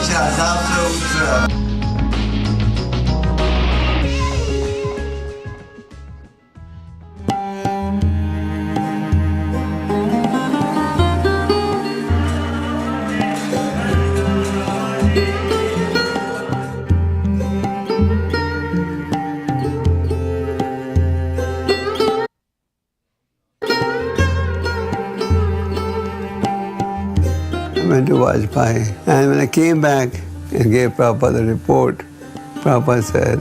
Sisha, zawsze uczę. I went to Vajpayee, and when I came back and gave Prabhupada the report, Prabhupada said,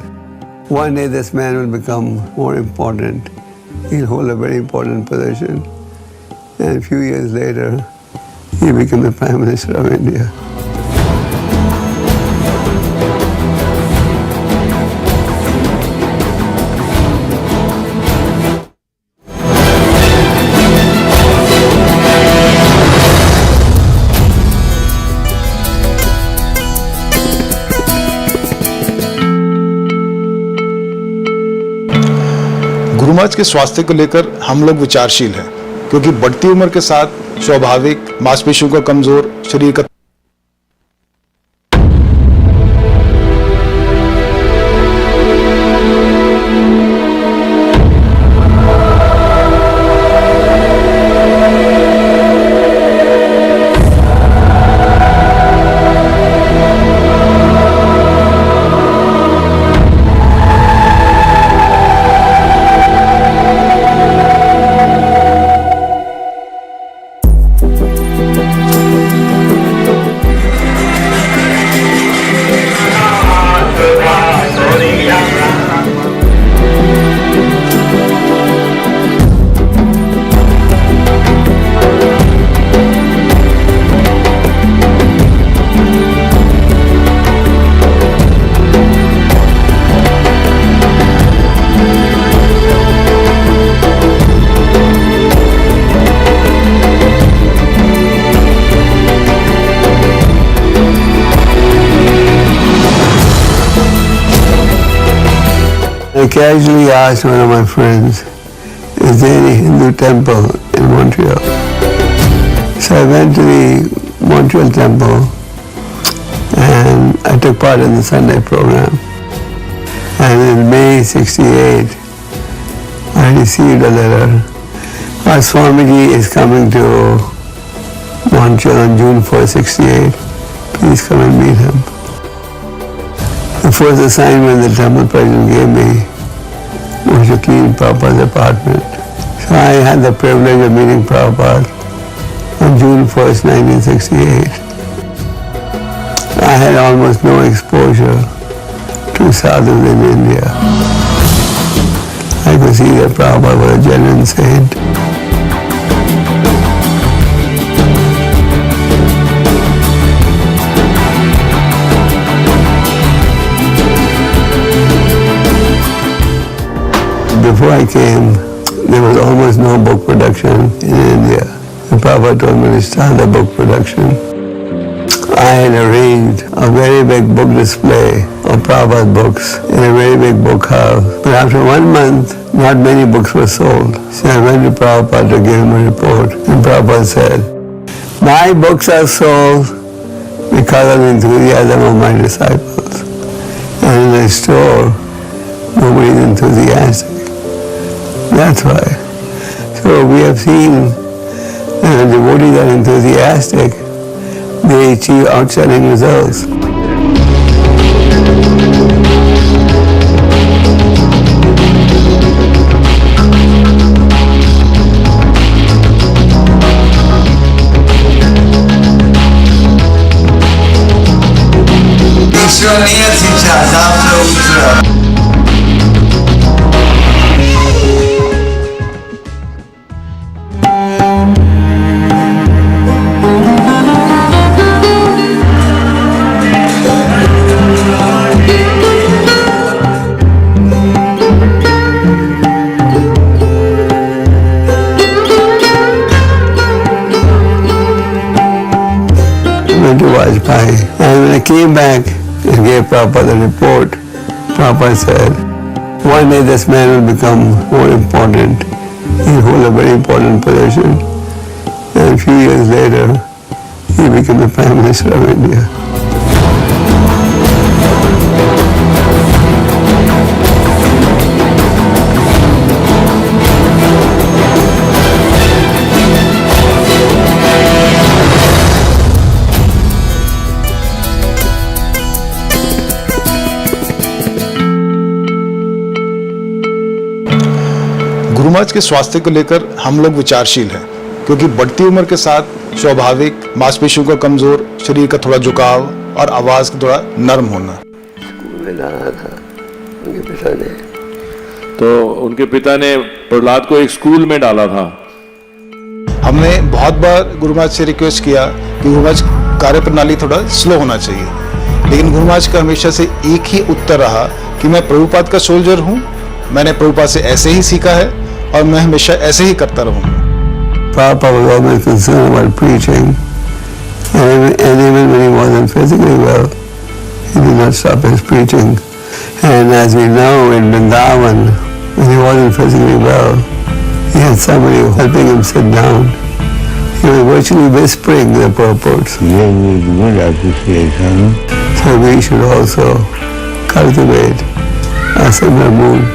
one day this man will become more important. He'll hold a very important position. And a few years later, he became the Prime Minister of India. Guru Maharaj के स्वास्थ्य को लेकर हम लोग विचारशील हैं, क्योंकि बढ़ती उम्र के साथ स्वाभाविक मांसपेशियों का कमजोर, शरीर का I casually asked one of my friends, is there any Hindu temple in Montreal? So I went to the Montreal temple and I took part in the Sunday program. And in May '68, I received a letter. Our Swamiji is coming to Montreal on June 4, '68. Please come and meet him. The first assignment the temple president gave me was to clean Prabhupada's apartment. So I had the privilege of meeting Prabhupada on June 1st, 1968. I had almost no exposure to sadhus in India. I could see that Prabhupada was a genuine saint. Before I came, there was almost no book production in India. And Prabhupada told me to start the book production. I had arranged a very big book display of Prabhupada's books in a very big book house. But after 1 month, not many books were sold. So I went to Prabhupada to give him a report. And Prabhupada said, my books are sold because of the enthusiasm of my disciples. And in the store, nobody is enthusiastic. That's why. So we have seen when devotees are enthusiastic, they achieve outstanding results. Krishna Sisha, zawsze uczę. Went to Vajpayee, and when I came back and gave Prabhupada the report, Prabhupada said, one day this man will become more important. He'll hold a very important position. And a few years later, he became the Prime Minister of India. महाराज के स्वास्थ्य को लेकर हम लोग विचारशील हैं, क्योंकि बढ़ती उम्र के साथ स्वाभाविक मांसपेशियों का कमजोर, शरीर का थोड़ा झुकाव और आवाज का थोड़ा नरम होना। स्कूल में डाला था उनके पिता ने। तो उनके पिता ने प्रहलाद को एक स्कूल में डाला था। हमने बहुत बार गुरु महाराज से रिक्वेस्ट किया कि गुरु महाराज कार्य प्रणाली थोड़ा स्लो होना चाहिए, लेकिन गुरु महाराज का हमेशा से एक ही उत्तर रहा कि मैं प्रभुपाद का सोल्जर हूँ, मैंने प्रभुपाद से ऐसे ही सीखा है और मैं हमेशा ऐसे ही करता रहूँगा। Papa was always concerned about preaching, and even when he wasn't physically well, he did not stop his preaching. And as we know, in Vrindavan, when he wasn't physically well, he had somebody helping him sit down. He was virtually whispering the purports. Good association. So we should also cultivate a similar mood.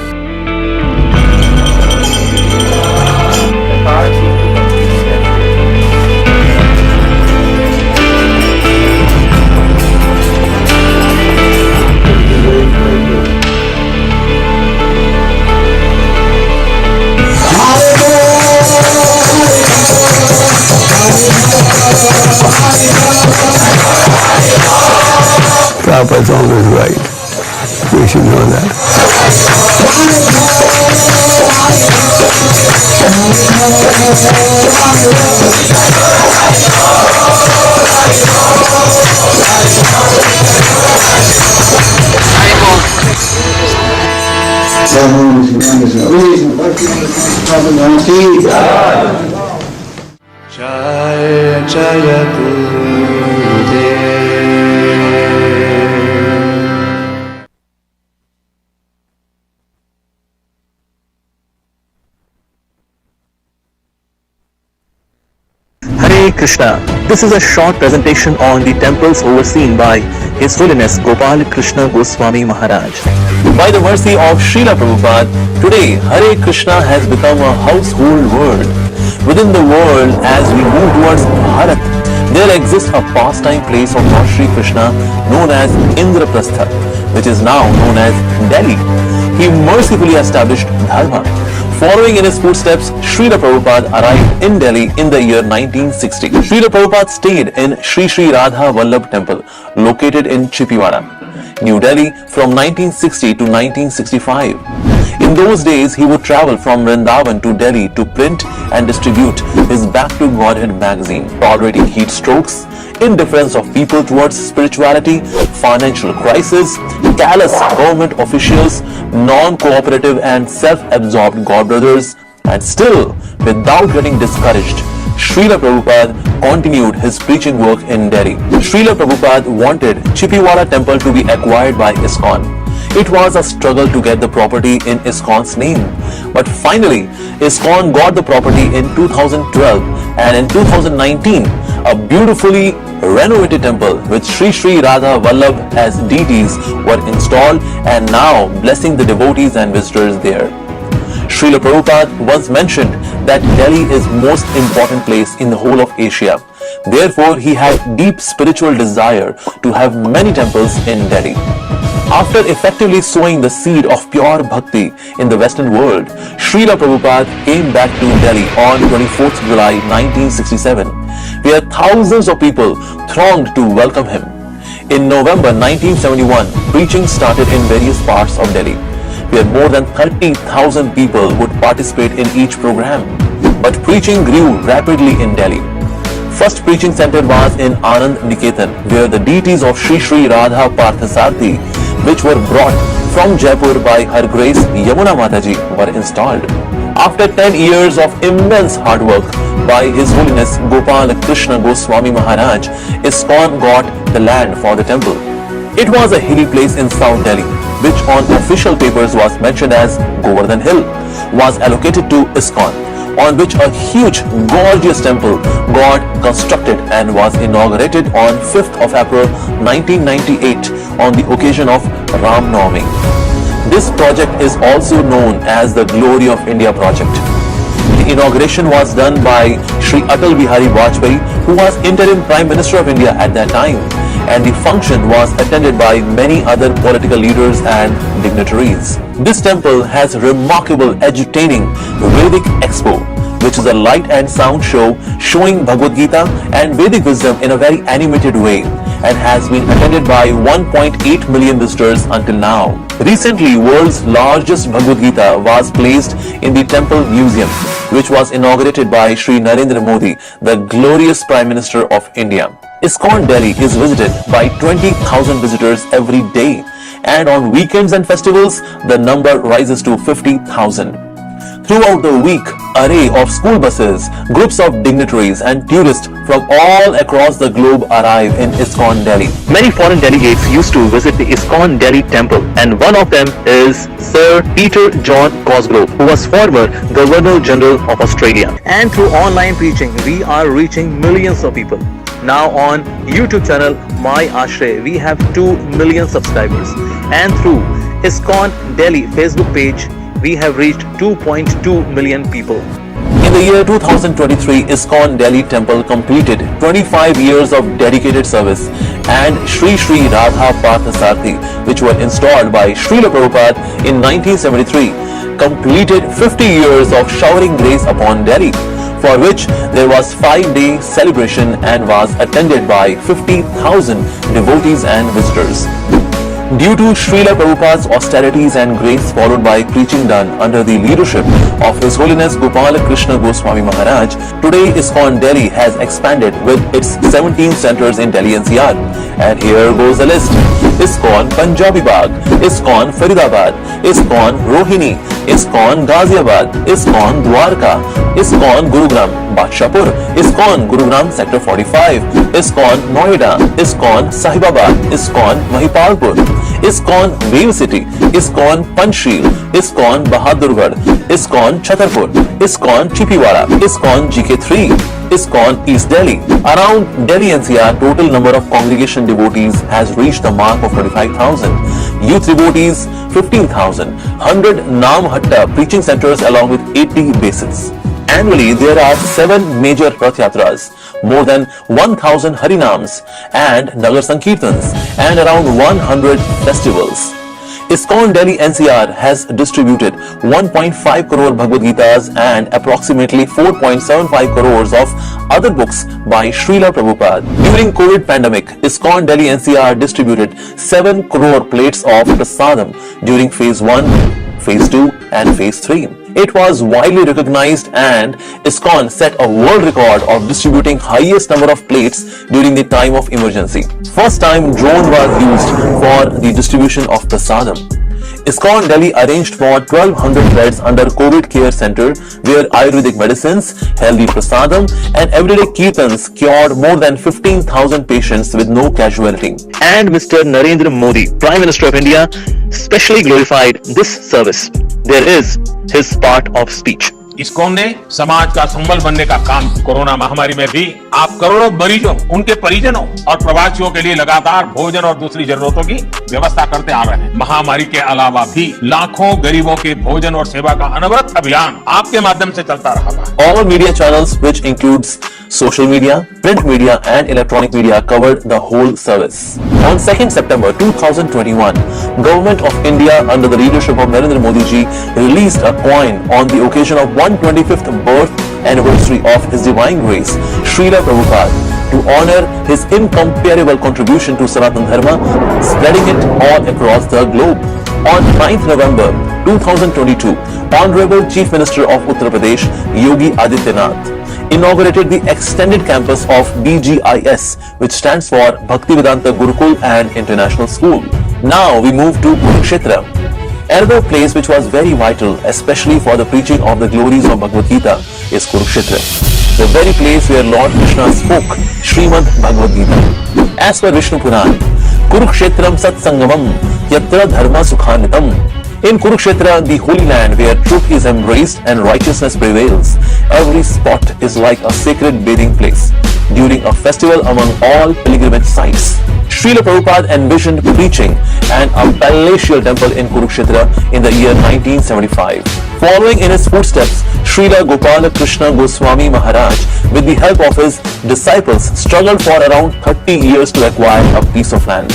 Prabhupada is always right. We should know that. Jaya Jaya Gurudev. Hare Krishna. This is a short presentation on the temples overseen by His Holiness Gopal Krishna Goswami Maharaj. By the mercy of Srila Prabhupada, today Hare Krishna has become a household word. Within the world, as we move towards Bharat, there exists a pastime place of Lord Shri Krishna known as Indraprastha, which is now known as Delhi. He mercifully established Dharma. Following in his footsteps, Srila Prabhupada arrived in Delhi in the year 1960. Srila Prabhupada stayed in Sri Sri Radha Vallabh Temple, located in Chippiwara, New Delhi from 1960 to 1965. In those days, he would travel from Vrindavan to Delhi to print and distribute his Back to Godhead magazine, tolerating heat strokes, indifference of people towards spirituality, financial crisis, callous government officials, non-cooperative and self-absorbed godbrothers, and still, without getting discouraged, Srila Prabhupada continued his preaching work in Delhi. Srila Prabhupada wanted Chippiwara temple to be acquired by ISKCON. It was a struggle to get the property in ISKCON's name. But finally, ISKCON got the property in 2012, and in 2019, a beautifully renovated temple with Sri Sri Radha Vallabh as deities were installed and now blessing the devotees and visitors there. Srila Prabhupada once mentioned that Delhi is most important place in the whole of Asia. Therefore, he had deep spiritual desire to have many temples in Delhi. After effectively sowing the seed of pure bhakti in the Western world, Srila Prabhupada came back to Delhi on 24th July 1967, where thousands of people thronged to welcome him. In November 1971, preaching started in various parts of Delhi, where more than 30,000 people would participate in each program. But preaching grew rapidly in Delhi. First preaching center was in Anand Niketan, where the deities of Sri Sri Radha Parthasarthi, which were brought from Jaipur by Her Grace Yamuna Mataji, were installed. After 10 years of immense hard work by His Holiness Gopal Krishna Goswami Maharaj, ISKCON got the land for the temple. It was a hilly place in South Delhi, which on official papers was mentioned as Govardhan Hill, was allocated to ISKCON, on which a huge, gorgeous temple got constructed and was inaugurated on 5th of April 1998 on the occasion of Ram Navami. This project is also known as the Glory of India project. The inauguration was done by Sri Atal Bihari Vajpayee, who was interim Prime Minister of India at that time. and the function was attended by many other political leaders and dignitaries. This temple has remarkable edutaining Vedic Expo, which is a light and sound show showing Bhagavad Gita and Vedic wisdom in a very animated way, and has been attended by 1.8 million visitors until now. Recently, world's largest Bhagavad Gita was placed in the Temple Museum, which was inaugurated by Shri Narendra Modi, the glorious Prime Minister of India. ISKCON Delhi is visited by 20,000 visitors every day, and on weekends and festivals, the number rises to 50,000. Throughout the week, array of school buses, groups of dignitaries and tourists from all across the globe arrive in ISKCON Delhi. Many foreign delegates used to visit the ISKCON Delhi temple, and one of them is Sir Peter John Cosgrove, who was former Governor General of Australia. And through online preaching, we are reaching millions of people. Now on YouTube channel My Ashray, we have 2 million subscribers, and through ISKCON Delhi Facebook page, we have reached 2.2 million people. In the year 2023, ISKCON Delhi Temple completed 25 years of dedicated service, and Sri Sri Radha Parthasarthi, which were installed by Srila Prabhupada in 1973, completed 50 years of showering grace upon Delhi, for which there was 5-day celebration and was attended by 50,000 devotees and visitors. Due to Srila Prabhupada's austerities and grace, followed by preaching done under the leadership of His Holiness Gopal Krishna Goswami Maharaj, today ISKCON Delhi has expanded with its 17 centers in Delhi NCR. And here goes the list: ISKCON Punjabi Bagh, ISKCON Faridabad, ISKCON Rohini, ISKCON Ghaziabad, ISKCON Dwarka, ISKCON Gurugram Badshapur, ISKCON Gurugram Sector 45, ISKCON Noida, ISKCON Sahibabad, ISKCON Mahipalpur, ISKCON Wave City, ISKCON Panchsheel, ISKCON Bahadurgarh, ISKCON Chhatarpur, ISKCON Chipiwara, ISKCON GK3, ISKCON East Delhi. Around Delhi NCR, total number of congregation devotees has reached the mark of 35,000. Youth devotees 15,000. 100 Namhatta preaching centers along with 80 bases. Annually, there are 7 major Rath Yatras, more than 1,000 Harinams and Nagar Sankirtans, and around 100 festivals. ISKCON Delhi NCR has distributed 1.5 crore Bhagavad Gitas and approximately 4.75 crores of other books by Srila Prabhupada. During COVID pandemic, ISKCON Delhi NCR distributed 7 crore plates of prasadam during phase 1, phase 2 and phase 3. It was widely recognized, and ISKCON set a world record of distributing highest number of plates during the time of emergency. First time drone was used for the distribution of prasadam. ISKCON Delhi arranged for 1200 beds under COVID care center, where Ayurvedic medicines, healthy prasadam and everyday kirtans cured more than 15,000 patients with no casualty. And Mr. Narendra Modi, Prime Minister of India, specially glorified this service. There is his part of speech. ISKCON ने समाज का संबल बनने का काम corona महामारी में भी आप करोड़ों मरीजों, उनके परिजनों और प्रवासियों के लिए लगातार भोजन और दूसरी जरूरतों की व्यवस्था करते आ रहे हैं। महामारी के अलावा भी लाखों गरीबों के भोजन और सेवा का अनवरत अभियान आपके माध्यम से चलता रहा। All media channels, which includes social media, print media and electronic media, covered the whole service. On 2nd September 2021, Government of India under the leadership of Narendra Modi ji released a coin on the occasion of 125th birth anniversary of His Divine Grace, Srila Prabhupada, to honor his incomparable contribution to Sanatana Dharma, spreading it all across the globe. On 9th November 2022, Honorable Chief Minister of Uttar Pradesh, Yogi Adityanath, inaugurated the extended campus of BGIS, which stands for Bhaktivedanta Gurukul and International School. Now we move to Kurukshetra. Another place which was very vital, especially for the preaching of the glories of Bhagavad Gita, is Kurukshetra, the very place where Lord Krishna spoke Srimad Bhagavad Gita. As per Vishnu Puran, Kurukshetram Satsangamam Yatra Dharma Sukhanitam. In Kurukshetra, the holy land where truth is embraced and righteousness prevails, every spot is like a sacred bathing place during a festival among all pilgrimage sites. Srila Prabhupada envisioned preaching and a palatial temple in Kurukshetra in the year 1975. Following in his footsteps, Srila Gopal Krishna Goswami Maharaj, with the help of his disciples, struggled for around 30 years to acquire a piece of land.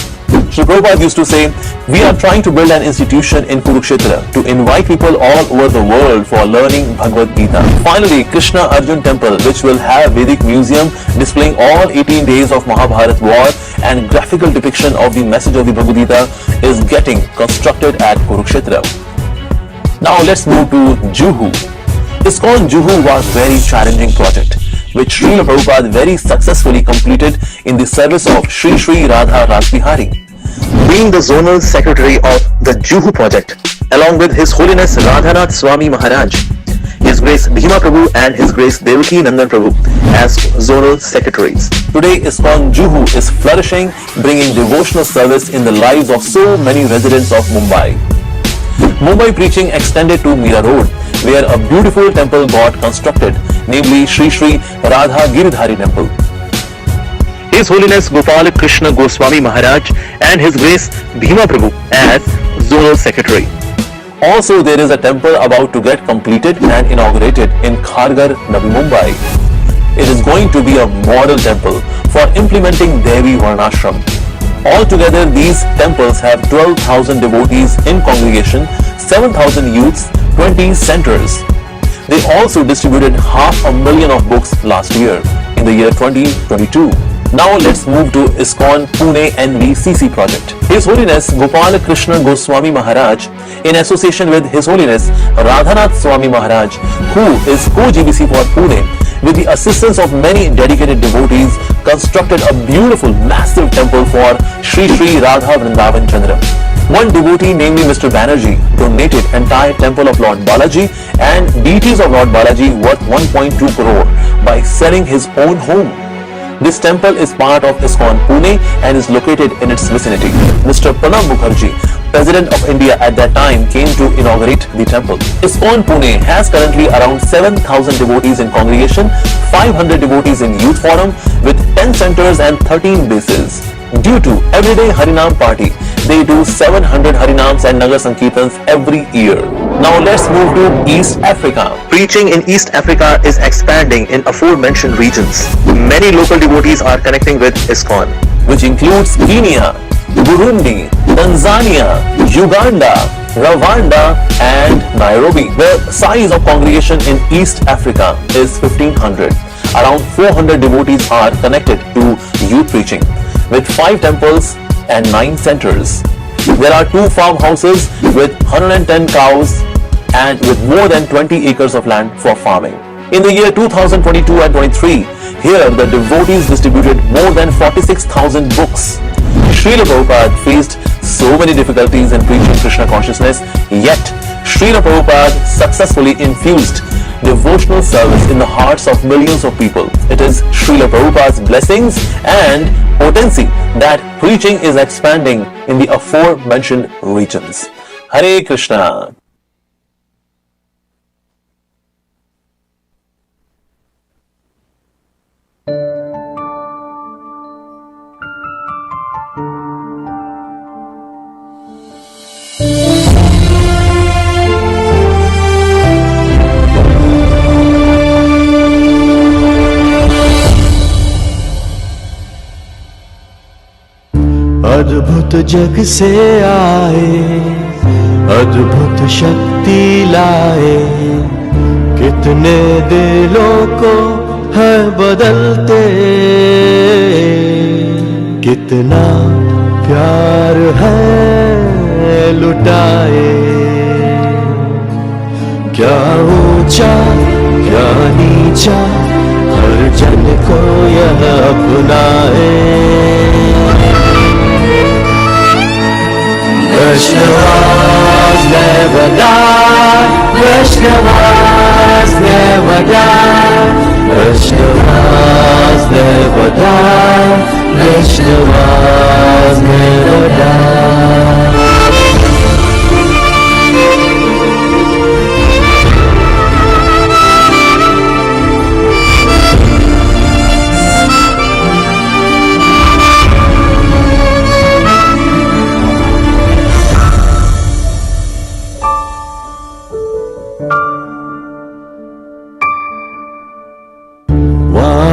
Sri Prabhupada used to say, we are trying to build an institution in Kurukshetra to invite people all over the world for learning Bhagavad Gita. Finally, Krishna Arjun Temple, which will have Vedic museum displaying all 18 days of Mahabharat war and graphical depiction of the message of the Bhagavad Gita, is getting constructed at Kurukshetra. Now let's move to Juhu. ISKCON Juhu was a very challenging project, which Srila Prabhupada very successfully completed in the service of Sri Sri Radha Rajbihari. Being the zonal secretary of the Juhu project, along with His Holiness Radhanath Swami Maharaj, His Grace Bhima Prabhu and His Grace Devaki Nandan Prabhu as zonal secretaries. Today, ISKCON Juhu is flourishing, bringing devotional service in the lives of so many residents of Mumbai. Mumbai preaching extended to Mira Road, where a beautiful temple got constructed, namely Sri Sri Radha Giridhari Temple. His Holiness Gopal Krishna Goswami Maharaj and His Grace Bhima Prabhu as zonal secretary. Also, there is a temple about to get completed and inaugurated in Kharghar, Navi Mumbai. It is going to be a model temple for implementing Devi Varnashram. Altogether, these temples have 12,000 devotees in congregation, 7,000 youths, 20 centers. They also distributed 500,000 of books last year in the year 2022. Now let's move to ISKCON Pune NVCC project. His Holiness Gopal Krishna Goswami Maharaj, in association with His Holiness Radhanath Swami Maharaj, who is co-GBC for Pune, with the assistance of many dedicated devotees, constructed a beautiful, massive temple for Sri Sri Radha Vrindavan Chandra. One devotee, namely Mr. Banerjee, donated entire temple of Lord Balaji and deities of Lord Balaji worth 1.2 crore by selling his own home. This temple is part of ISKCON Pune and is located in its vicinity. Mr. Pranab Mukherjee, President of India at that time, came to inaugurate the temple. ISKCON Pune has currently around 7,000 devotees in congregation, 500 devotees in youth forum with 10 centers and 13 bases. Due to everyday Harinam party, they do 700 Harinams and Nagar Sankirtans every year. Now let's move to East Africa. Preaching in East Africa is expanding in aforementioned regions. Many local devotees are connecting with ISKCON, which includes Kenya, Burundi, Tanzania, Uganda, Rwanda and Nairobi. The size of congregation in East Africa is 1,500. Around 400 devotees are connected to youth preaching, with 5 temples and 9 centers. There are 2 farmhouses with 110 cows and with more than 20 acres of land for farming. In the year 2022 and 23, here the devotees distributed more than 46,000 books. Srila Prabhupada faced so many difficulties in preaching Krishna consciousness, yet Srila Prabhupada successfully infused devotional service in the hearts of millions of people. It is Srila Prabhupada's blessings and potency that preaching is expanding in the aforementioned regions. Hare Krishna. अद्भुत जग से आए, अद्भुत शक्ति लाए, कितने दिलों को है बदलते, कितना प्यार है लुटाए, क्या ऊंचा क्या नीचा, हर जन को यह अपनाए। Vaishnavas never die, Vaishnavas never die, Vaishnavas never die, Vaishnavas never die.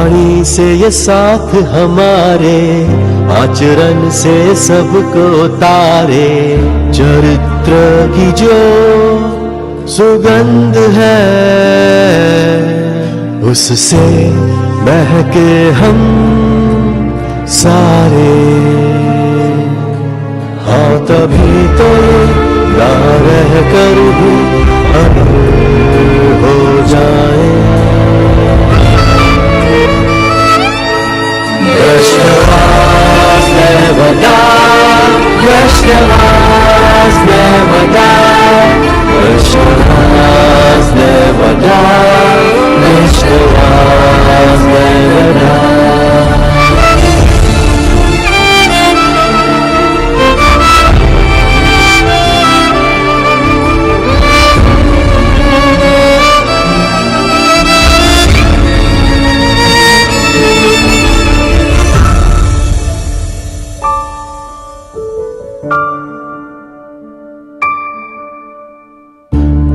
वाणी से ये साथ हमारे, आचरण से सबको तारे। चरित्र की जो सुगंध है, उससे महके हम सारे। हाँ तभी तो ना रह कर भी अमर हो जाए। Krishna's never die, Krishna's never die, Krishna's never die, Krishna's never die.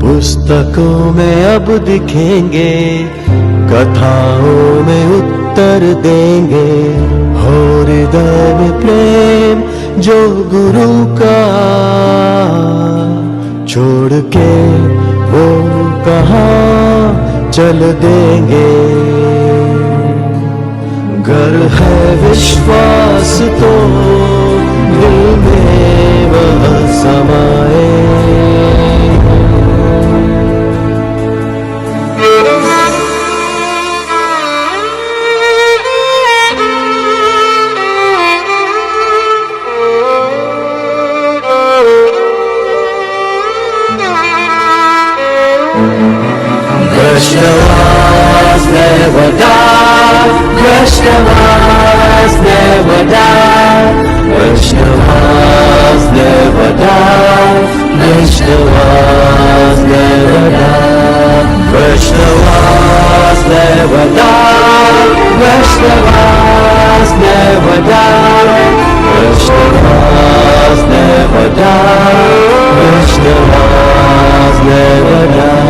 पुस्तकों में अब दिखेंगे, कथाओं में उत्तर देंगे। हो हृदय में प्रेम जो गुरु का, छोड़ के वो कहाँ चल देंगे। गर है विश्वास तो दिल में वह समाए। Krishna's never die, Krishna's never die, Krishna's never die, Krishna's never die, Krishna's never die, Krishna's never die, Krishna's never die, Krishna's never die.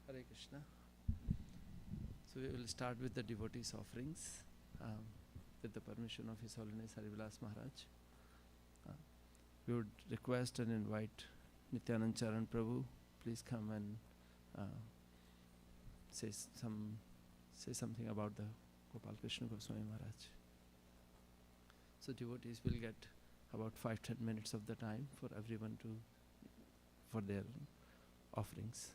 Hare Krishna. So we will start with the devotees' offerings with the permission of His Holiness Harivilas Maharaj. We would request and invite Nityanand Charan Prabhu. Please come and say something about the Gopal Krishna Goswami Maharaj. So devotees will get about 5-10 minutes of the time for everyone for their offerings.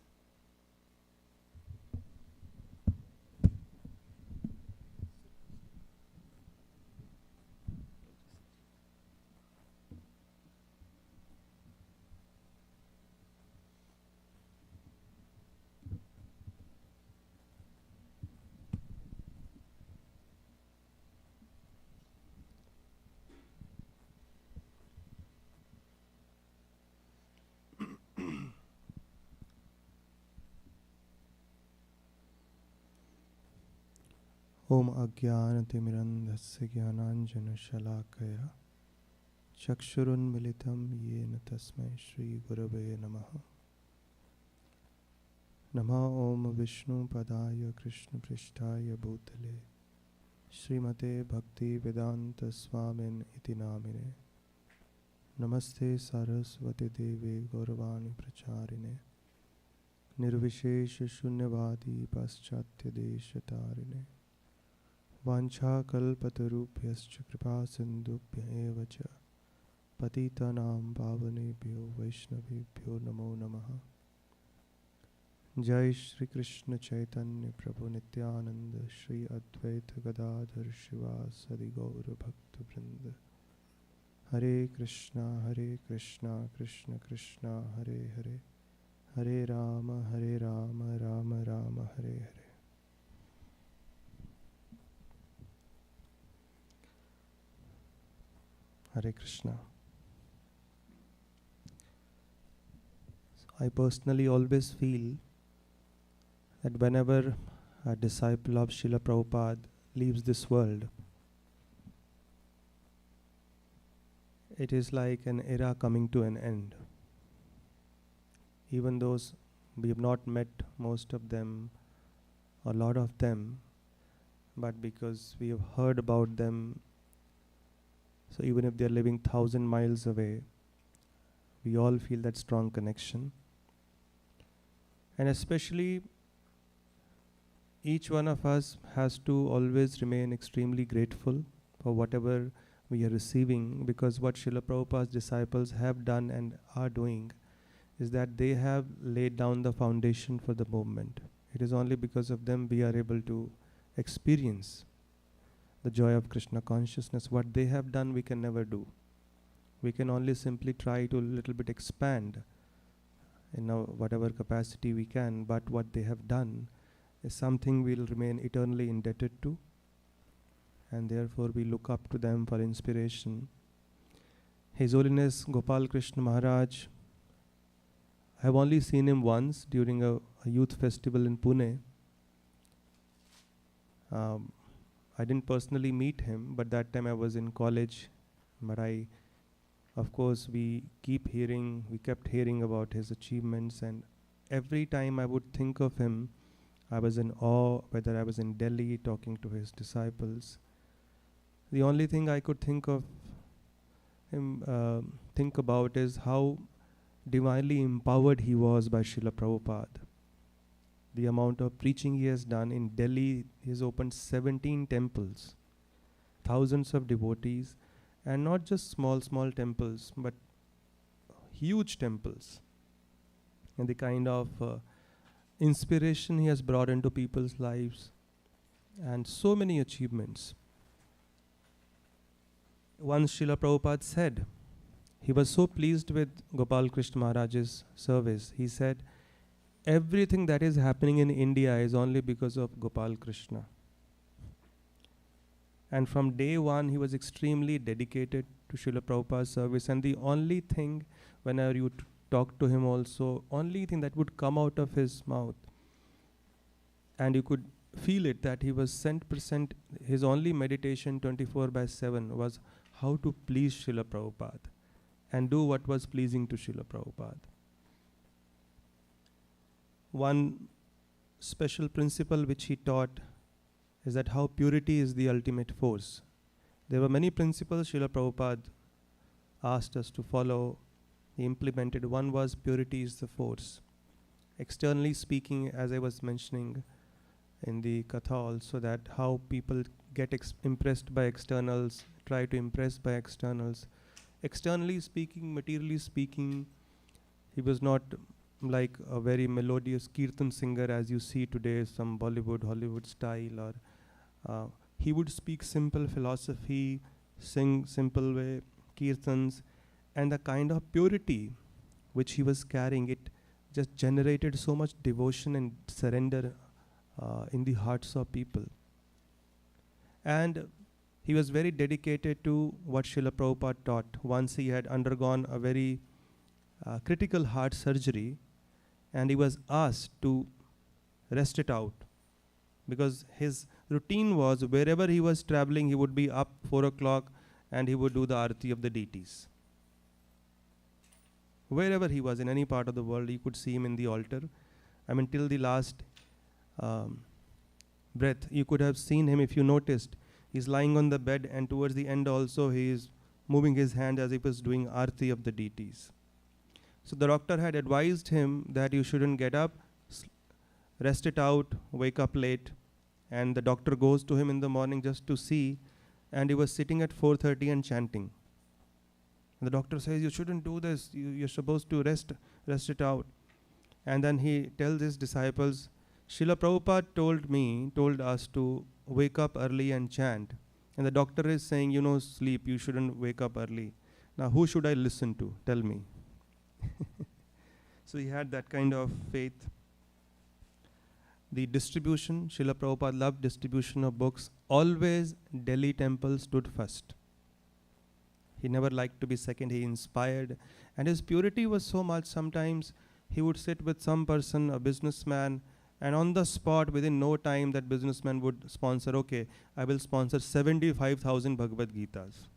ओम अज्ञानतिमिरन्धस्य ज्ञानाञ्जनशलाकया चक्षुरुन्मिलितं येन तस्मै श्रीगुरवे नमः। नमः ओम विष्णुपदाय कृष्णपृष्ठाय भूतले Srimate Bhakti Vedanta Swamin iti namine. Namaste Saraswati Devi Gauravani Pracharine. Nirvishesha Shunyavadi Paschatya Deshatarine. Vancha Kalpatarubhyascha Kripa Sindhubhya evacha. Patitanam Pavanebhyo Vaishnavebhyo Namo Namaha. Jai Shri Krishna Chaitanya Prabhu Nityananda Shri Advaita Gadadhar Shivasadi Gaura Bhakta Vrinda. Hare Krishna Krishna Krishna Hare Hare, Hare Rama Rama Rama Hare Hare. Hare Krishna. I personally always feel that whenever a disciple of Srila Prabhupada leaves this world, it is like an era coming to an end. Even those we have not met most of them, a lot of them, but because we have heard about them, so even if they are living 1,000 miles away, we all feel that strong connection. And especially each one of us has to always remain extremely grateful for whatever we are receiving, because what Srila Prabhupada's disciples have done and are doing is that they have laid down the foundation for the movement. It is only because of them we are able to experience the joy of Krishna consciousness. What they have done we can never do. We can only simply try to a little bit expand in whatever capacity we can, but what they have done is something we'll remain eternally indebted to, and therefore we look up to them for inspiration. His Holiness Gopal Krishna Maharaj, I have only seen him once during a youth festival in Pune. I didn't personally meet him, but that time I was in college. But of course, we kept hearing about his achievements, and every time I would think of him, I was in awe, whether I was in Delhi talking to his disciples. The only thing I could think about is how divinely empowered he was by Srila Prabhupada. The amount of preaching he has done in Delhi, he has opened 17 temples, thousands of devotees, and not just small temples, but huge temples. And the kind of inspiration he has brought into people's lives, and so many achievements. Once Srila Prabhupada said, he was so pleased with Gopal Krishna Maharaj's service. He said, everything that is happening in India is only because of Gopal Krishna. And from day one, he was extremely dedicated to Srila Prabhupada's service. And the only thing, whenever you talk to him also, only thing that would come out of his mouth, and you could feel it, that he was 100%, his only meditation 24/7 was how to please Srila Prabhupada and do what was pleasing to Srila Prabhupada. One special principle which he taught is that how purity is the ultimate force. There were many principles Srila Prabhupada asked us to follow. He implemented. One was purity is the force. Externally speaking, as I was mentioning in the Katha also, that how people get impressed by externals, try to impress by externals. Externally speaking, materially speaking, he was not like a very melodious kirtan singer as you see today, some Bollywood, Hollywood style, or he would speak simple philosophy, sing simple way, kirtans, and the kind of purity which he was carrying, it just generated so much devotion and surrender in the hearts of people. And he was very dedicated to what Srila Prabhupada taught. Once he had undergone a very critical heart surgery, and he was asked to rest it out, because his routine was wherever he was traveling, he would be up 4 o'clock and he would do the arati of the deities. Wherever he was in any part of the world, you could see him in the altar. I mean, till the last breath, you could have seen him. If you noticed, He's lying on the bed, and towards the end also he is moving his hand as if he was doing arti of the deities. So the doctor had advised him that you shouldn't get up, rest it out, wake up late. And the doctor goes to him in the morning just to see, and he was sitting at 4:30 and chanting. And the doctor says, you shouldn't do this, you're supposed to rest it out. And then he tells his disciples, Srila Prabhupada told us to wake up early and chant. And the doctor is saying, sleep, you shouldn't wake up early. Now who should I listen to? Tell me. So he had that kind of faith. The distribution, Srila Prabhupada loved distribution of books. Always Delhi temple stood first. He never liked to be second, he inspired. And his purity was so much, sometimes he would sit with some person, a businessman, and on the spot, within no time, that businessman would sponsor, okay, I will sponsor 75,000 Bhagavad Gitas.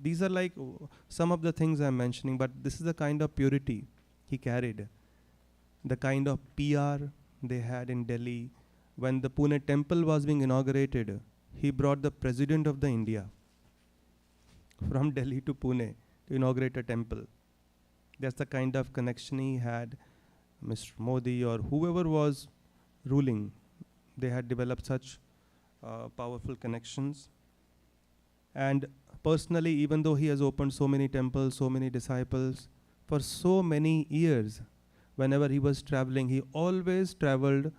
These are like some of the things I'm mentioning, but this is the kind of purity he carried. The kind of PR they had in Delhi. When the Pune temple was being inaugurated, he brought the president of the India from Delhi to Pune to inaugurate a temple. That's the kind of connection he had. Mr. Modi or whoever was ruling, they had developed such powerful connections. And personally, even though he has opened so many temples, so many disciples, for so many years, whenever he was traveling, he always traveled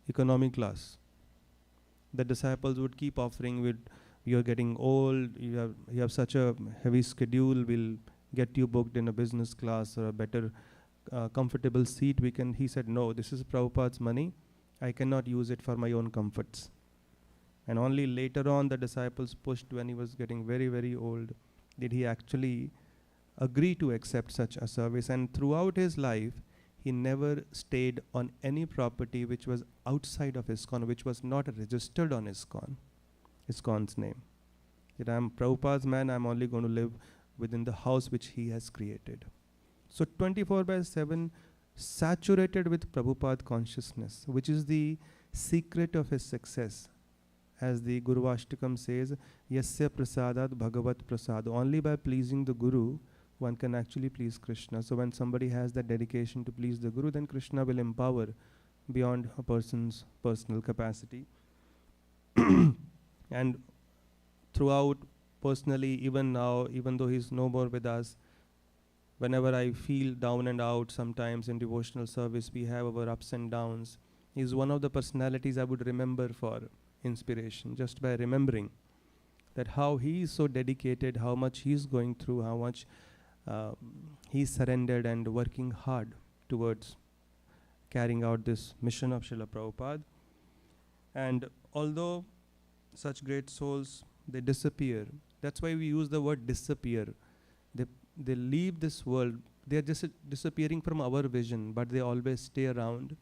economy class. The disciples would keep offering, you're getting old, you have such a heavy schedule, we'll get you booked in a business class or a better comfortable seat. He said, no, this is Prabhupada's money. I cannot use it for my own comforts. And only later on the disciples pushed, when he was getting very, very old, did he actually agree to accept such a service. And throughout his life, he never stayed on any property which was outside of ISKCON, which was not registered on ISKCON's name. That I'm Prabhupada's man, I'm only going to live within the house which he has created. So 24/7, saturated with Prabhupada consciousness, which is the secret of his success. As the Guru Ashtakam says, Yasya prasadat bhagavat prasad. Only by pleasing the Guru, one can actually please Krishna. So when somebody has that dedication to please the Guru, then Krishna will empower beyond a person's personal capacity. And throughout, personally, even now, even though he's no more with us, whenever I feel down and out, sometimes in devotional service, we have our ups and downs. He's one of the personalities I would remember for inspiration, just by remembering that how he is so dedicated, how much he's going through, how much he's surrendered and working hard towards carrying out this mission of Srila Prabhupada. And although such great souls, they disappear. That's why we use the word disappear. They leave this world. They are just disappearing from our vision, but they always stay around,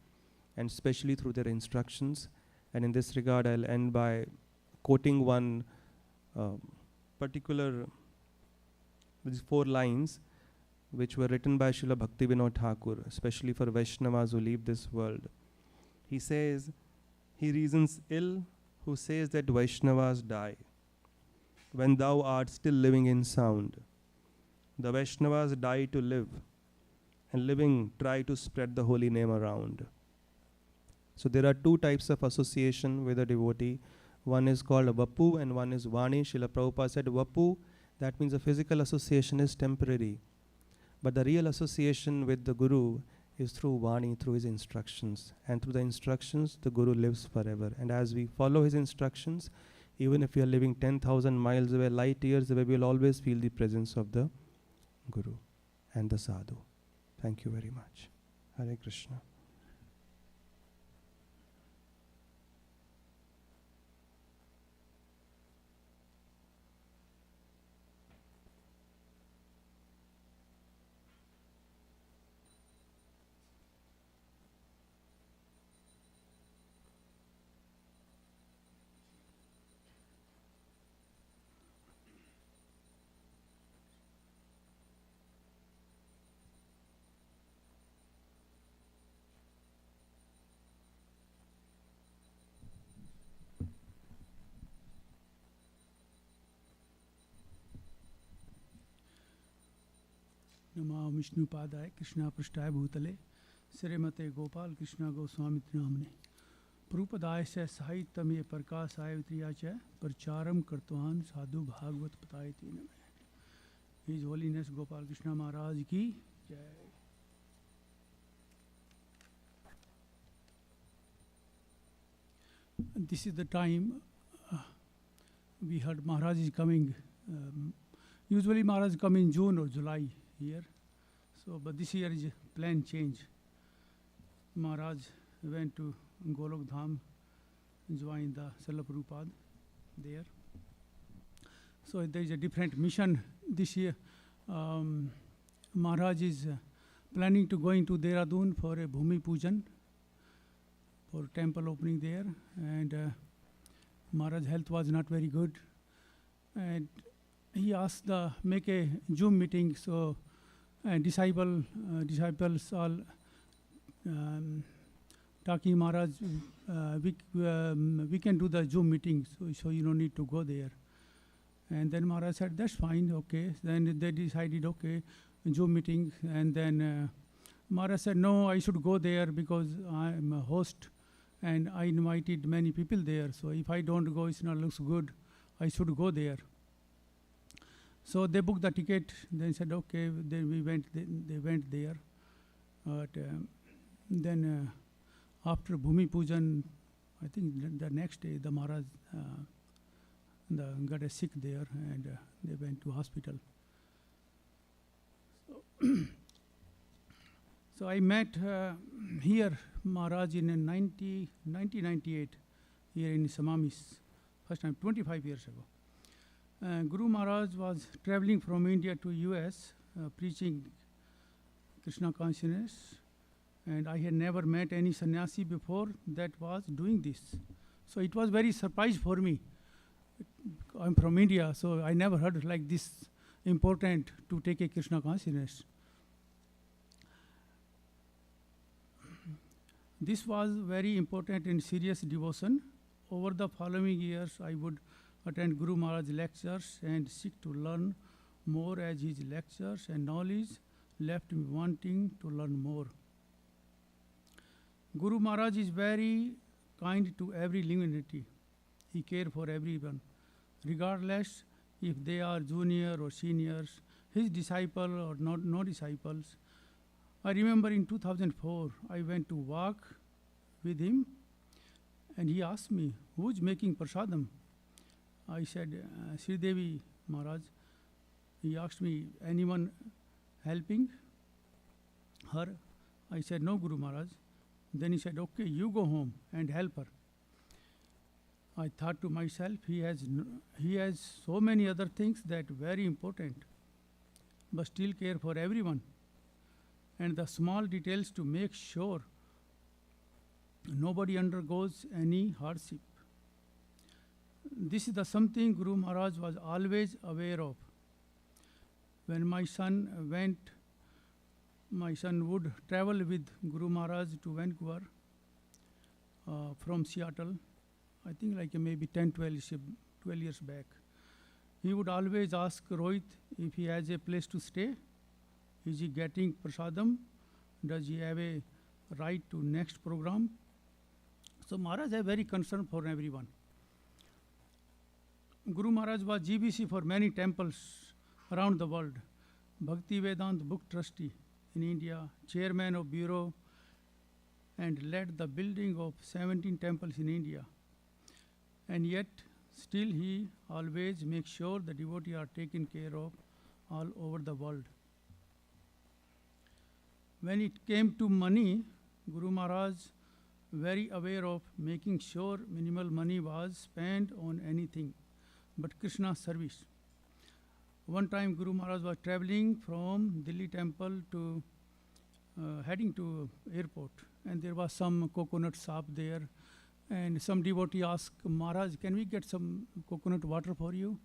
and especially through their instructions. And in this regard, I'll end by quoting one particular, these 4 lines, which were written by Srila Bhaktivinoda Thakur, especially for Vaishnavas who leave this world. He says, he reasons ill who says that Vaishnavas die when thou art still living in sound. The Vaishnavas die to live, and living try to spread the holy name around. So there are 2 types of association with a devotee. One is called Vapu and one is Vani. Srila Prabhupada said Vapu, that means a physical association is temporary. But the real association with the Guru is through Vani, through his instructions. And through the instructions, the Guru lives forever. And as we follow his instructions, even if we are living 10,000 miles away, light years away, we will always feel the presence of the Guru and the Sadhu. Thank you very much. Hare Krishna. नमा विष्णुपादाय कृष्णा पृष्ठाय भूतले श्रीमते गोपाल कृष्ण गोस्वामी नामने प्रभुपदाय से साहित्यमे प्रकाशाय वित्रिया च प्रचारम कर्तवान साधु भागवत पतायते नमः। His holiness Gopal Krishna महाराज की जय। This is the time we heard Maharaj is coming. Usually Maharaj come in June or July here. So, but this year is plan change. Maharaj went to Golok Dham, joined the Srila Prabhupada there. So there is a different mission this year. Maharaj is planning to go into Dehradun for a Bhumi Pujan, for temple opening there, and Maharaj's health was not very good, and he asked make a Zoom meeting. So disciples all talking, Maharaj, we can do the Zoom meeting, so you don't need to go there. And then Maharaj said, that's fine, okay. Then they decided, okay, Zoom meeting. And then Maharaj said, no, I should go there because I'm a host and I invited many people there. So if I don't go, it's not looks good. I should go there. So they booked the ticket. Then said, okay. Then we went. They went there. But then after Bhumi Pujan, I think the next day the Maharaj got a sick there, and they went to hospital. So I met here Maharaj in 1998 here in Samamis, first time 25 years ago. Guru Maharaj was traveling from India to US preaching Krishna consciousness, and I had never met any sannyasi before that was doing this. So it was very surprise for me. I'm from India, so I never heard like this important to take a Krishna consciousness. This was very important in serious devotion. Over the following years, I would attend Guru Maharaj lectures and seek to learn more, as his lectures and knowledge left me wanting to learn more. Guru Maharaj is very kind to every living entity. He cares for everyone, regardless if they are junior or seniors, his disciple or no disciples. I remember in 2004, I went to walk with him, and he asked me, who's making prasadam? I said, Sri Devi Maharaj. He asked me, anyone helping her? I said, no, Guru Maharaj. Then he said, okay, you go home and help her. I thought to myself, he has so many other things that very important, but still care for everyone, and the small details to make sure nobody undergoes any hardship. This is the something Guru Maharaj was always aware of. When my son would travel with Guru Maharaj to Vancouver from Seattle, I think like maybe 12 years back. He would always ask Rohit if he has a place to stay. Is he getting prasadam? Does he have a right to next program? So Maharaj is very concerned for everyone. Guru Maharaj was GBC for many temples around the world. Bhakti Vedanta book trustee in India, chairman of bureau, and led the building of 17 temples in India. And yet, still he always makes sure the devotees are taken care of all over the world. When it came to money, Guru Maharaj very aware of making sure minimal money was spent on anything but Krishna service. One time Guru Maharaj was traveling from Delhi temple to heading to airport, and there was some coconut shop there. And some devotee asked Maharaj, can we get some coconut water for you?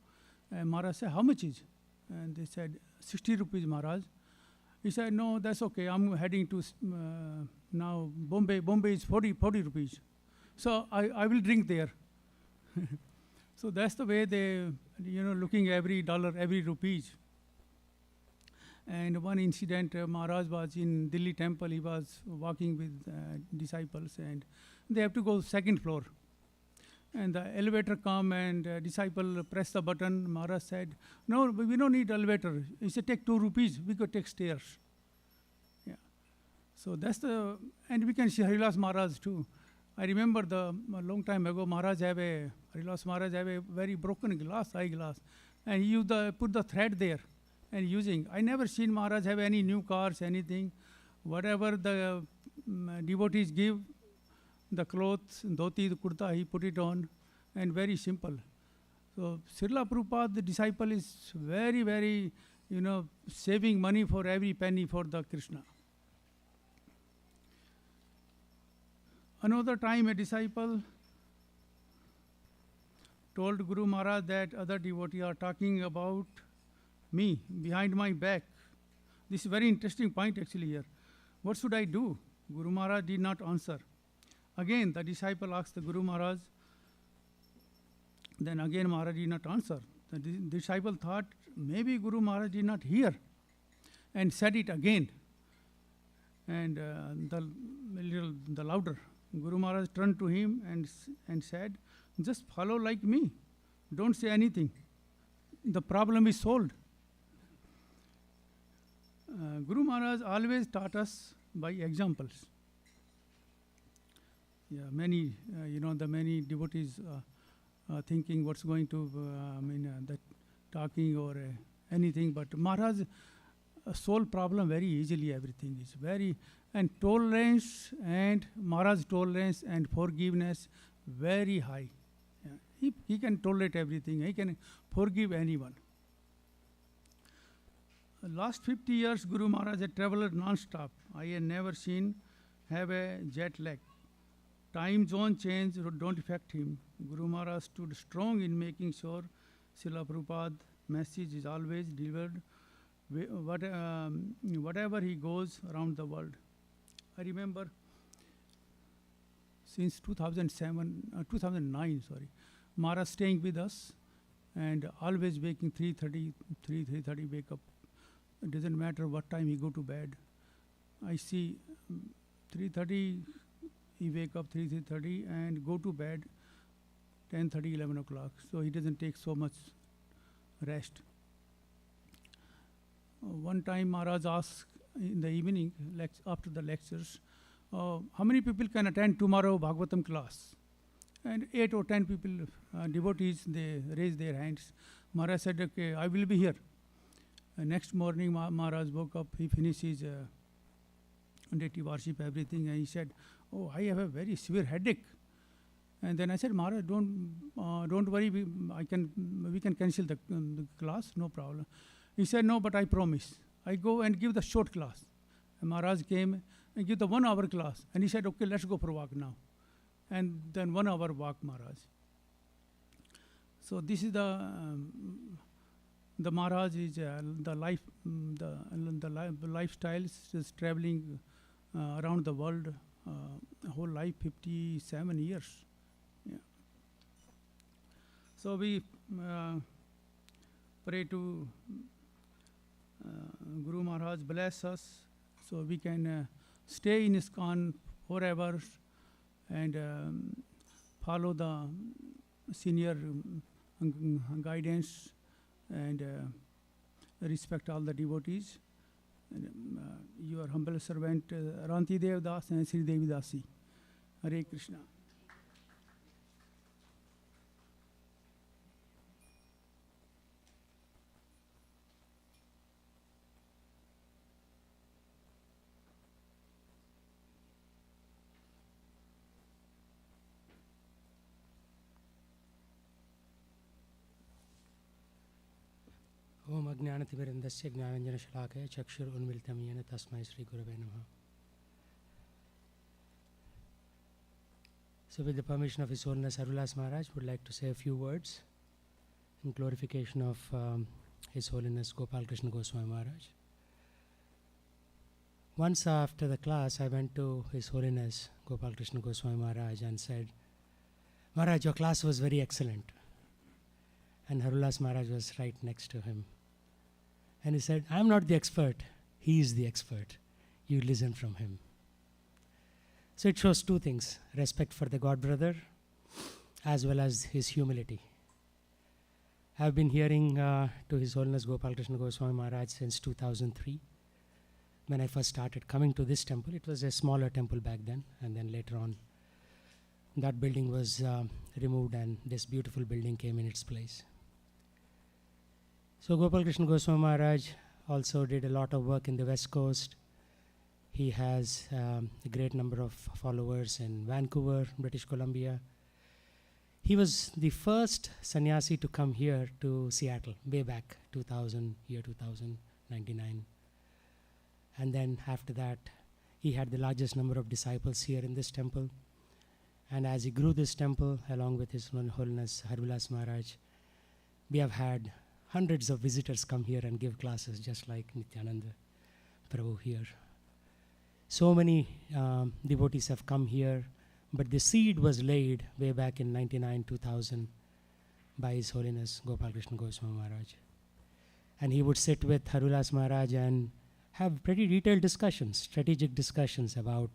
And Maharaj said, how much is? And they said, 60 rupees, Maharaj. He said, no, that's okay. I'm heading to now Bombay. Bombay is 40 rupees. So I will drink there. So that's the way they, looking every dollar, every rupees. And one incident, Maharaj was in Delhi temple, he was walking with disciples and they have to go second floor. And the elevator come and disciple press the button. Maharaj said, no, we don't need elevator. He said, take 2 rupees, we could take stairs. Yeah. So that's the, and we can see Harilas Maharaj too. I remember a long time ago, Harilas Maharaj have a very broken glass, eye glass. And he used put the thread there and using. I never seen Maharaj have any new cars, anything. Whatever the devotees give, the clothes, dhoti, the kurta, he put it on, and very simple. So Srila Prabhupada, the disciple, is very, very, saving money for every penny for the Krishna. Another time a disciple told Guru Maharaj that other devotees are talking about me behind my back. This is a very interesting point actually here. What should I do? Guru Maharaj did not answer. Again, the disciple asked the Guru Maharaj. Then again Maharaj did not answer. The disciple thought maybe Guru Maharaj did not hear and said it again. And the louder. Guru Maharaj turned to him and said, just follow like me. Don't say anything. The problem is solved. Guru Maharaj always taught us by examples. Yeah, many, the many devotees thinking what's going to, that talking or anything, but Maharaj solve problem very easily, everything is very, and tolerance and Maharaj tolerance and forgiveness very high. Yeah. He can tolerate everything, he can forgive anyone. Last 50 years, Guru Maharaj had traveled non-stop. I had never seen have a jet lag. Time zone change don't affect him. Guru Maharaj stood strong in making sure Srila Prabhupada message is always delivered whatever he goes around the world. I remember since 2009, Maharaj staying with us and always waking 3:30 wake up. It doesn't matter what time he go to bed. I see 3:30 he wake up 3:30 and go to bed 10:30, 11 o'clock. So he doesn't take so much rest. One time Maharaj asked in the evening after the lectures, how many people can attend tomorrow Bhagavatam class? And 8 or 10 people, devotees, they raised their hands. Maharaj said, okay, I will be here. Next morning Maharaj woke up, he finished his deity worship, everything, and he said, oh, I have a very severe headache. And then I said, Maharaj, don't worry, we can cancel the class, no problem. He said, no, but I promise. I go and give the short class. And Maharaj came and give the 1 hour class. And he said, okay, let's go for walk now. And then 1 hour walk, Maharaj. So this is the Maharaj is the lifestyle is traveling around the world, whole life, 57 years. Yeah. So we pray to Guru Maharaj bless us so we can stay in ISKCON forever and follow the senior guidance and respect all the devotees. And, your humble servant Ranti Dev Das and Sri Devi Dasi. Hare Krishna. ओम अज्ञानतिमिरन्दस्य ज्ञानाञ्जनशलाकया चक्षुरुन्मिलितं येन तस्मै श्रीगुरवे नमः. So with the permission of His Holiness Harulas Maharaj, would like to say a few words in glorification of His Holiness Gopal Krishna Goswami Maharaj. Once after the class, I went to His Holiness Gopal Krishna Goswami Maharaj and said, Maharaj, your class was very excellent. And Harulas Maharaj was right next to him. And he said, I'm not the expert, he is the expert. You listen from him. So it shows two things, respect for the God brother as well as his humility. I've been hearing to His Holiness Gopal Krishna Goswami Maharaj since 2003. When I first started coming to this temple, it was a smaller temple back then, and then later on that building was removed and this beautiful building came in its place. So Gopal Krishna Goswami Maharaj also did a lot of work in the West Coast. He has a great number of followers in Vancouver, British Columbia. He was the first sannyasi to come here to Seattle, way back 2000, year 2099. And then after that, he had the largest number of disciples here in this temple. And as he grew this temple, along with His Holiness Harivilas Maharaj, we have had hundreds of visitors come here and give classes, just like Nityananda Prabhu here. So many devotees have come here, but the seed was laid way back in 99-2000 by His Holiness Gopal Krishna Goswami Maharaj. And he would sit with Harivilas Maharaj and have pretty detailed discussions, strategic discussions about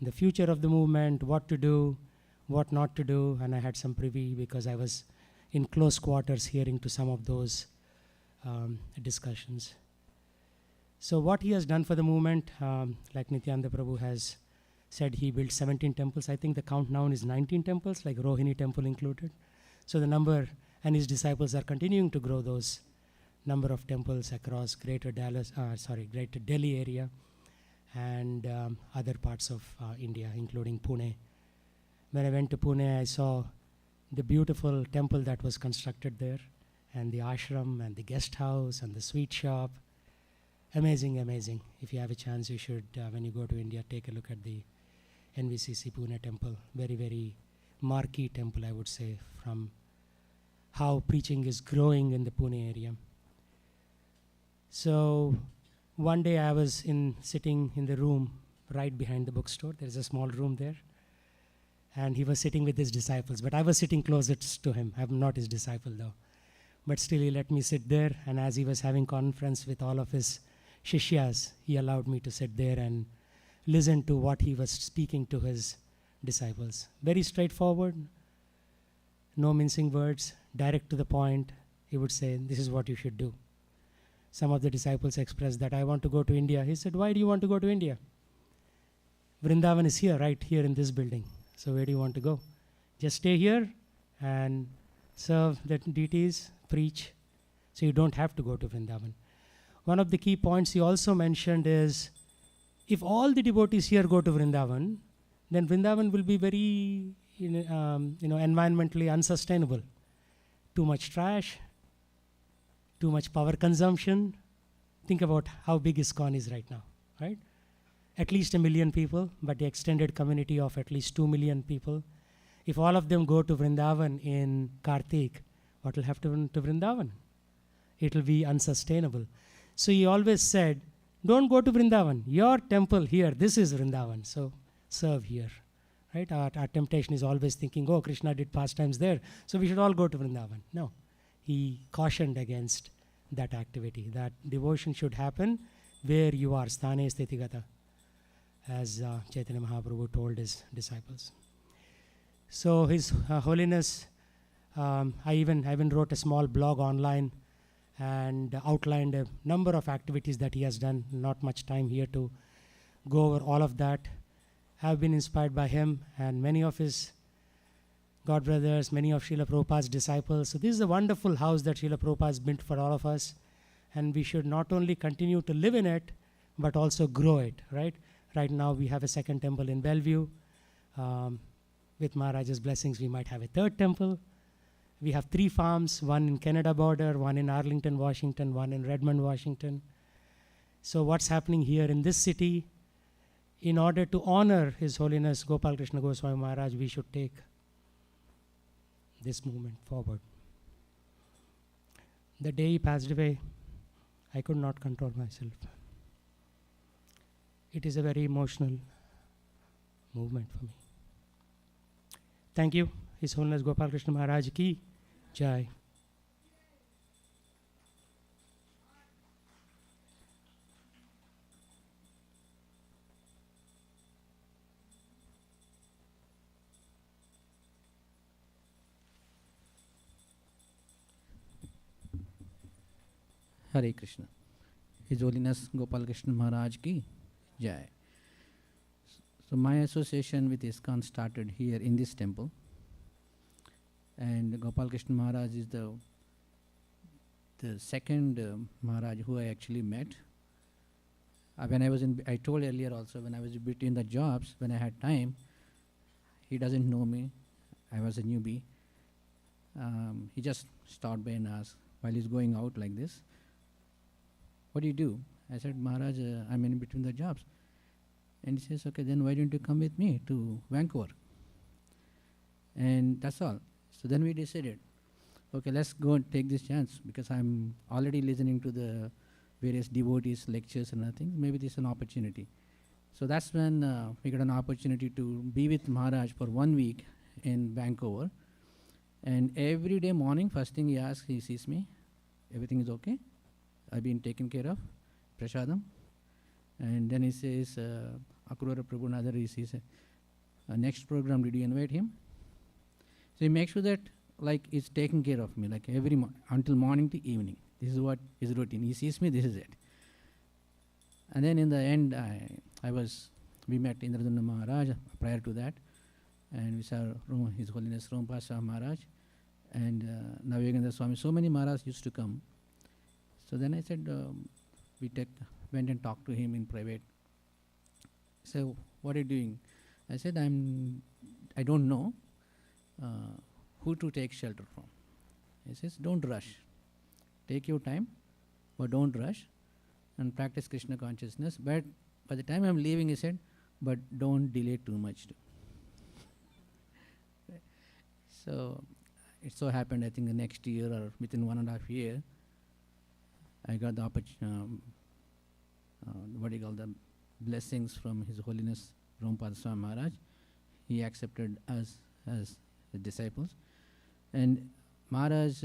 the future of the movement, what to do, what not to do. And I had some privy because I was in close quarters hearing to some of those discussions. So what he has done for the movement, like Nityananda Prabhu has said, he built 17 temples. I think the count now is 19 temples, like Rohini temple included. So the number, and his disciples are continuing to grow those number of temples across Greater Delhi area and other parts of India, including Pune. When I went to Pune, I saw the beautiful temple that was constructed there, and the ashram and the guest house and the sweet shop. Amazing, amazing. If you have a chance, you should, when you go to India, take a look at the NVCC Pune temple. Very, very marquee temple, I would say, from how preaching is growing in the Pune area. So one day I was sitting in the room right behind the bookstore. There is a small room there. And he was sitting with his disciples. But I was sitting closest to him. I'm not his disciple though. But still he let me sit there. And as he was having conference with all of his Shishyas, he allowed me to sit there and listen to what he was speaking to his disciples. Very straightforward, no mincing words, direct to the point. He would say, this is what you should do. Some of the disciples expressed that, I want to go to India. He said, why do you want to go to India? Vrindavan is here, right here in this building. So where do you want to go? Just stay here and serve the deities, preach. So you don't have to go to Vrindavan. One of the key points he also mentioned is, if all the devotees here go to Vrindavan, then Vrindavan will be very environmentally unsustainable. Too much trash, too much power consumption. Think about how big ISKCON is right now, right? At least 1 million people, but the extended community of at least 2 million people. If all of them go to Vrindavan in Kartik, what will happen to Vrindavan? It will be unsustainable. So he always said, don't go to Vrindavan. Your temple here, this is Vrindavan, so serve here. Right? Our temptation is always thinking, oh, Krishna did pastimes there, so we should all go to Vrindavan. No. He cautioned against that activity, that devotion should happen where you are, sthane sthitigata, as Chaitanya Mahaprabhu told his disciples. So His Holiness, I even wrote a small blog online and outlined a number of activities that he has done. Not much time here to go over all of that. I've been inspired by him and many of his God brothers, many of Srila Prabhupada's disciples. So this is a wonderful house that Srila Prabhupada has built for all of us. And we should not only continue to live in it, but also grow it, right? Right now we have a second temple in Bellevue. With Maharaj's blessings, we might have a third temple. We have 3 farms, one in Canada border, one in Arlington, Washington, one in Redmond, Washington. So what's happening here in this city? In order to honor His Holiness Gopal Krishna Goswami Maharaj, we should take this movement forward. The day he passed away, I could not control myself. It is a very emotional movement for me. Thank you. His Holiness Gopal Krishna Maharaj ki Jai. Hare Krishna. His Holiness Gopal Krishna Maharaj ki Jai. So my association with ISKCON started here in this temple. And Gopal Krishna Maharaj is the second Maharaj who I actually met. When I was I told earlier also, when I was between the jobs, when I had time, he doesn't know me. I was a newbie. He just stopped by and asked, while he's going out like this, what do you do? I said, Maharaj, I'm in between the jobs. And he says, okay, then why don't you come with me to Vancouver? And that's all. So then we decided, okay, let's go and take this chance, because I'm already listening to the various devotees' lectures and other things. Maybe this is an opportunity. So that's when we got an opportunity to be with Maharaj for 1 week in Vancouver. And every day morning, first thing he asks, he sees me, everything is okay? I've been taken care of, Prashadam. And then he says, Akurora Prabhupada, he says, next program, did you invite him? So he makes sure that like it's taking care of me, like every until morning to evening. This is what his routine. He sees me, this is it. And then in the end, we met Indradhanna Maharaj prior to that. And we saw His Holiness Rompasa Maharaj and Navayogendra Swami. So many Maharaj used to come. So then I said, we went and talked to him in private. So, what are you doing? I said, I don't know who to take shelter from. He says, don't rush. Take your time, but don't rush and practice Krishna consciousness. But by the time I'm leaving, he said, but don't delay too much. So, it so happened, I think the next year or within 1.5 years, I got the opportunity, the blessings from His Holiness Prabhupada Swami Maharaj. He accepted us as the disciples. And Maharaj,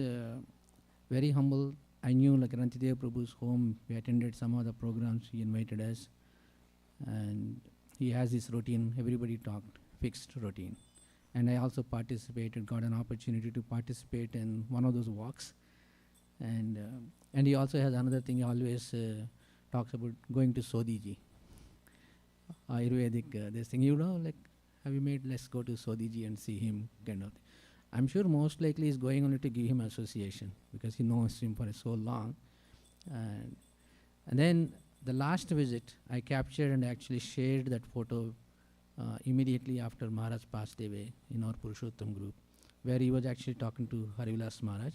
very humble. I knew like Rantidev Prabhu's home, we attended some of the programs, he invited us. And he has this routine, everybody talked, fixed routine. And I also participated, got an opportunity to participate in one of those walks. And he also has another thing, he always talks about going to Sodiji. Ayurvedic, this thing, like, have you made, let's go to Sodiji and see him, kind of thing. I'm sure most likely he's going only to give him association, because he knows him for so long. And then the last visit, I captured and actually shared that photo immediately after Maharaj passed away in our Purushottam group, where he was actually talking to Harivilas Maharaj.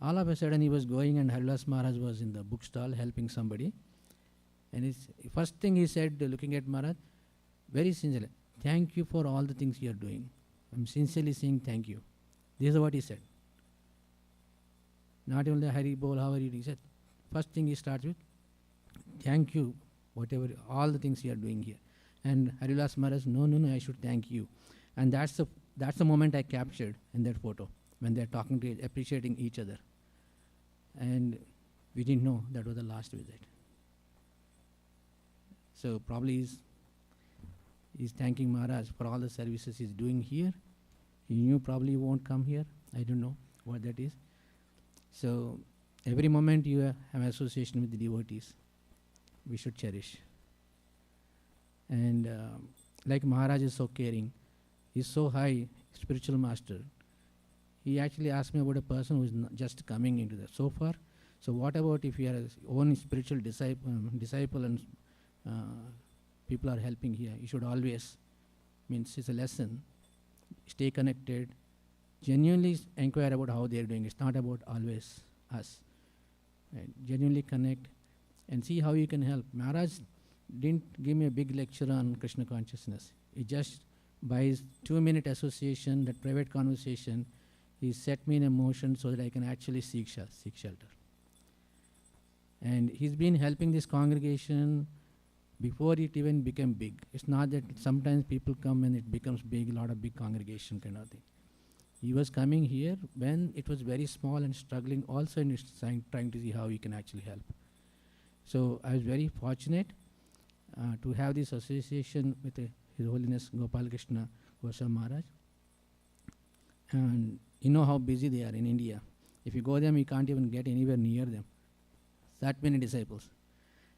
All of a sudden he was going and Harivilas Maharaj was in the bookstall helping somebody. And his first thing he said, looking at Maharaj, very sincerely, thank you for all the things you are doing. I'm sincerely saying thank you. This is what he said. Not only Hari Bol, how are you? He said, first thing he starts with, thank you, whatever, all the things you are doing here. And Harivilas Maharaj, no, I should thank you. And that's the moment I captured in that photo, when they're talking to appreciating each other. And we didn't know that was the last visit. So probably he's thanking Maharaj for all the services he's doing here. He knew probably won't come here. I don't know what that is. So every moment you have association with the devotees, we should cherish. And like Maharaj is so caring, he's so high, spiritual master. He actually asked me about a person who is not just coming into that so far. So what about if you are his own spiritual disciple and people are helping here? You should always, means it's a lesson, stay connected, genuinely inquire about how they are doing. It's not about always us. Right? Genuinely connect and see how you can help. Maharaj didn't give me a big lecture on Krishna consciousness. He just, by his 2-minute association, that private conversation, he set me in a motion so that I can actually seek shelter. And he's been helping this congregation before it even became big. It's not that sometimes people come and it becomes big, a lot of big congregation kind of thing. He was coming here when it was very small and struggling also, and trying to see how he can actually help. So I was very fortunate to have this association with His Holiness Gopal Krishna Goswami Maharaj. And you know how busy they are in India. If you go them, you can't even get anywhere near them. that many disciples.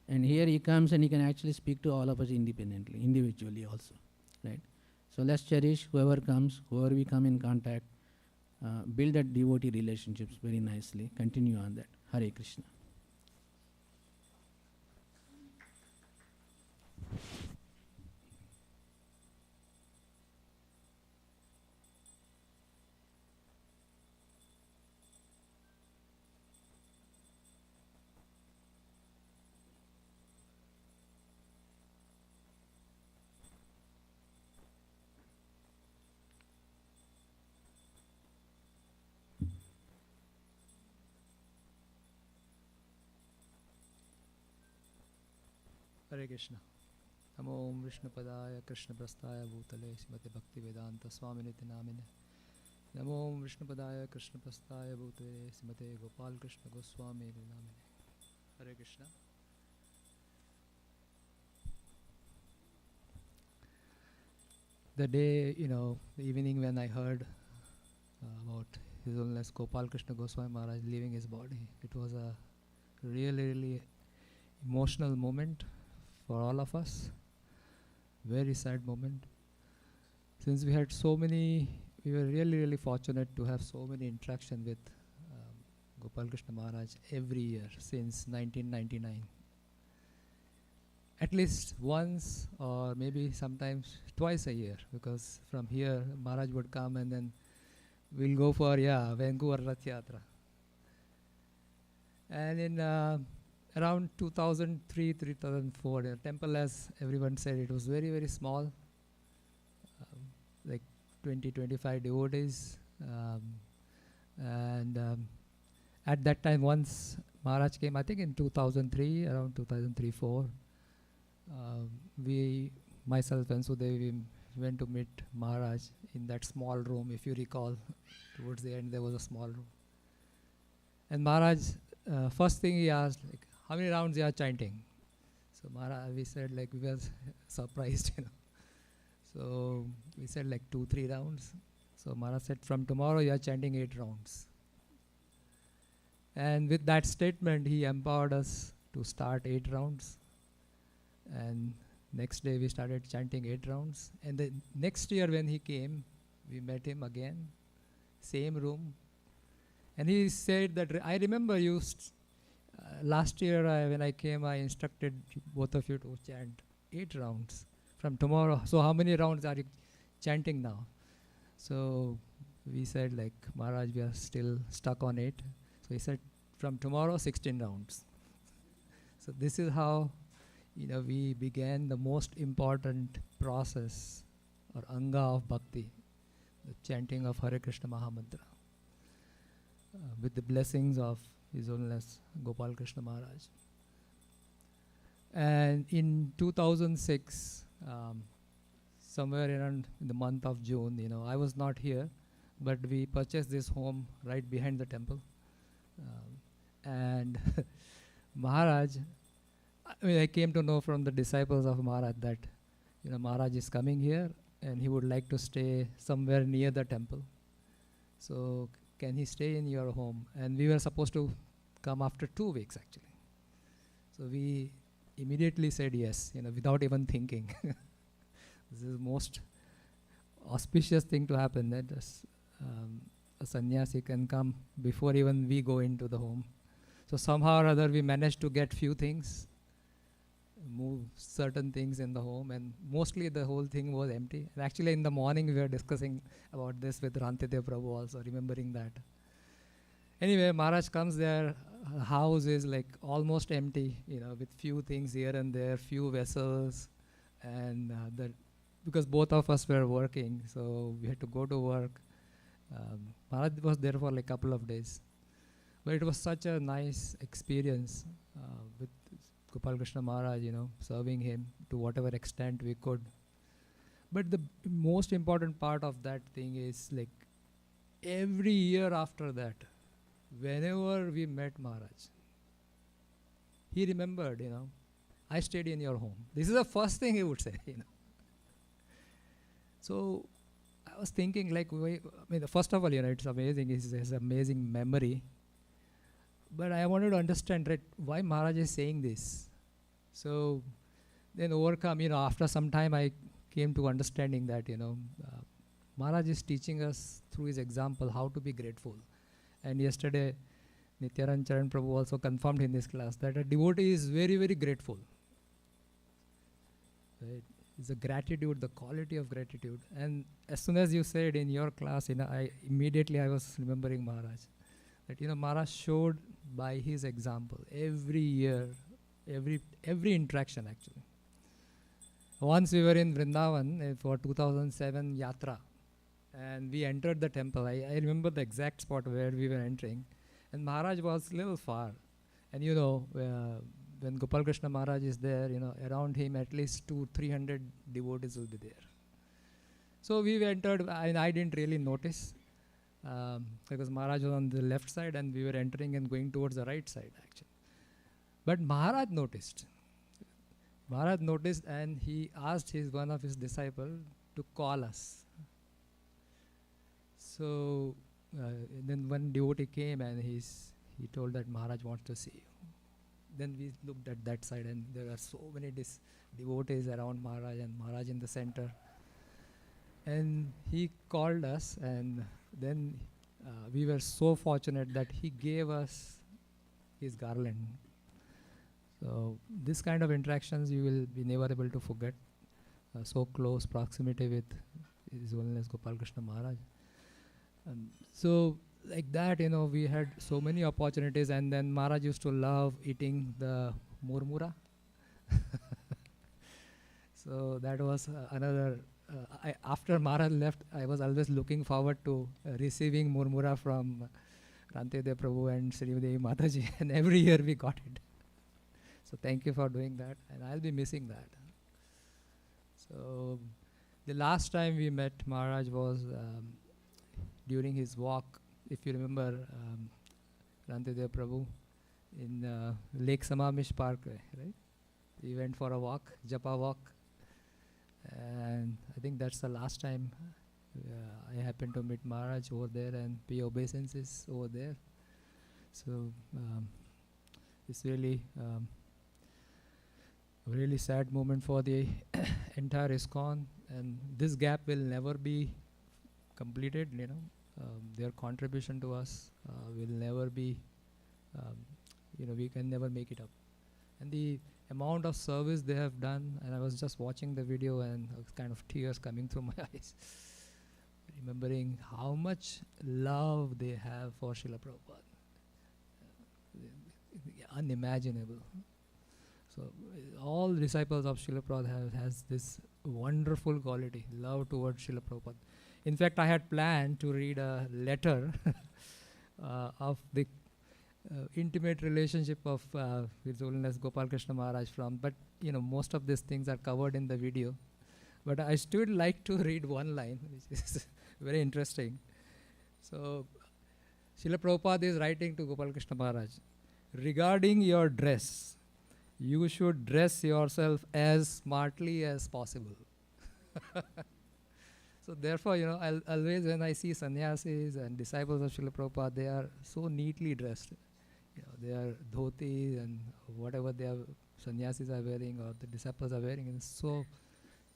And here he comes and he can actually speak to all of us independently, individually also, right? So let's cherish whoever comes, whoever we come in contact, build that devotee relationships very nicely. Continue on that. Hare Krishna. Hare Krishna. Namo Om Vishnu Padaya Krishna Prastaya Bhutale Srimate Bhakti Vedanta Swami Niti Namine. Namo Om Vishnu Padaya Krishna Prastaya Bhutale Srimate Gopal Krishna Goswami Niti Namine. Hare Krishna. The day, the evening when I heard about His Holiness Gopal Krishna Goswami Maharaj leaving his body, it was a really, really emotional moment for all of us. Very sad moment. Since we had we were really, really fortunate to have so many interaction with Gopal Krishna Maharaj every year since 1999. At least once or maybe sometimes twice a year, because from here Maharaj would come and then we'll go for Vancouver Rath Yatra. And in around 2003, 2004, the temple, as everyone said, it was very, very small, like 20-25 devotees. At that time, once Maharaj came, I think in 2003, around 2003-04, myself and Sudevi, went to meet Maharaj in that small room. If you recall, towards the end there was a small room. And Maharaj, first thing he asked, like, how many rounds you are chanting? So Maharaj, we said, like, we were surprised, So we said like 2-3 rounds. So Maharaj said, from tomorrow you are chanting 8 rounds. And with that statement, he empowered us to start 8 rounds. And next day we started chanting 8 rounds. And the next year when he came, we met him again, same room. And he said that, I remember you, last year when I came, I instructed both of you to chant 8 rounds from tomorrow. So how many rounds are you chanting now? So we said, like, Maharaj, we are still stuck on 8. So he said, from tomorrow, 16 rounds. So this is how we began the most important process or anga of bhakti, the chanting of Hare Krishna Mahamantra, with the blessings of His Holiness Gopal Krishna Maharaj. And in 2006, somewhere around in the month of June, I was not here, but we purchased this home right behind the temple. And Maharaj, I came to know from the disciples of Maharaj that Maharaj is coming here and he would like to stay somewhere near the temple. So can he stay in your home? And we were supposed to come after 2 weeks actually. So we immediately said yes, without even thinking. This is the most auspicious thing to happen, that a sannyasi can come before even we go into the home. So somehow or other we managed to get few things, move certain things in the home, and mostly the whole thing was empty. And actually in the morning we were discussing about this with Rantidev Prabhu also, remembering that. Anyway, Maharaj comes there, house is like almost empty, with few things here and there, few vessels, and because both of us were working, so we had to go to work. Maharaj was there for like a couple of days. But it was such a nice experience with Gopal Krishna Maharaj, serving him to whatever extent we could. But the most important part of that thing is, like, every year after that, whenever we met Maharaj, he remembered, I stayed in your home. This is the first thing he would say, So I was thinking, like, first of all, it's amazing. He has amazing memory. but I wanted to understand, right, why Maharaj is saying this. So then after some time I came to understanding that, Maharaj is teaching us through his example how to be grateful. And yesterday, Nityaran Charan Prabhu also confirmed in this class that a devotee is very, very grateful. Right? It's the gratitude, the quality of gratitude. And as soon as you said in your class, I was remembering Maharaj. That Maharaj showed by his example every year, every interaction actually. Once we were in Vrindavan for 2007 Yatra, and we entered the temple. I remember the exact spot where we were entering, and Maharaj was a little far. And when Gopal Krishna Maharaj is there, around him at least 200-300 devotees will be there. So we entered, and I didn't really notice because Maharaj was on the left side and we were entering and going towards the right side actually. But Maharaj noticed. And he asked one of his disciples to call us. So then one devotee came and he told that Maharaj wants to see you. Then we looked at that side and there were so many devotees around Maharaj and Maharaj in the center. And he called us, and then we were so fortunate that he gave us his garland. So this kind of interactions you will be never able to forget. So close proximity with His Holiness Gopal Krishna Maharaj. So like that, we had so many opportunities, and then Maharaj used to love eating the murmura. So that was another, after Maharaj left, I was always looking forward to receiving murmura from Rantede Prabhu and Sridevi Mataji, and every year we got it. So thank you for doing that, and I'll be missing that. So the last time we met Maharaj was during his walk, if you remember, Rantede Prabhu in Lake Samamish Park, right? We went for a walk, Japa walk, and I think that's the last time I happened to meet Maharaj over there and pay obeisances over there. So it's really a really sad moment for the entire ISKCON, and this gap will never be completed. Their contribution to us will never be, we can never make it up. And the amount of service they have done, and I was just watching the video and kind of tears coming through my eyes, remembering how much love they have for Srila Prabhupada. Unimaginable. So all disciples of Srila Prabhupada has this wonderful quality, love towards Srila Prabhupada. In fact, I had planned to read a letter of the intimate relationship of His Holiness Gopal Krishna Maharaj but most of these things are covered in the video. But I still like to read one line, which is very interesting. So, Srila Prabhupada is writing to Gopal Krishna Maharaj, regarding your dress, you should dress yourself as smartly as possible. So therefore, I'll always when I see sannyasis and disciples of Srila Prabhupada, they are so neatly dressed. They are dhotis and whatever they are, sannyasis are wearing or the disciples are wearing, and it's so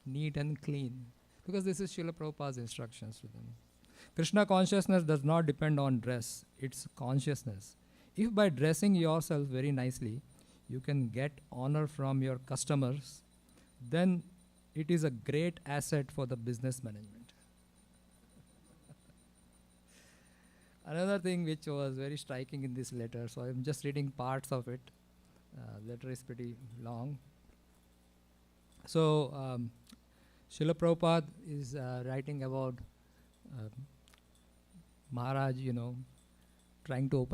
neat and clean. Because this is Srila Prabhupada's instructions to them. Krishna consciousness does not depend on dress, it's consciousness. If by dressing yourself very nicely, you can get honor from your customers, then it is a great asset for the business management. Another thing which was very striking in this letter, so I'm just reading parts of it. Letter is pretty long. So, Srila Prabhupada is writing about Maharaj, trying to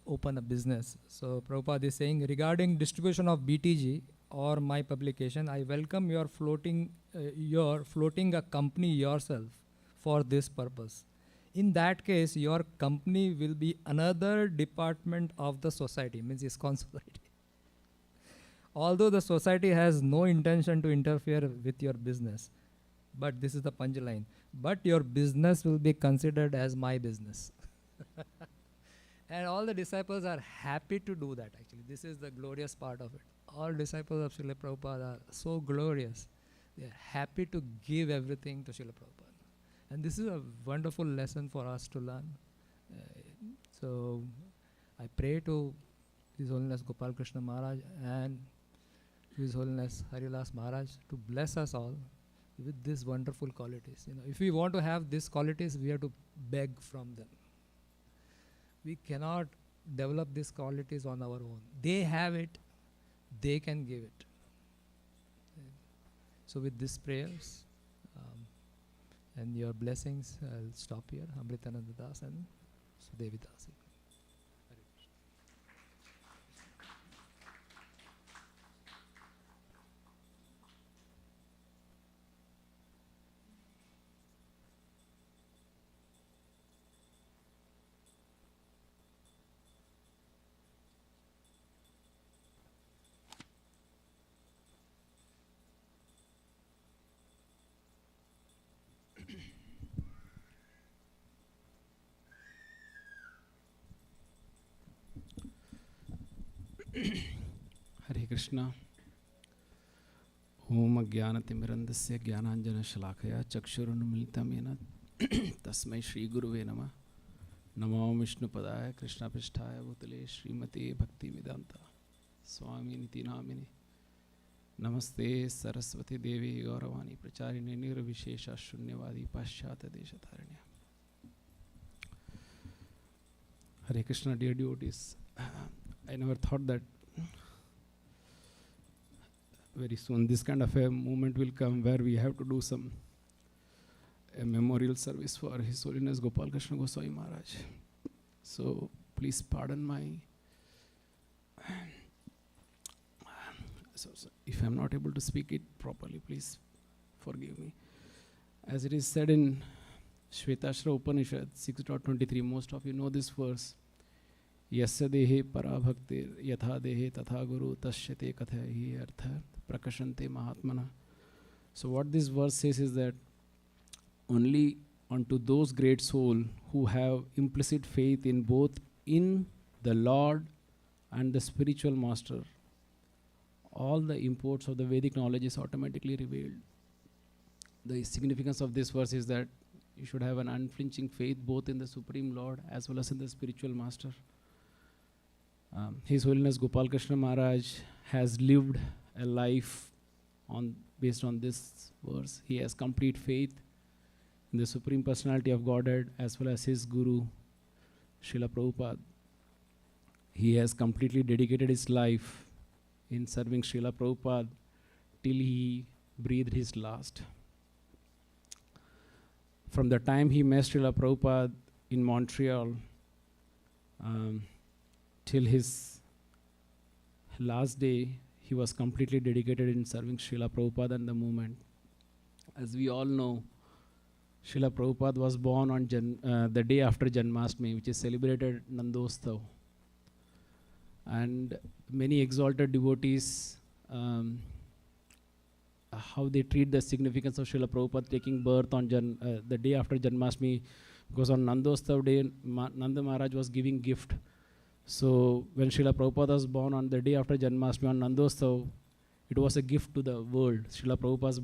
open a business. So Prabhupada is saying, regarding distribution of BTG or my publication, I welcome your floating a company yourself for this purpose. In that case, your company will be another department of the society, means ISKCON society. Although the society has no intention to interfere with your business, but this is the punchline, but your business will be considered as my business. And all the disciples are happy to do that actually. This is the glorious part of it. All disciples of Srila Prabhupada are so glorious. They are happy to give everything to Srila Prabhupada. And this is a wonderful lesson for us to learn. So I pray to His Holiness Gopal Krishna Maharaj and His Holiness Harilas Maharaj to bless us all with these wonderful qualities. You know, if we want to have these qualities, we have to beg from them. We cannot develop these qualities on our own. They have it, they can give it. So with these prayers and your blessings, I'll stop here. Amritananda Das and Sudevi Dasi. हरे कृष्णा ओम अज्ञानतिमिरन्दस्य ज्ञानाञ्जनशलाकया चक्षुरुन्मीलितं येन तस्मै श्रीगुरुवे नमः नमो विष्णुपदाय कृष्णपृष्ठाय भूतले श्रीमते भक्तिवेदान्त स्वामिनिति नामिने नमस्ते सरस्वती देवी गौरवाणी प्रचारिणे निर्विशेषा शून्यवादी पाश्चात्यदेशतारिण्य हरे Krishna dear devotees. I never thought that very soon this kind of a moment will come where we have to do a memorial service for His Holiness Gopal Krishna Goswami Maharaj. So please pardon my so if I am not able to speak it properly, please forgive me. As it is said in Shvetashra Upanishad 6.23, most of you know this verse. यस्य देहे परा भक्तिर यथा देहे तथा गुरु तस्यते कथयहि अर्थ prakashante mahatmana. So what this verse says is that only unto those great souls who have implicit faith in both in the Lord and the spiritual master, all the imports of the Vedic knowledge is automatically revealed. The significance of this verse is that you should have an unflinching faith both in the Supreme Lord as well as in the spiritual master. His Holiness Gopal Krishna Maharaj has lived a life based on this verse. He has complete faith in the Supreme Personality of Godhead as well as his Guru, Srila Prabhupada. He has completely dedicated his life in serving Srila Prabhupada till he breathed his last. From the time he met Srila Prabhupada in Montreal till his last day, he was completely dedicated in serving Srila Prabhupada and the movement. As we all know, Srila Prabhupada was born on the day after Janmashtami, which is celebrated Nandosthav. And many exalted devotees, how they treat the significance of Srila Prabhupada taking birth on the day after Janmashtami, because on Nandosthav day, Nanda Maharaj was giving gift. So when Srila Prabhupada was born on the day after Janmashtami on Nandosthav, it was a gift to the world. Srila Prabhupada's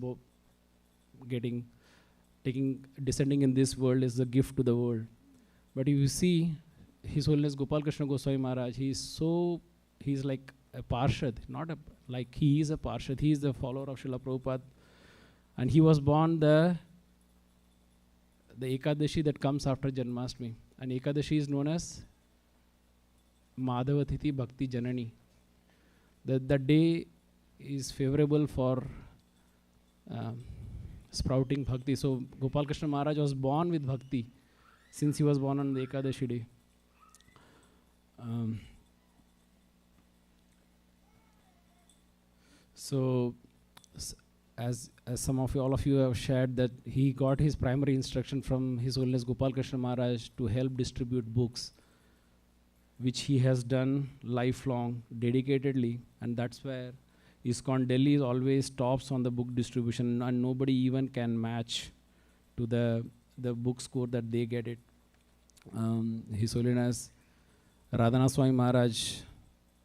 descending in this world is a gift to the world. But if you see His Holiness Gopal Krishna Goswami Maharaj, he is like a Parshad, he is a Parshad, he is the follower of Srila Prabhupada. And he was born the Ekadashi that comes after Janmashtami. And Ekadashi is known as Madhavatiti Bhakti Janani. That day is favorable for sprouting bhakti. So Gopal Krishna Maharaj was born with bhakti since he was born on the Ekadashi day. So as some of you, all of you have shared that he got his primary instruction from His Holiness Gopal Krishna Maharaj to help distribute books, which he has done lifelong, dedicatedly, and that's where ISKCON Delhi always tops on the book distribution, and nobody even can match to the book score that they get it. His Holiness Radhanath Swami Maharaj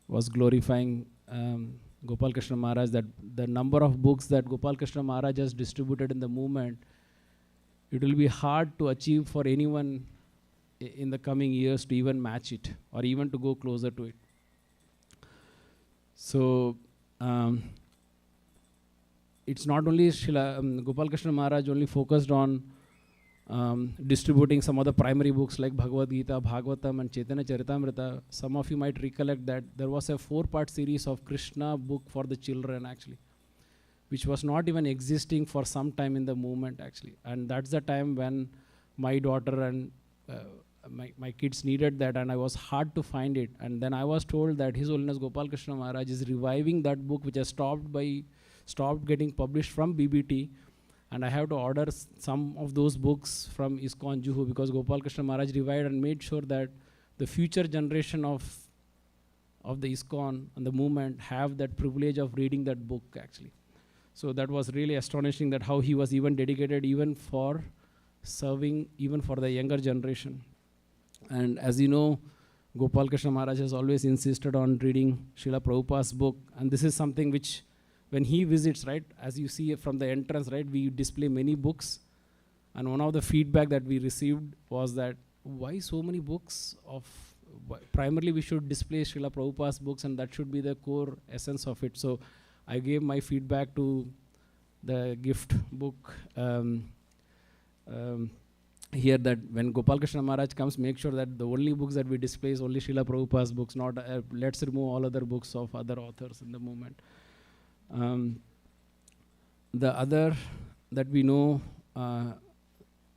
was glorifying Gopal Krishna Maharaj, that the number of books that Gopal Krishna Maharaj has distributed in the movement, it will be hard to achieve for anyone in the coming years to even match it or even to go closer to it. So it's not only Gopal Krishna Maharaj only focused on distributing some of the primary books like Bhagavad Gita, Bhagavatam and Chaitanya Charitamrita. Some of you might recollect that there was a 4-part series of Krishna book for the children actually, which was not even existing for some time in the movement actually. And that's the time when my daughter and my kids needed that, and I was hard to find it. And then I was told that His Holiness Gopal Krishna Maharaj is reviving that book which has stopped getting published from BBT, and I have to order some of those books from ISKCON Juhu, because Gopal Krishna Maharaj revived and made sure that the future generation of the ISKCON and the movement have that privilege of reading that book actually. So that was really astonishing, that how he was even dedicated even for serving even for the younger generation. And as you know, Gopal Krishna Maharaj has always insisted on reading Srila Prabhupada's book, and this is something which when he visits, right, as you see from the entrance, right, we display many books, and one of the feedback that we received was that why so many books of, primarily we should display Srila Prabhupada's books, and that should be the core essence of it. So I gave my feedback to the gift book here, that when Gopal Krishna Maharaj comes, make sure that the only books that we display is only Srila Prabhupada's books, not let's remove all other books of other authors in the movement. The other that we know,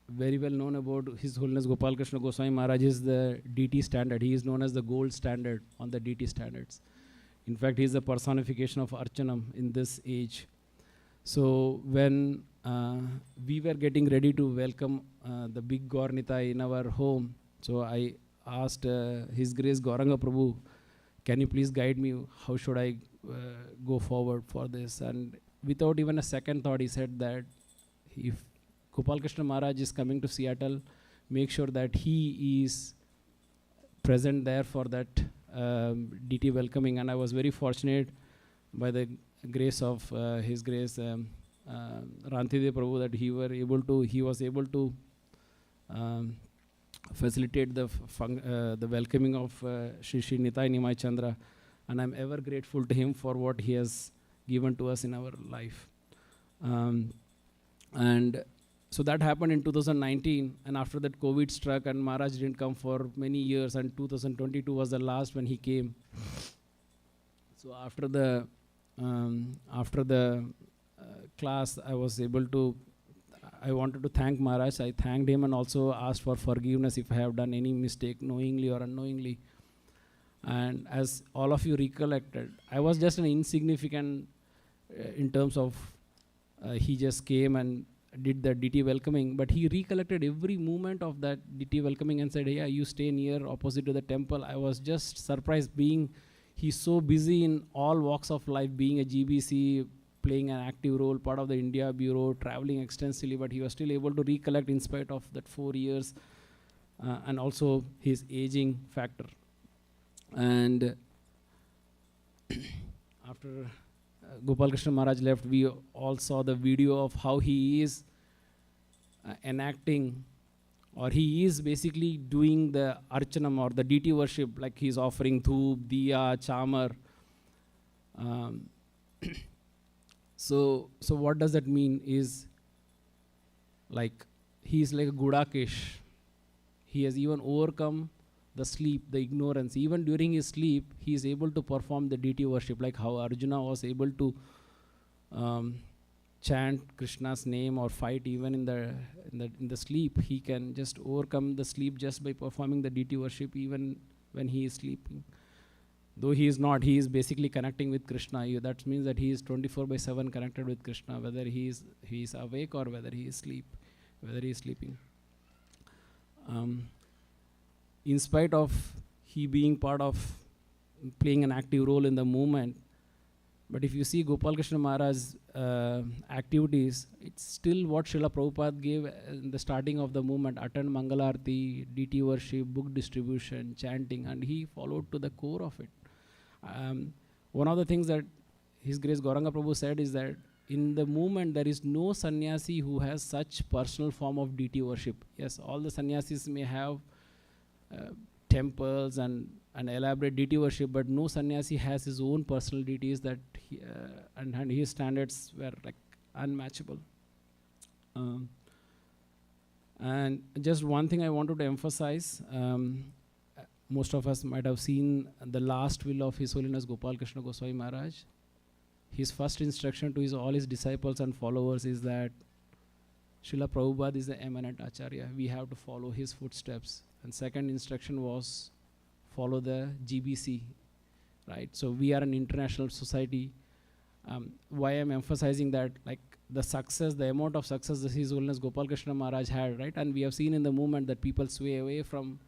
very well known about His Holiness Gopal Krishna Goswami Maharaj is the DT standard. He is known as the gold standard on the DT standards. In fact, he is the personification of Archanam in this age. So when we were getting ready to welcome the big Gaur Nitai in our home, so I asked His Grace Gauranga Prabhu, can you please guide me, how should I go forward for this? And without even a second thought, he said that if Gopal Krishna Maharaj is coming to Seattle, make sure that he is present there for that DT welcoming. And I was very fortunate by the grace of His Grace Rantide Prabhu that he was able to facilitate the welcoming of Shri Shri Nitai Nimai Chandra, and I'm ever grateful to him for what he has given to us in our life. And so that happened in 2019, and after that COVID struck and Maharaj didn't come for many years, and 2022 was the last when he came. So after the class, I wanted to thank Maharaj. I thanked him and also asked for forgiveness if I have done any mistake, knowingly or unknowingly. And as all of you recollected, I was just an insignificant in terms of he just came and did the DT welcoming, but he recollected every moment of that DT welcoming and said, yeah, you stay near opposite to the temple. I was just surprised, he's so busy in all walks of life, being a GBC, playing an active role, part of the India Bureau, traveling extensively, but he was still able to recollect in spite of that 4 years and also his aging factor. And after Gopal Krishna Maharaj left, we all saw the video of how he is enacting, or he is basically doing the Archanam or the DT worship, like he's offering Dhoop, Diya, Chamar. So what does that mean is, like, he is like a Gudakesh. He has even overcome the sleep, the ignorance. Even during his sleep, he is able to perform the DT worship, like how Arjuna was able to chant Krishna's name or fight even in the sleep. He can just overcome the sleep just by performing the DT worship even when he is sleeping. Though he is not, he is basically connecting with Krishna. That means that he is 24/7 connected with Krishna, whether he is awake or whether he is sleeping. In spite of he being part of playing an active role in the movement, But if you see Gopal Krishna Maharaj's activities, it's still what Srila Prabhupada gave in the starting of the movement: attend Mangalarti, DT worship, book distribution, chanting, and he followed to the core of it. One of the things that His Grace Gauranga Prabhu said is that in the movement there is no sannyasi who has such personal form of DT worship. Yes, all the sannyasis may have temples and elaborate deity worship, but no sannyasi has his own personal deities that and his standards were like unmatchable. And just one thing I wanted to emphasize, most of us might have seen the last will of His Holiness Gopal Krishna Goswami Maharaj. His first instruction to all his disciples and followers is that Srila Prabhupada is the eminent Acharya. We have to follow his footsteps. And second instruction was follow the GBC, right? So we are an international society. Why I'm emphasizing that, like the success, the amount of success that His Holiness Gopal Krishna Maharaj had, right? And we have seen in the movement that people sway away from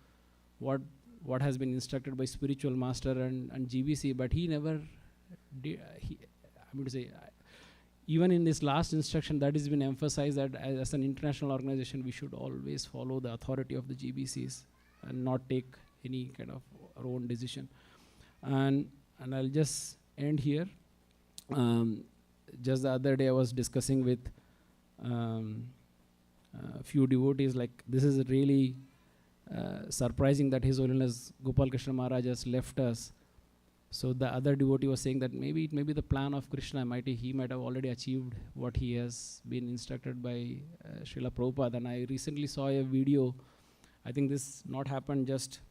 what has been instructed by spiritual master and GBC, but he never did. I'm going to say, even in this last instruction, that has been emphasized that as an international organization, we should always follow the authority of the GBCs and not take any kind of our own decision. And I'll just end here. Just the other day, I was discussing with a few devotees, like this is really surprising that His Holiness Gopal Krishna Maharaj has left us. So the other devotee was saying that maybe it may be the plan of Krishna. He might have already achieved what he has been instructed by Srila Prabhupada. And I recently saw a video. I think this not happened just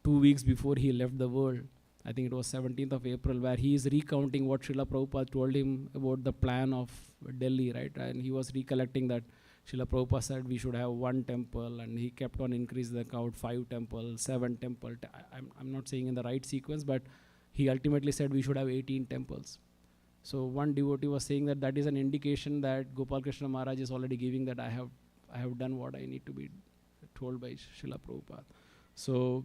2 weeks before he left the world. I think it was 17th of April, where he is recounting what Srila Prabhupada told him about the plan of Delhi, right? And he was recollecting that Srila Prabhupada said we should have 1 temple, and he kept on increasing the count, 5 temples, 7 temples. I'm not saying in the right sequence, but he ultimately said we should have 18 temples. So one devotee was saying that that is an indication that Gopal Krishna Maharaj is already giving that I have done what I need to be told by Srila Prabhupada. So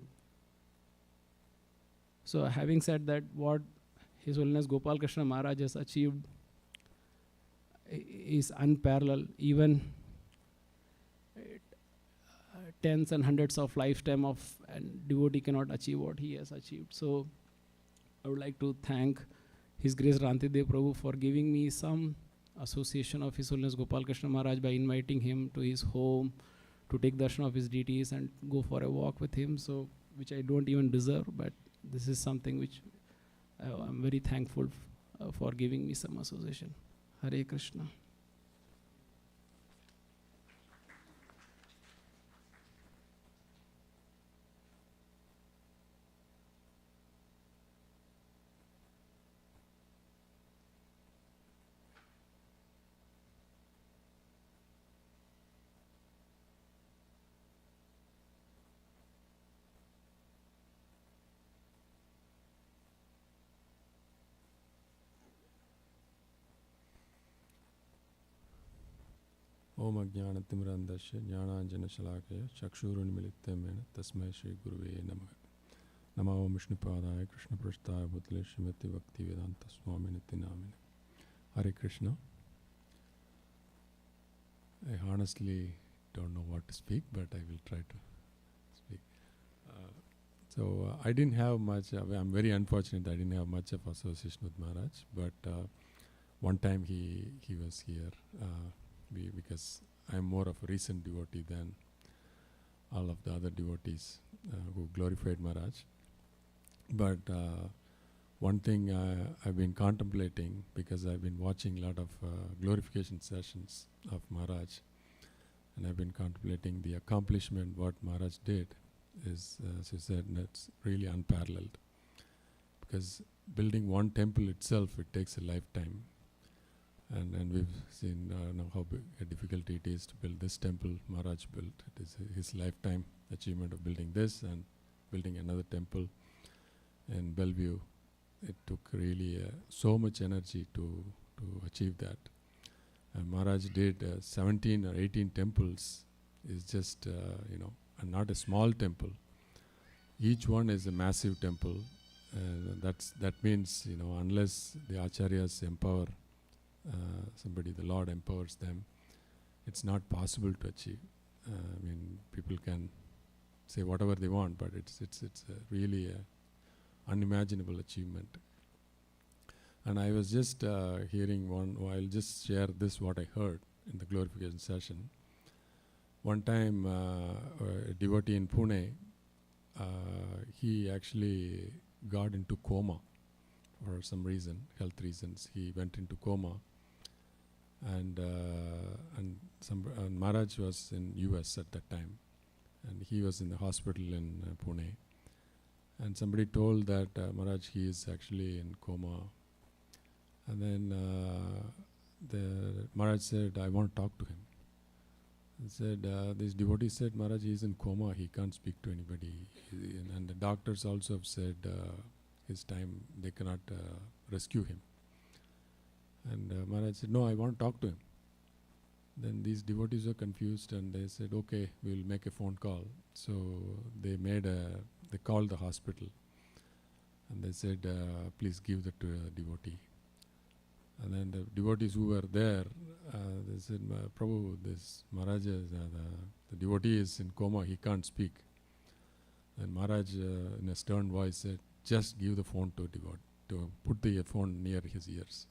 having said that, what His Holiness Gopal Krishna Maharaj has achieved is unparalleled. Even tens and hundreds of lifetime of a devotee cannot achieve what he has achieved. So I would like to thank His Grace Rantidev Prabhu for giving me some association of His Holiness Gopal Krishna Maharaj by inviting him to his home to take darshan of his deities and go for a walk with him, so which I don't even deserve, but this is something which I'm very thankful for giving me some association. Hare Krishna. ओम अज्ञानतिमिरन्धस्य ज्ञानाञ्जनशलाकया चक्षुरुन्मिलितं तस्मै श्रीगुरुवे नमः। नमो विष्णुपादाय कृष्णपृष्ठाय भूतले Shrimati Bhaktivedanta स्वामिनिति नामिने। Hare Krishna. I honestly don't know what to speak, but I will try to speak. I didn't have much. I'm very unfortunate I didn't have much of association with Maharaj, but one time he was here. Because I'm more of a recent devotee than all of the other devotees who glorified Maharaj. But one thing I've been contemplating, because I've been watching a lot of glorification sessions of Maharaj, and I've been contemplating the accomplishment what Maharaj did is, as you said, that's really unparalleled. Because building one temple itself, it takes a lifetime. And we've seen now how big a difficulty it is to build this temple Maharaj built. It is his lifetime achievement of building this and building another temple in Bellevue. It took really so much energy to achieve that. And Maharaj did 17 or 18 temples. Is just and not a small temple. Each one is a massive temple, That means, unless the acharyas empower somebody, the Lord empowers them, it's not possible to achieve. People can say whatever they want, but it's really a unimaginable achievement. And I was just hearing I'll just share this, what I heard in the glorification session. One time, a devotee in Pune, he actually got into coma for some reason, health reasons. He went into coma, and Maharaj was in US at that time, and he was in the hospital in Pune. And somebody told that Maharaj, he is actually in coma. And then the Maharaj said, I want to talk to him. He said, this devotee said, Maharaj, he is in coma, he can't speak to anybody. And the doctors also have said his time, they cannot rescue him. And Maharaj said, no, I want to talk to him. Then these devotees were confused, and they said, okay, we'll make a phone call. So they called the hospital, and they said, please give that to a devotee. And then the devotees who were there, they said, Prabhu, this Maharaj, the devotee is in coma, he can't speak. And Maharaj, in a stern voice, said, just give the phone to devotee, to put the phone near his ears.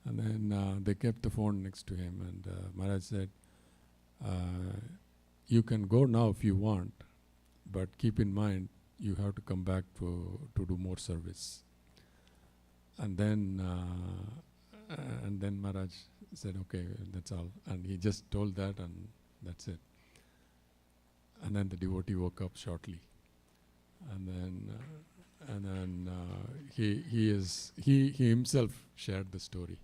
And then they kept the phone next to him, and Maharaj said, you can go now if you want, but keep in mind, you have to come back to do more service. And then Maharaj said, okay, that's all. And he just told that, and that's it. And then the devotee woke up shortly. And then he himself shared the story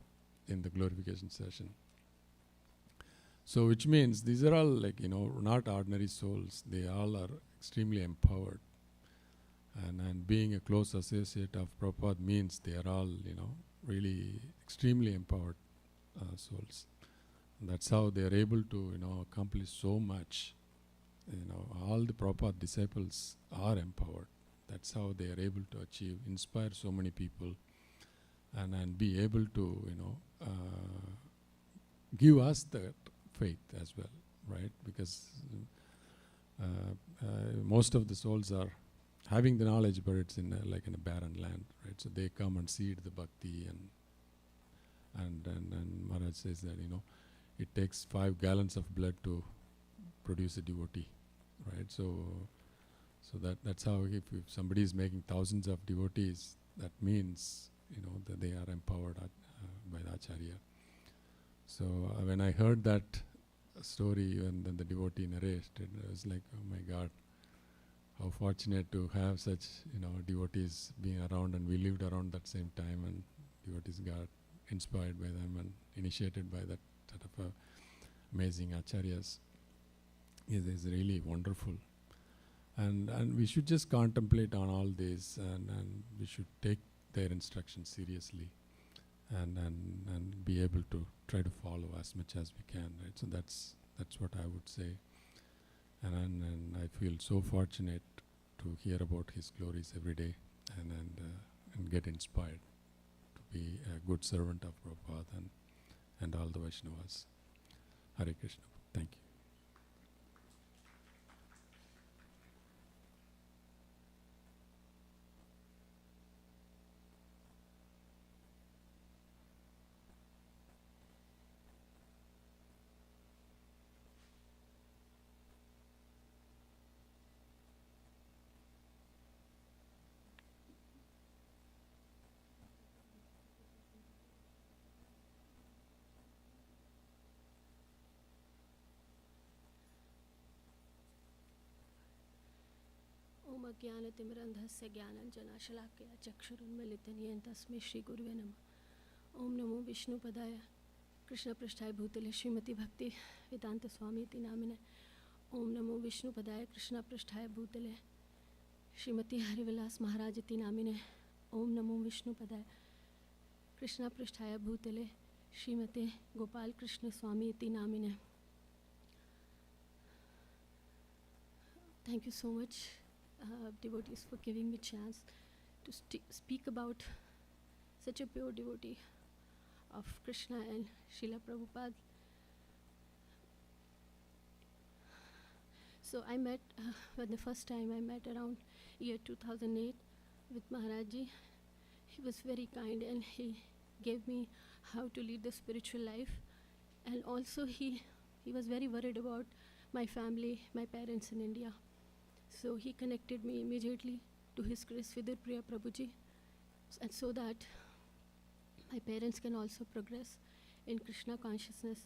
in the glorification session. So which means these are all not ordinary souls. They all are extremely empowered. And being a close associate of Prabhupada means they are all, really extremely empowered souls. And that's how they are able to, accomplish so much. All the Prabhupada disciples are empowered. That's how they are able to achieve, inspire so many people, and be able to, give us that faith as well, right? Because most of the souls are having the knowledge, but it's in a barren land, right? So they come and seed the bhakti, and Maharaj says that it takes 5 gallons of blood to produce a devotee, right? So that's how if somebody is making thousands of devotees, that means that they are empowered by the acharya. So when I heard that story, and then the devotee narrated, I was like, oh my God, how fortunate to have such devotees being around, and we lived around that same time, and devotees got inspired by them and initiated by that sort of amazing acharyas. It is really wonderful. And we should just contemplate on all this, and we should take their instructions seriously, and be able to try to follow as much as we can, right? So that's what I would say. And I feel so fortunate to hear about his glories every day, and get inspired to be a good servant of Prabhupada and all the Vaishnavas. Hare Krishna. Thank you. ज्ञानतिमिरन्धस्य ज्ञानञ्जनाशलाकया चक्षुरुन्मीलितं येन तस्मै श्रीगुरुवे नमः। ओम नमो विष्णुपदाय कृष्णपृष्ठाय भूतले श्रीमती भक्ति वेदांत स्वामी इति नामिने। ओम नमो विष्णुपदाय कृष्णपृष्ठाय भूतले श्रीमती हरिविलास महाराज इति नामिने। ओम नमो विष्णुपदाय कृष्णपृष्ठाय भूतले श्रीमती गोपाल कृष्ण स्वामी इति नामिने। Thank you so much devotees for giving me chance to speak about such a pure devotee of Krishna and Srila Prabhupada. So I met, when the first time I met around year 2008 with Maharajji. He was very kind and he gave me how to lead the spiritual life. And also he was very worried about my family, my parents in India. So he connected me immediately to His Grace Vidur Priya Prabhuji, and so that my parents can also progress in Krishna consciousness.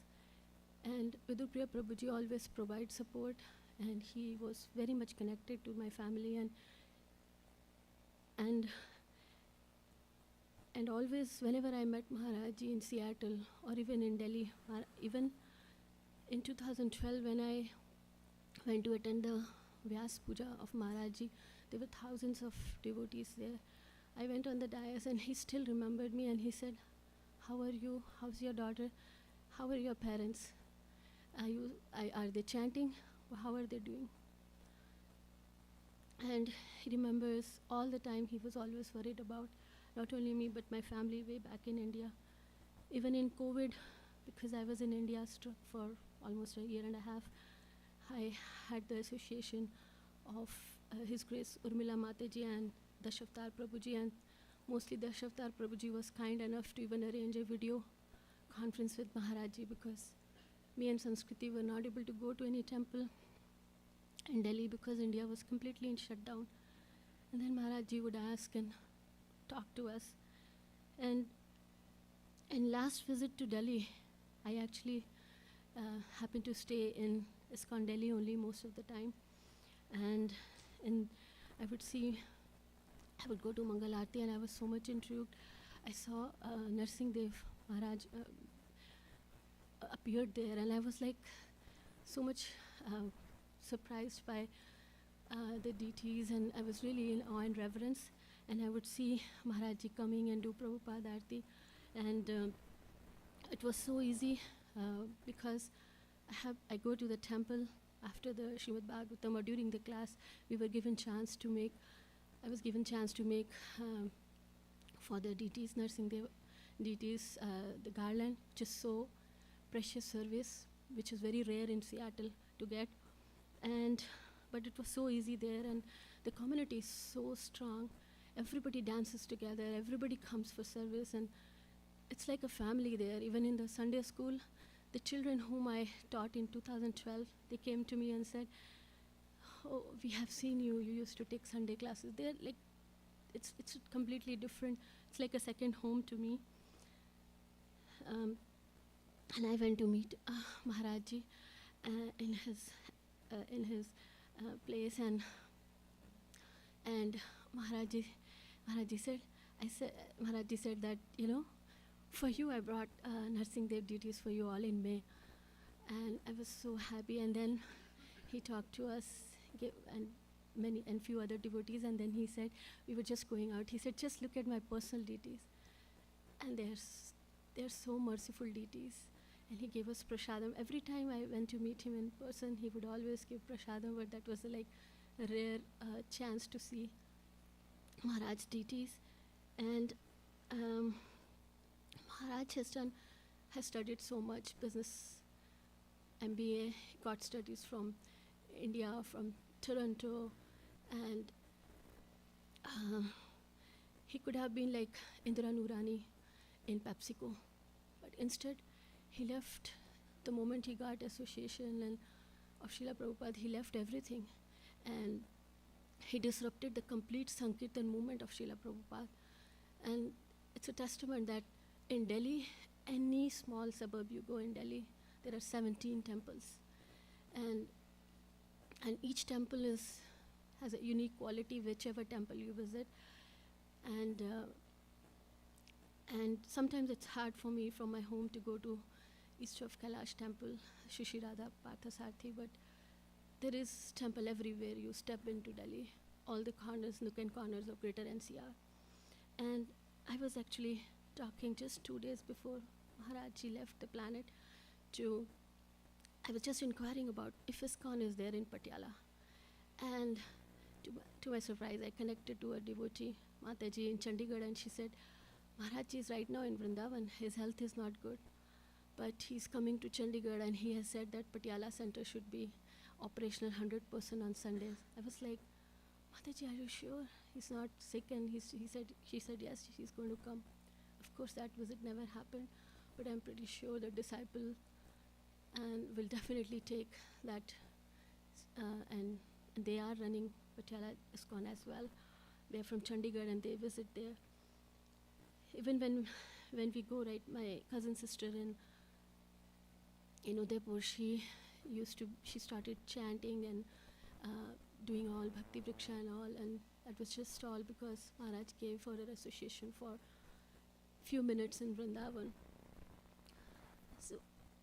And Vidur Priya Prabhuji always provides support, and he was very much connected to my family, and always whenever I met Maharajji in Seattle or even in Delhi, even in 2012 when I went to attend the Vyas Puja of Maharajji, there were thousands of devotees there. I went on the dais and he still remembered me and he said, "How are you? How's your daughter? How are your parents? Are they chanting? How are they doing?" And he remembers all the time. He was always worried about not only me but my family way back in India. Even in COVID, because I was in India for almost a year and a half, I had the association of His Grace Urmila Mataji and Dashavtar Prabhuji, and mostly Dashavtar Prabhuji was kind enough to even arrange a video conference with Maharajji, because me and Sanskriti were not able to go to any temple in Delhi because India was completely in shutdown. And then Maharajji would ask and talk to us. And in last visit to Delhi, I actually happened to stay in ISKCON Delhi only most of the time. And I would go to Mangal Aarti and I was so much intrigued. I saw Narsingh Dev Maharaj appeared there, and I was like so much surprised by the deities, and I was really in awe and reverence. And I would see Maharajji coming and do Prabhupada Aarti, and it was so easy because I go to the temple after the Srimad Bhagavatam or during the class. I was given chance to make for the deities, Narsingh Dev deities, the garland, which is so precious service, which is very rare in Seattle to get. But it was so easy there, and the community is so strong. Everybody dances together, everybody comes for service, and it's like a family there. Even in the Sunday school, the children whom I taught in 2012, they came to me and said, "Oh, we have seen you. You used to take Sunday classes." They're like, it's completely different. It's like a second home to me. And I went to meet Maharajji in his place, and Maharajji said that, for you I brought Narsingh Dev duties for you all in May, and I was so happy. And then he talked to us and few other devotees, and then he said, we were just going out. He said, "Just look at my personal deities, and they're so merciful deities." And he gave us prasadam. Every time I went to meet him in person, he would always give prasadam, but that was like a rare chance to see Maharaj deities. And Maharaj has studied so much, business, MBA, got studies from India, from Toronto, and he could have been like Indira Noorani in PepsiCo, but instead he left the moment he got association and of Srila Prabhupada. He left everything, and he disrupted the complete Sankirtan movement of Srila Prabhupada. And it's a testament that in Delhi, any small suburb you go in Delhi, there are 17 temples, and each temple has a unique quality, whichever temple you visit. And sometimes it's hard for me from my home to go to East of Kailash temple, Shishi Radha Parthasarthi, but there is temple everywhere you step into Delhi, all the corners, nook and corners of greater NCR. And I was actually talking just 2 days before Maharajji left the planet I was just inquiring about if ISKCON is there in Patiala. And to my surprise, I connected to a devotee, Mataji in Chandigarh, and she said, Maharaj is right now in Vrindavan. His health is not good, but he's coming to Chandigarh, and he has said that Patiala Center should be operational 100% on Sundays. I was like, Mataji, are you sure he's not sick? And she said yes, she's going to come. Of course, that visit never happened, but I'm pretty sure the disciple and will definitely take that, and they are running Patiala ISKCON as well. They're from Chandigarh and they visit there. Even when we go, right, my cousin sister in Udaipur, she started chanting and doing all Bhakti Vriksha and all, and that was just all because Maharaj gave for her association for few minutes in Vrindavan. So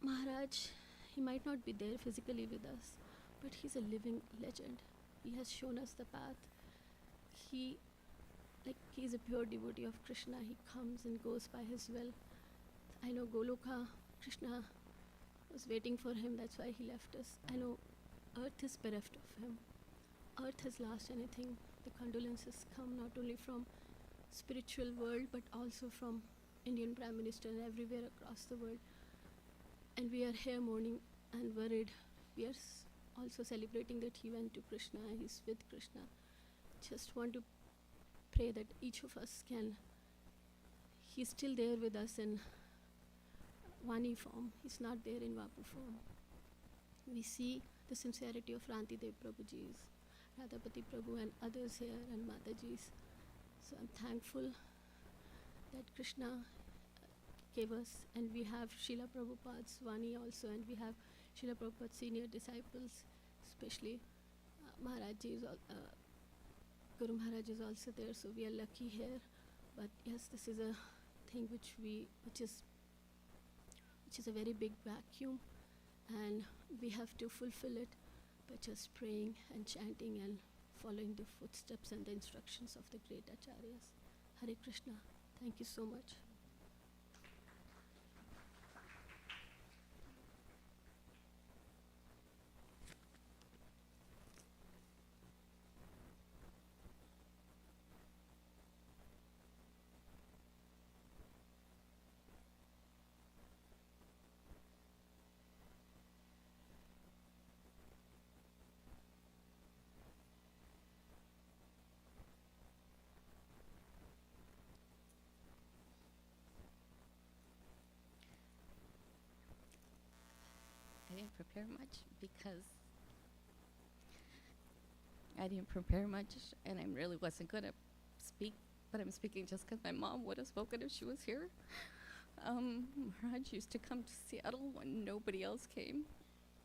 Maharaj, he might not be there physically with us, but he's a living legend. He has shown us the path. He's a pure devotee of Krishna. He comes and goes by his will. I know Goloka, Krishna was waiting for him, that's why he left us. I know earth is bereft of him. Earth has lost anything. The condolences come not only from spiritual world, but also from Indian Prime Minister and everywhere across the world. And we are here mourning and worried. We are also celebrating that he went to Krishna, he's with Krishna. Just want to pray that each of us he's still there with us in Vani form. He's not there in Vapu form. We see the sincerity of Ranti Dev Prabhuji's, Radhapati Prabhu and others here and Mataji's. So I'm thankful that Krishna gave us, and we have Srila Prabhupada's Vani also, and we have Srila Prabhupada's senior disciples, especially Maharaj Guru Maharaj is also there, so we are lucky here. But yes, this is a thing which is a very big vacuum, and we have to fulfill it by just praying and chanting and following the footsteps and the instructions of the great acharyas. Hare Krishna. Thank you so much. I didn't prepare much because I didn't prepare much, and I really wasn't going to speak, but I'm speaking just because my mom would have spoken if she was here. Maharaj used to come to Seattle when nobody else came.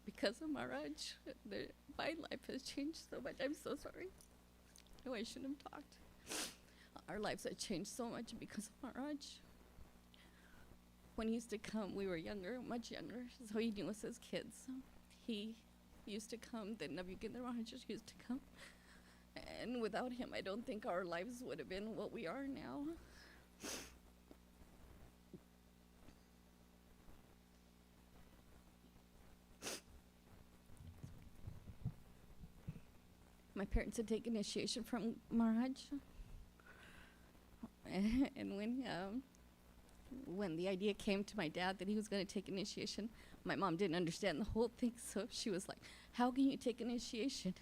Because of Maharaj, my life has changed so much. I'm so sorry. No, I shouldn't have talked. Our lives have changed so much because of Maharaj. When he used to come, we were younger, much younger, so he knew us as kids. He used to come, then Navyukendra Maharaj used to come. And without him, I don't think our lives would have been what we are now. My parents had taken initiation from Maharaj. And when the idea came to my dad that he was going to take initiation, my mom didn't understand the whole thing, so she was like, how can you take initiation?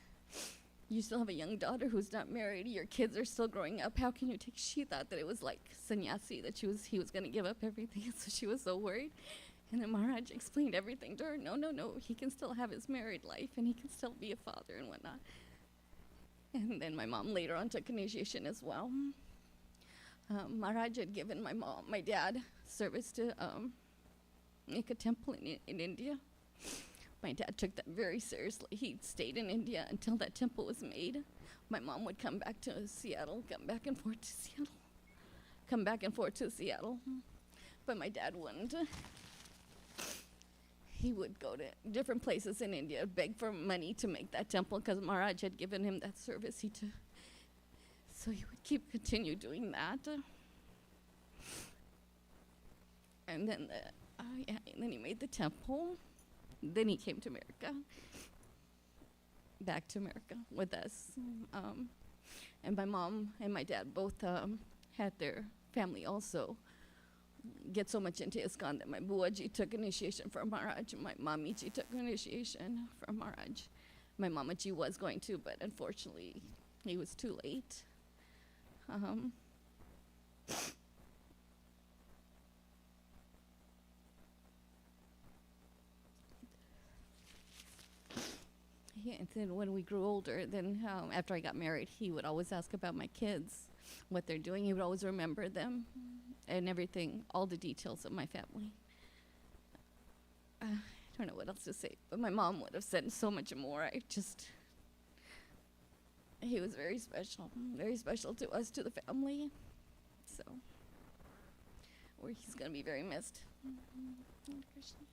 You still have a young daughter who's not married, your kids are still growing up, how can you take? She thought that it was like sannyasi, that he was going to give up everything, so she was so worried. And then Maharaj explained everything to her. No, he can still have his married life, and he can still be a father and whatnot. And then my mom later on took initiation as well. Maharaj had given my dad service to make a temple in India. My dad took that very seriously. He stayed in India until that temple was made. My mom would come back to Seattle, come back and forth to Seattle. But my dad wouldn't. He would go to different places in India, beg for money to make that temple because Maharaj had given him that service. So he would continue doing that. And then he made the temple. Then he came to America, back to America with us. And my mom and my dad both had their family also get so much into ISKCON that my buaji took initiation from Maharaj, and my mamiji took initiation from Maharaj. My mamaji was going to, but unfortunately, he was too late. Yeah, and then when we grew older, then after I got married, he would always ask about my kids, what they're doing. He would always remember them and everything, all the details of my family. I don't know what else to say, but my mom would have said so much more. He was very special to us, to the family. So, he's going to be very missed. Krishna.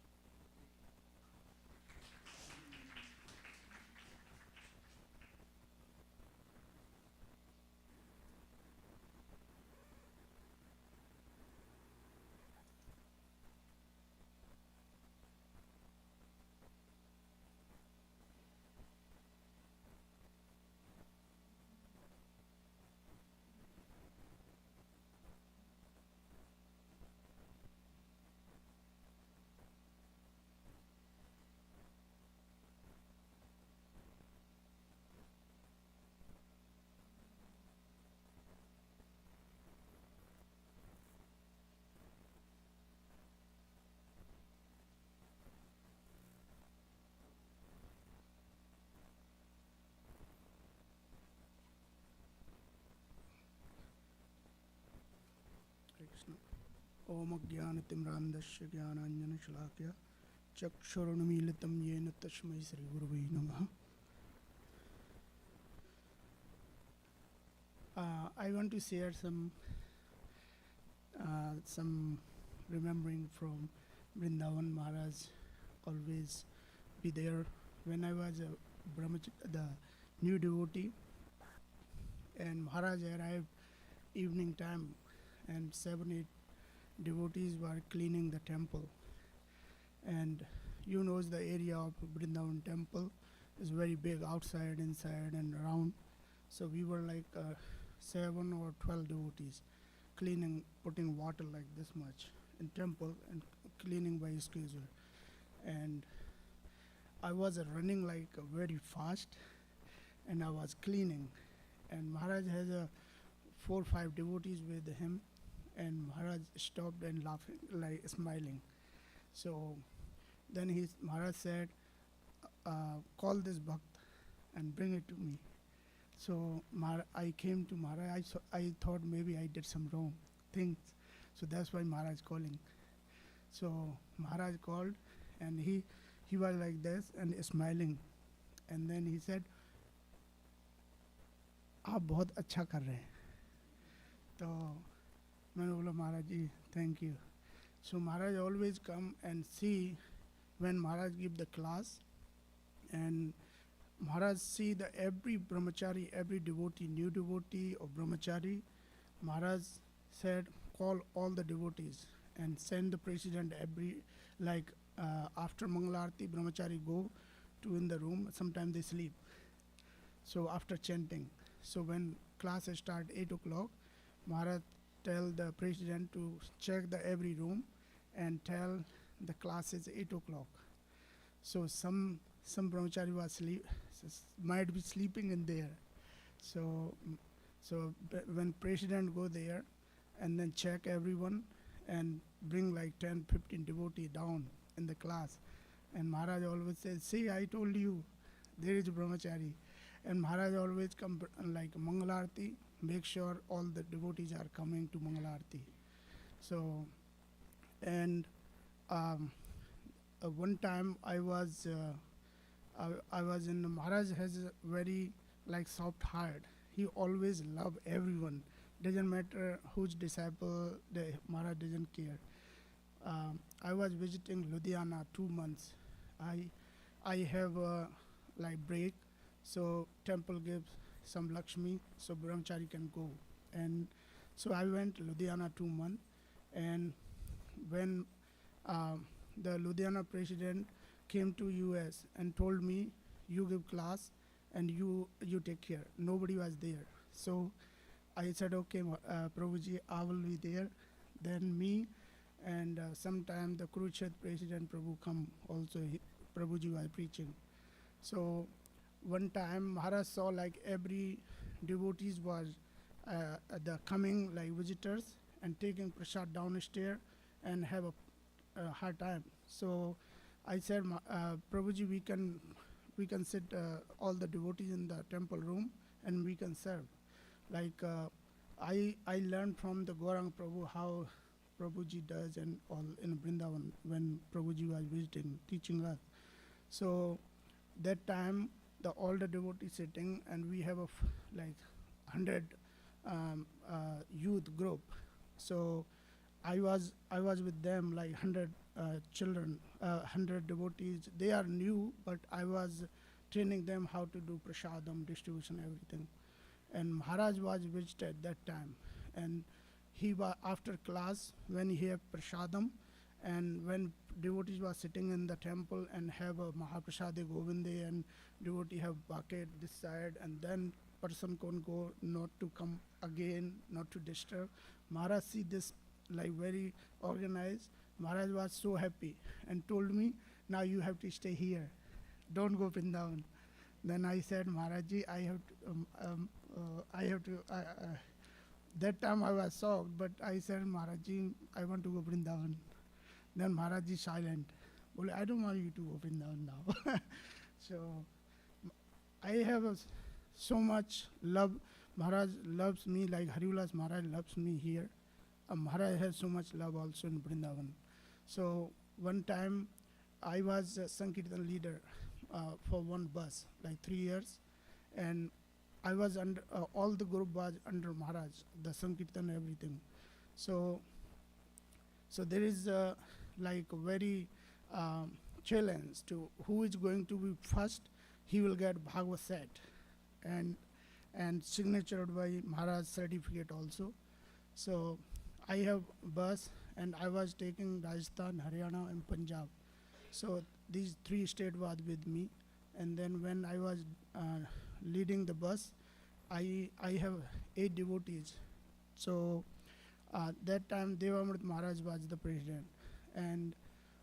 ओम ज्ञानतिम्रान्धस्य ज्ञानाञ्जनशलाकया चक्षुरुन्मीलितं येन तस्मै श्रीगुरवे नमः. I want to share some remembering from Vrindavan. Maharaj always be there when I was the new devotee, and Maharaj arrived evening time, and 7-8 devotees were cleaning the temple. And you know the area of Vrindavan temple is very big, outside, inside and around. So we were like 7 or 12 devotees cleaning, putting water like this much in temple and cleaning by schedule. And I was running like very fast, and I was cleaning, and Maharaj has 4 or 5 devotees with him, and Maharaj stopped and laughing, like smiling. So then Maharaj said, call this Bhakt and bring it to me. So I came to Maharaj. I thought maybe I did some wrong things, so that's why Maharaj calling. So Maharaj called, and he was like this and smiling, and then he said, आप बहुत अच्छा कर रहे हैं. तो मैंने बोला महाराज जी thank you. So Maharaj always come and see when Maharaj give the class, and Maharaj see the every brahmachari, every devotee, new devotee or brahmachari. Maharaj said call all the devotees and send the president every, like after Mangalarti brahmachari go to in the room, sometimes they sleep. So after chanting, so when class start 8 o'clock, Maharaj tell the president to check the every room and tell the class is 8 o'clock. So some brahmachari was might be sleeping in there. So when president go there and then check everyone and bring like 10-15 devotee down in the class, and Maharaj always says, see, I told you there is a brahmachari. And Maharaj always come like Mangalarti, make sure all the devotees are coming to Mangalarti. So, and one time I was in, Maharaj has a very like soft heart. He always love everyone. Doesn't matter whose disciple, Maharaj doesn't care. I was visiting Ludhiana 2 months. I have a like break. So temple gives some Lakshmi, so brahmachari can go. And so I went to Ludhiana 2 months, and when the Ludhiana president came to US and told me, you give class and you take care. Nobody was there. So I said, okay, Prabhuji, I will be there. Then me and sometime the Kurukshetra president Prabhu come also, Prabhuji was preaching. So one time Maharaj saw like every devotees was the coming like visitors and taking prasad downstairs and have a hard time. So I said, Prabhuji, we can sit all the devotees in the temple room and we can serve. Like I learned from the Gaurang Prabhu how Prabhuji does and all in Vrindavan when Prabhuji was visiting, teaching us. So that time the all the devotees sitting and we have like 100 youth group. So I was with them like 100 children, 100 devotees. They are new, but I was training them how to do prasadam, distribution, everything. And Maharaj was visited that time, and he was after class when he have prasadam, and when devotees was sitting in the temple and have a Mahaprasade Govinde and devotee have bucket this side, and then person can go not to come again, not to disturb. Maharaj see this like very organized. Maharaj was so happy and told me, now you have to stay here, don't go Vrindavan. Then I said, Maharajji, that time I was shocked, but I said, Maharajji, I want to go Vrindavan. Then Maharajji silent. Well, I don't want you to go Vrindavan now. So I have so much love. Maharaj loves me like Harivilas Maharaj loves me here. Maharaj has so much love also in Vrindavan. So one time I was a Sankirtan leader for one bus, like 3 years, and I was under, all the group was under Maharaj, the Sankirtan, everything. So there is like a very challenge to who is going to be first. He will get Bhagavad set and signatured by Maharaj certificate also. So I have bus and I was taking Rajasthan, Haryana and Punjab. So these 3 states was with me, and then when I was leading the bus, I have 8 devotees. So that time Devamrit Maharaj was the president, and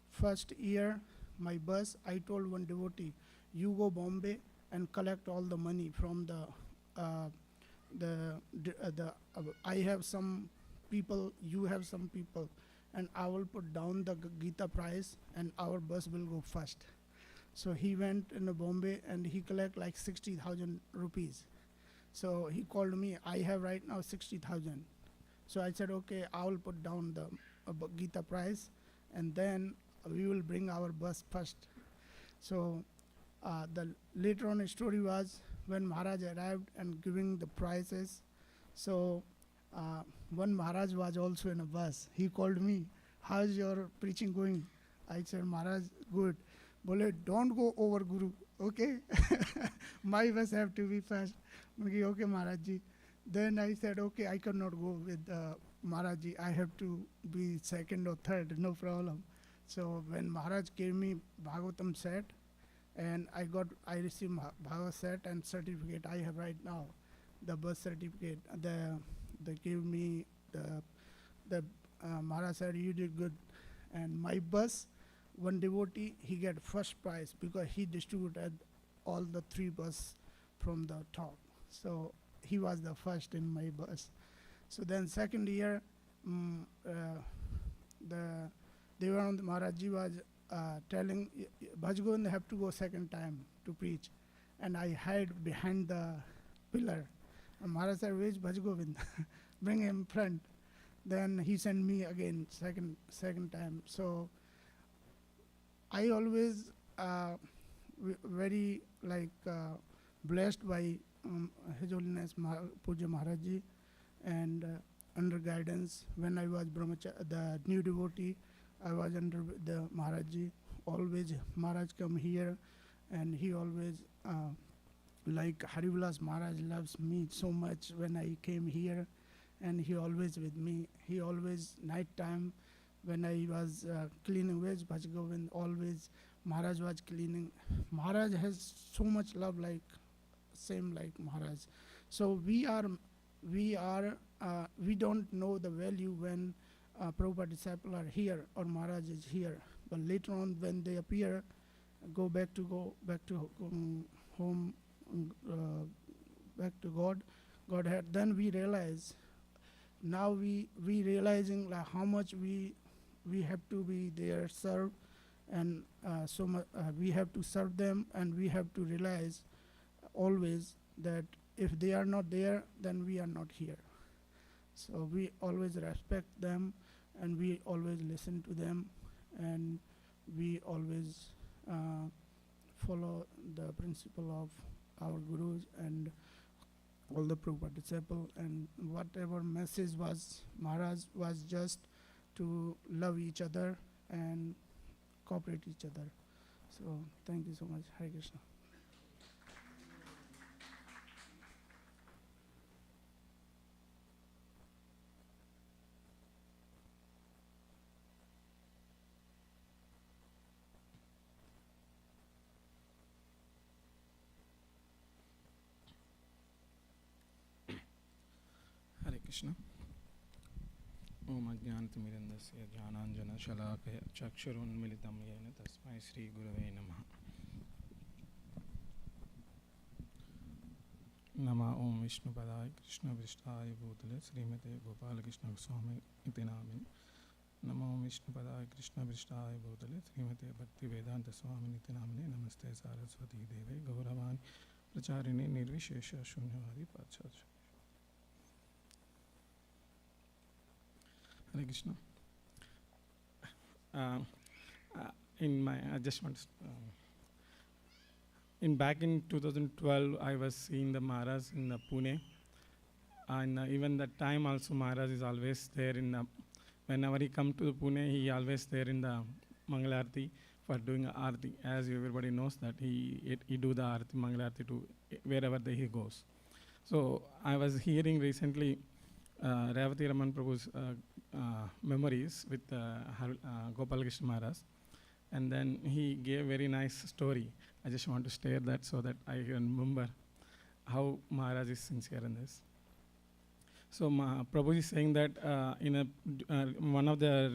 first year my bus, I told one devotee, you go Bombay and collect all the money from I have some people, you have some people, and I will put down the Gita price and our bus will go first. So he went in Bombay and he collect like 60,000 rupees. So he called me, I have right now 60,000. So I said, okay, I will put down the Gita price and then we will bring our bus first. So the later on story was when Maharaj arrived and giving the prices. So one Maharaj was also in a bus. He called me, how's your preaching going? I said, Maharaj, good. Bole, don't go over Guru, okay? My bus have to be first. Okay, Maharajji. Then I said, okay, I cannot go with Maharajji. I have to be second or third, no problem. So when Maharaj gave me Bhagavatam set, and I received Bhagavad set and certificate I have right now, the birth certificate. They gave me the Maharaj said, you did good. And my bus, one devotee, he get first prize because he distributed all the 3 bus from the top. So he was the first in my bus. So then second year, the Devanand Maharajji was telling Bhajgovind have to go second time to preach, and I hid behind the pillar. And Maharaj said, where's Bhajgovind? Bring him front. Then he sent me again second time. So I always very like blessed by His Holiness Puja Maharajji, and under guidance. When I was the new devotee, I was under the Maharajji. Always Maharaj come here, and he always like Harivilas Maharaj loves me so much when I came here, and he always with me. He always night time when I was cleaning with Bhajgovind, always Maharaj was cleaning. Maharaj has so much love, like same like Maharaj. So we don't know the value when Prabhupada disciples are here or Maharaj is here. But later on, when they appear, go back to home, back to Godhead, then we realize. Now we realizing like how much we have to be there, serve, and so much we have to serve them, and we have to realize always that if they are not there, then we are not here. So we always respect them, and we always listen to them, and we always follow the principle of our gurus and all the Prabhupada disciples, and whatever message was Maharaj was just to love each other and cooperate each other. So thank you so much. Hare Krishna. Hare Krishna. Om Ajnanatimirandasya Jnananjana Shalakaya Chakshurunmilitam Yena Tasmai Shri Gurave Namaha. Nama Om Vishnu Padaya Krishna Vishtaya Bhutale Srimate Gopal Krishna Goswami Itinamini. Nama Om Vishnu Padaya Krishna Vishtaya Bhutale Srimate Bhakti Vedanta Swami Itinamini. Namaste Saraswati Deve Gauravani Pracharini Nirvishesha Shunyavadi Pachach. Hare Krishna. I just want to, back in 2012, I was seeing the Maharaj in Pune, and even that time also Maharaj is always there whenever he come to Pune, he always there in the Mangalarti for doing Arti. As everybody knows that he do the Arti, Mangalarti to wherever he goes. So I was hearing recently Revati Raman Prabhu's memories with Gopal Krishna Maharaj, and then he gave very nice story. I just want to share that so that I can remember how Maharaj is sincere in this. So Prabhu is saying that in one of the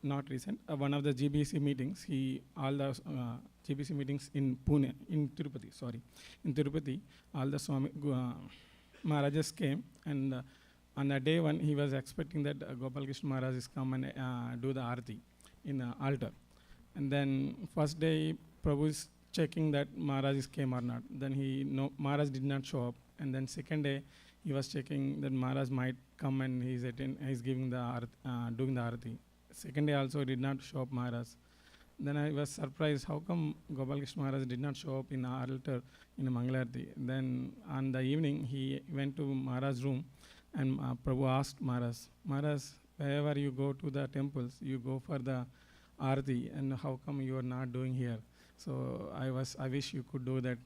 one of the GBC meetings, all the GBC meetings in Pune, in Tirupati, all the Swami Maharajas came, and on the day when he was expecting that Gopal Krishna Maharaj is come and do the Arti in the altar. And then first day Prabhu is checking that Maharaj came or not. Then Maharaj did not show up. And then second day he was checking that Maharaj might come and he's giving the doing the Arti. Second day also did not show up Maharaj. Then I was surprised how come Gopal Krishna Maharaj did not show up in the altar in the Mangalarti. Then on the evening he went to Maharaj's room, and Prabhu asked Maharaj, wherever you go to the temples, you go for the Arti, and how come you are not doing here? So I wish you could do that.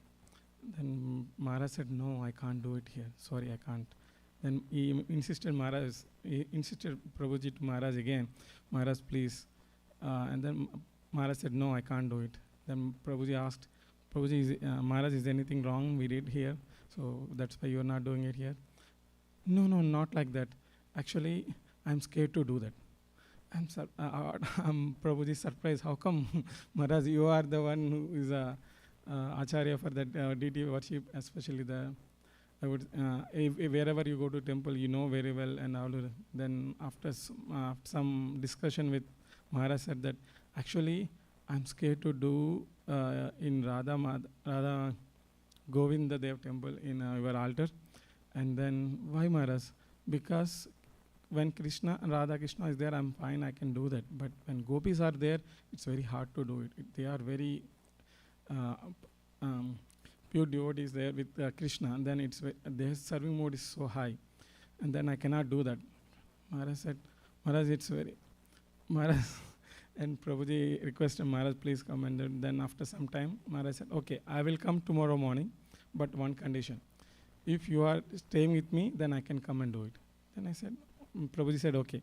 Then Maharaj said, no, I can't do it here. Sorry, I can't. Then he insisted Prabhuji to Maharaj again, Maharaj, please. And then Maharaj said, no, I can't do it. Then Prabhuji asked, Prabhuji, Maharaj, is anything wrong we did here? So that's why you are not doing it here? No, not like that. Actually, I'm scared to do that. I'm Prabhuji surprised. How come, Maharaj, you are the one who is Acharya for that deity worship, especially wherever you go to temple, you know very well. And all. Then after some discussion with Maharaj said that, actually, I'm scared to do in Radha Govinda Dev temple in your altar. And then, why Maharaj? Because when Krishna and Radha Krishna is there, I'm fine, I can do that. But when gopis are there, it's very hard to do it. They are very pure devotees there with Krishna, and then their serving mode is so high. And then I cannot do that. Maharaj said, Maharaj, it's very... Maharaj... And Prabhuji requested Maharaj, please come. And then after some time, Maharaj said, okay, I will come tomorrow morning, but one condition. If you are staying with me, then I can come and do it. Then I said, Prabhuji said, okay.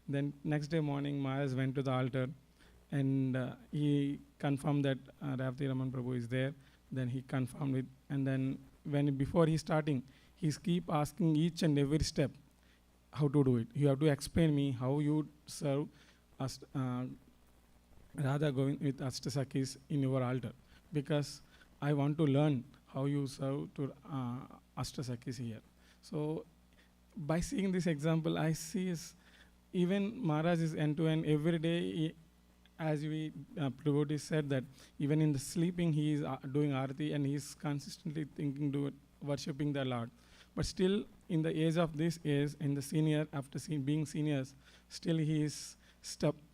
Then next day morning, Maharaj went to the altar, and he confirmed that Ravati Raman Prabhu is there. Then he confirmed it. And then before he starting, he's keep asking each and every step how to do it. You have to explain me how you serve Radha Govind with Ashtasakis in your altar, because I want to learn how you serve to Ashtasakis here. So by seeing this example, I see even Maharaj is end-to-end every day. As we Prabhupada said that even in the sleeping he is doing arati, and he is consistently thinking, worshipping the Lord. But still, in the age of this age, in the senior, after being seniors, still he is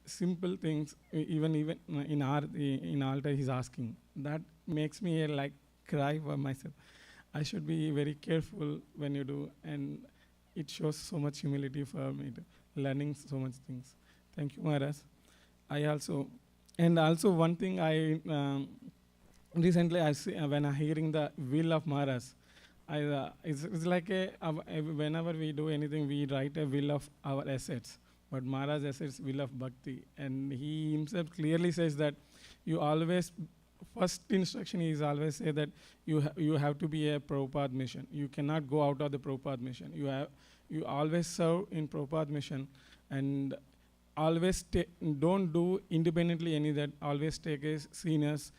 simple things, even in altar he's asking. That makes me like cry for myself. I should be very careful when you do, and it shows so much humility for me, learning so much things. Thank you, Maharaj. Also one thing I recently I see when I'm hearing the will of Maharaj, it's like whenever we do anything, we write a will of our assets, but Maharaj assets will of bhakti, and he himself clearly says that you always, first instruction is always say that you have to be a Prabhupada mission. You cannot go out of the Prabhupada mission. You always serve in Prabhupada mission, and always don't do independently any that. Always take a seniors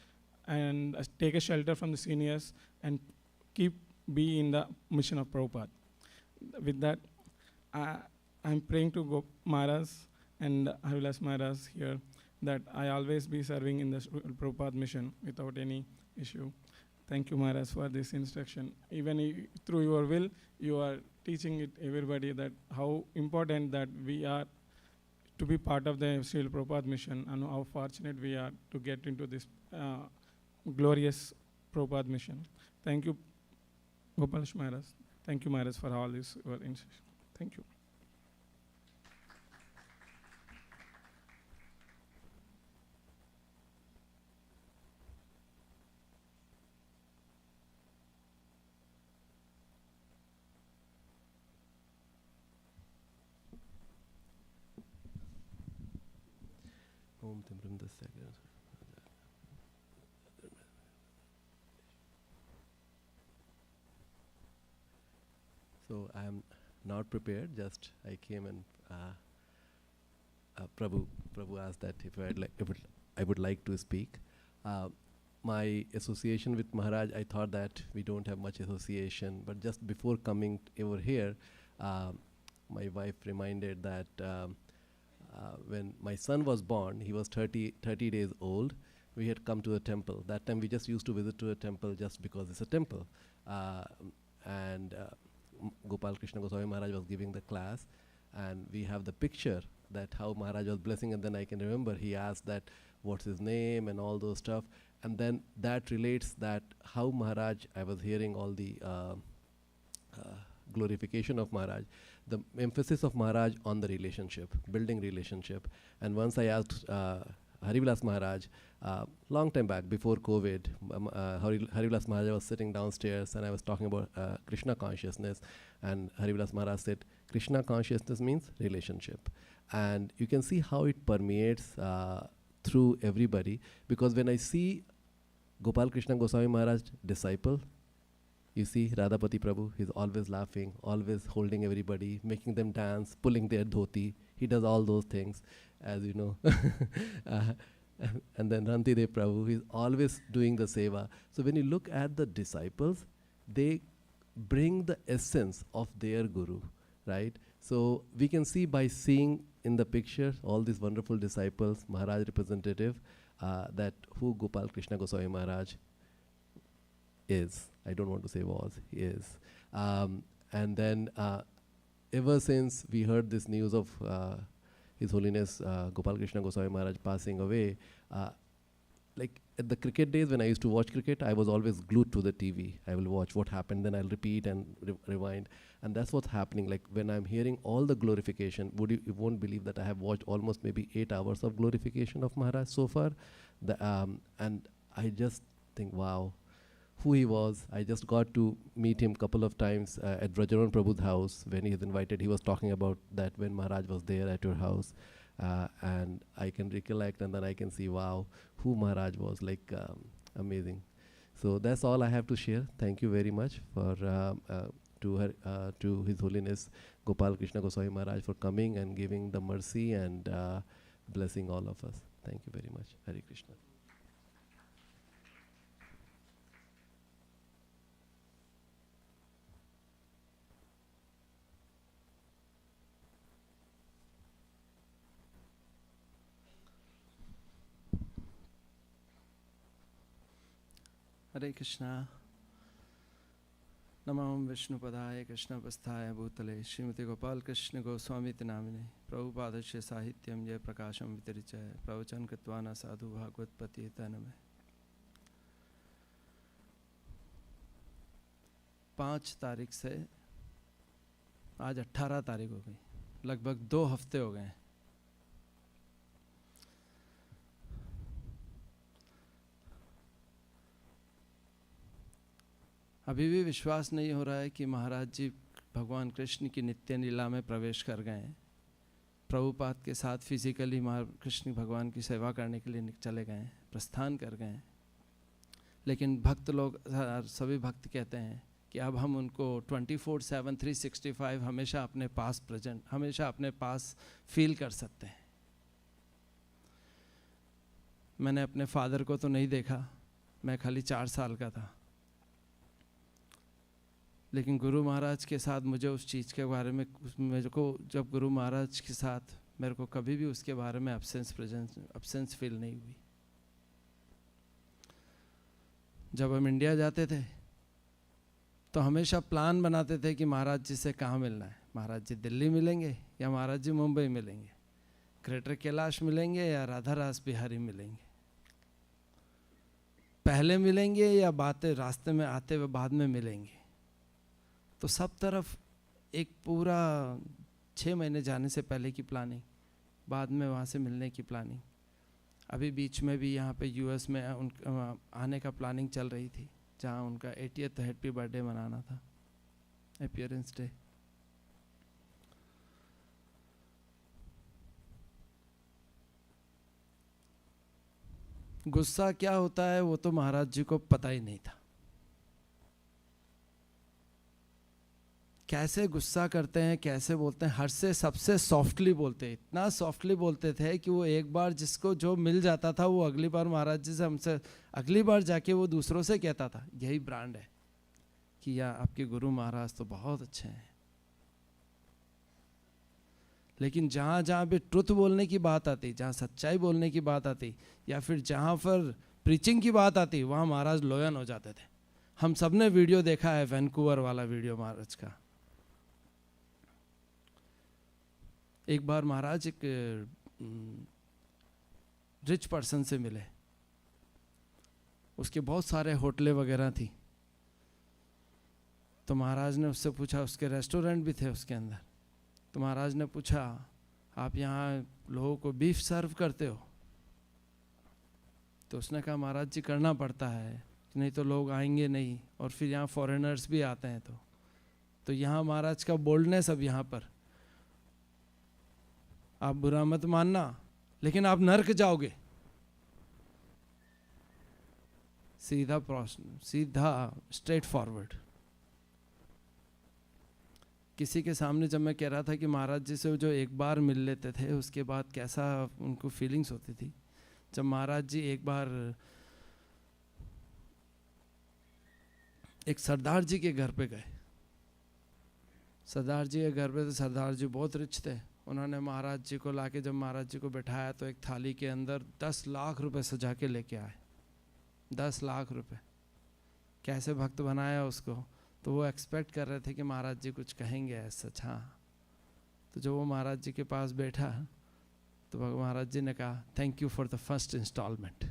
and take a shelter from the seniors and be in the mission of Prabhupada. With that, I'm praying to Maharaj and Harilas Maharaj here that I always be serving in the Prabhupada mission without any issue. Thank you, Maharaj, for this instruction. Even through your will, you are teaching it everybody that how important that we are to be part of the Srila Prabhupada mission, and how fortunate we are to get into this glorious Prabhupada mission. Thank you, Gopal Krishna Maharaj. Thank you, Maharaj, for all this instruction. Thank you. So I am not prepared. Just I came and Prabhu asked that if I would like to speak. My association with Maharaj, I thought that we don't have much association, but just before coming over here, my wife reminded that when my son was born, he was 30 days old, we had come to the temple. That time we just used to visit to a temple just because it's a temple. Gopal Krishna Goswami Maharaj was giving the class, and we have the picture that how Maharaj was blessing, and then I can remember he asked that what's his name and all those stuff, and then that relates that how Maharaj, I was hearing all the glorification of Maharaj, the emphasis of Maharaj on the relationship, building relationship. And once I asked Harivilas Maharaj, long time back before COVID, Harivilas Maharaj was sitting downstairs and I was talking about Krishna consciousness, and Harivilas Maharaj said, Krishna consciousness means relationship. And you can see how it permeates through everybody, because when I see Gopal Krishna Goswami Maharaj disciple, you see Radhapati Prabhu, he's always laughing, always holding everybody, making them dance, pulling their dhoti. He does all those things, as you know. And then Rantidev Prabhu, he's always doing the seva. So when you look at the disciples, they bring the essence of their guru, right? So we can see by seeing in the picture all these wonderful disciples, Maharaj representative, that who Gopal Krishna Goswami Maharaj is. I don't want to say was, he is. And then ever since we heard this news of His Holiness Gopal Krishna Goswami Maharaj passing away, like at the cricket days when I used to watch cricket, I was always glued to the TV. I will watch what happened, then I'll repeat and rewind. And that's what's happening. Like when I'm hearing all the glorification, you won't believe that I have watched almost maybe 8 hours of glorification of Maharaj so far. And I just think, wow, who he was. I just got to meet him a couple of times at Vrajaran Prabhu's house when he was invited. He was talking about that when Maharaj was there at your house. And I can recollect, and then I can see, wow, who Maharaj was, like amazing. So that's all I have to share. Thank you very much for to His Holiness Gopal Krishna Goswami Maharaj for coming and giving the mercy and blessing all of us. Thank you very much. Hare Krishna. Hare Krishna. Namam Vishnupadaya Krishna Pastaya Bhutale Srimati Gopal Krishna Goswami Namine Prabhupada Sahityam Jai Prakasham Vitarichaya Pravachan Katvana Sadhu Bhagavad Pati Taname 5 तारीख से आज 18 तारीख हो गई, लगभग 2 हफ्ते हो गए। अभी भी विश्वास नहीं हो रहा है कि महाराज जी भगवान कृष्ण की नित्य लीला में प्रवेश कर गए हैं। प्रभुपाद के साथ फिजिकली कृष्ण भगवान की सेवा करने के लिए चले गए हैं, प्रस्थान कर गए हैं। लेकिन भक्त लोग, सभी भक्त कहते हैं कि अब हम उनको 24/7 365 हमेशा अपने पास प्रेजेंट, हमेशा अपने पास फील कर सकते हैं। मैंने अपने फादर को तो नहीं देखा, मैं खाली 4 साल का था, लेकिन गुरु महाराज के साथ मुझे उस चीज़ के बारे में, मेरे को जब गुरु महाराज के साथ मेरे को कभी भी उसके बारे में एब्सेंस फील नहीं हुई। जब हम इंडिया जाते थे तो हमेशा प्लान बनाते थे कि महाराज जी से कहाँ मिलना है। महाराज जी दिल्ली मिलेंगे या महाराज जी मुंबई मिलेंगे, ग्रेटर कैलाश मिलेंगे या राधा रास बिहारी मिलेंगे, पहले मिलेंगे या बातें रास्ते में आते हुए बाद में मिलेंगे। तो सब तरफ एक पूरा 6 महीने जाने से पहले की प्लानिंग, बाद में वहाँ से मिलने की प्लानिंग। अभी बीच में भी यहाँ पे यूएस में आने का प्लानिंग चल रही थी, जहाँ उनका 80th हैप्पी बर्थडे मनाना था, अपीयरेंस डे। गुस्सा क्या होता है वो तो महाराज जी को पता ही नहीं था। कैसे गुस्सा करते हैं, कैसे बोलते हैं, हर से सबसे सॉफ्टली बोलते हैं। इतना सॉफ्टली बोलते थे कि वो एक बार जिसको जो मिल जाता था वो अगली बार महाराज जी से, हमसे अगली बार जाके वो दूसरों से कहता था। यही ब्रांड है कि या आपके गुरु महाराज तो बहुत अच्छे हैं। लेकिन जहाँ जहाँ भी ट्रुथ बोलने की बात आती, जहाँ सच्चाई बोलने की बात आती, या फिर जहाँ पर प्रीचिंग की बात आती, वहाँ महाराज लोयन हो जाते थे। हम सब ने वीडियो देखा है, वैंकूवर वाला वीडियो महाराज का। एक बार महाराज एक रिच पर्सन से मिले, उसके बहुत सारे होटलें वगैरह थी। तो महाराज ने उससे पूछा, उसके रेस्टोरेंट भी थे उसके अंदर। तो महाराज ने पूछा, आप यहाँ लोगों को बीफ सर्व करते हो? तो उसने कहा, महाराज जी करना पड़ता है, नहीं तो लोग आएंगे नहीं, और फिर यहाँ फॉरेनर्स भी आते हैं। तो यहाँ महाराज का बोल्डनेस अब यहाँ पर, आप बुरा मत मानना लेकिन आप नर्क जाओगे। सीधा प्रश्न, सीधा स्ट्रेट फॉरवर्ड। किसी के सामने जब मैं कह रहा था कि महाराज जी से जो एक बार मिल लेते थे उसके बाद कैसा उनको फीलिंग्स होती थी, जब महाराज जी एक बार एक सरदार जी के घर पे गए। सरदार जी के घर पे, तो सरदार जी बहुत रिच थे। उन्होंने महाराज जी को लाके जब महाराज जी को बैठाया तो एक थाली के अंदर 10 लाख रुपए सजा के लेके आए। 10 लाख रुपए कैसे भक्त बनाया उसको। तो वो एक्सपेक्ट कर रहे थे कि महाराज जी कुछ कहेंगे ऐसा। हाँ, तो जब वो महाराज जी के पास बैठा तो महाराज जी ने कहा, thank you for the first instalment.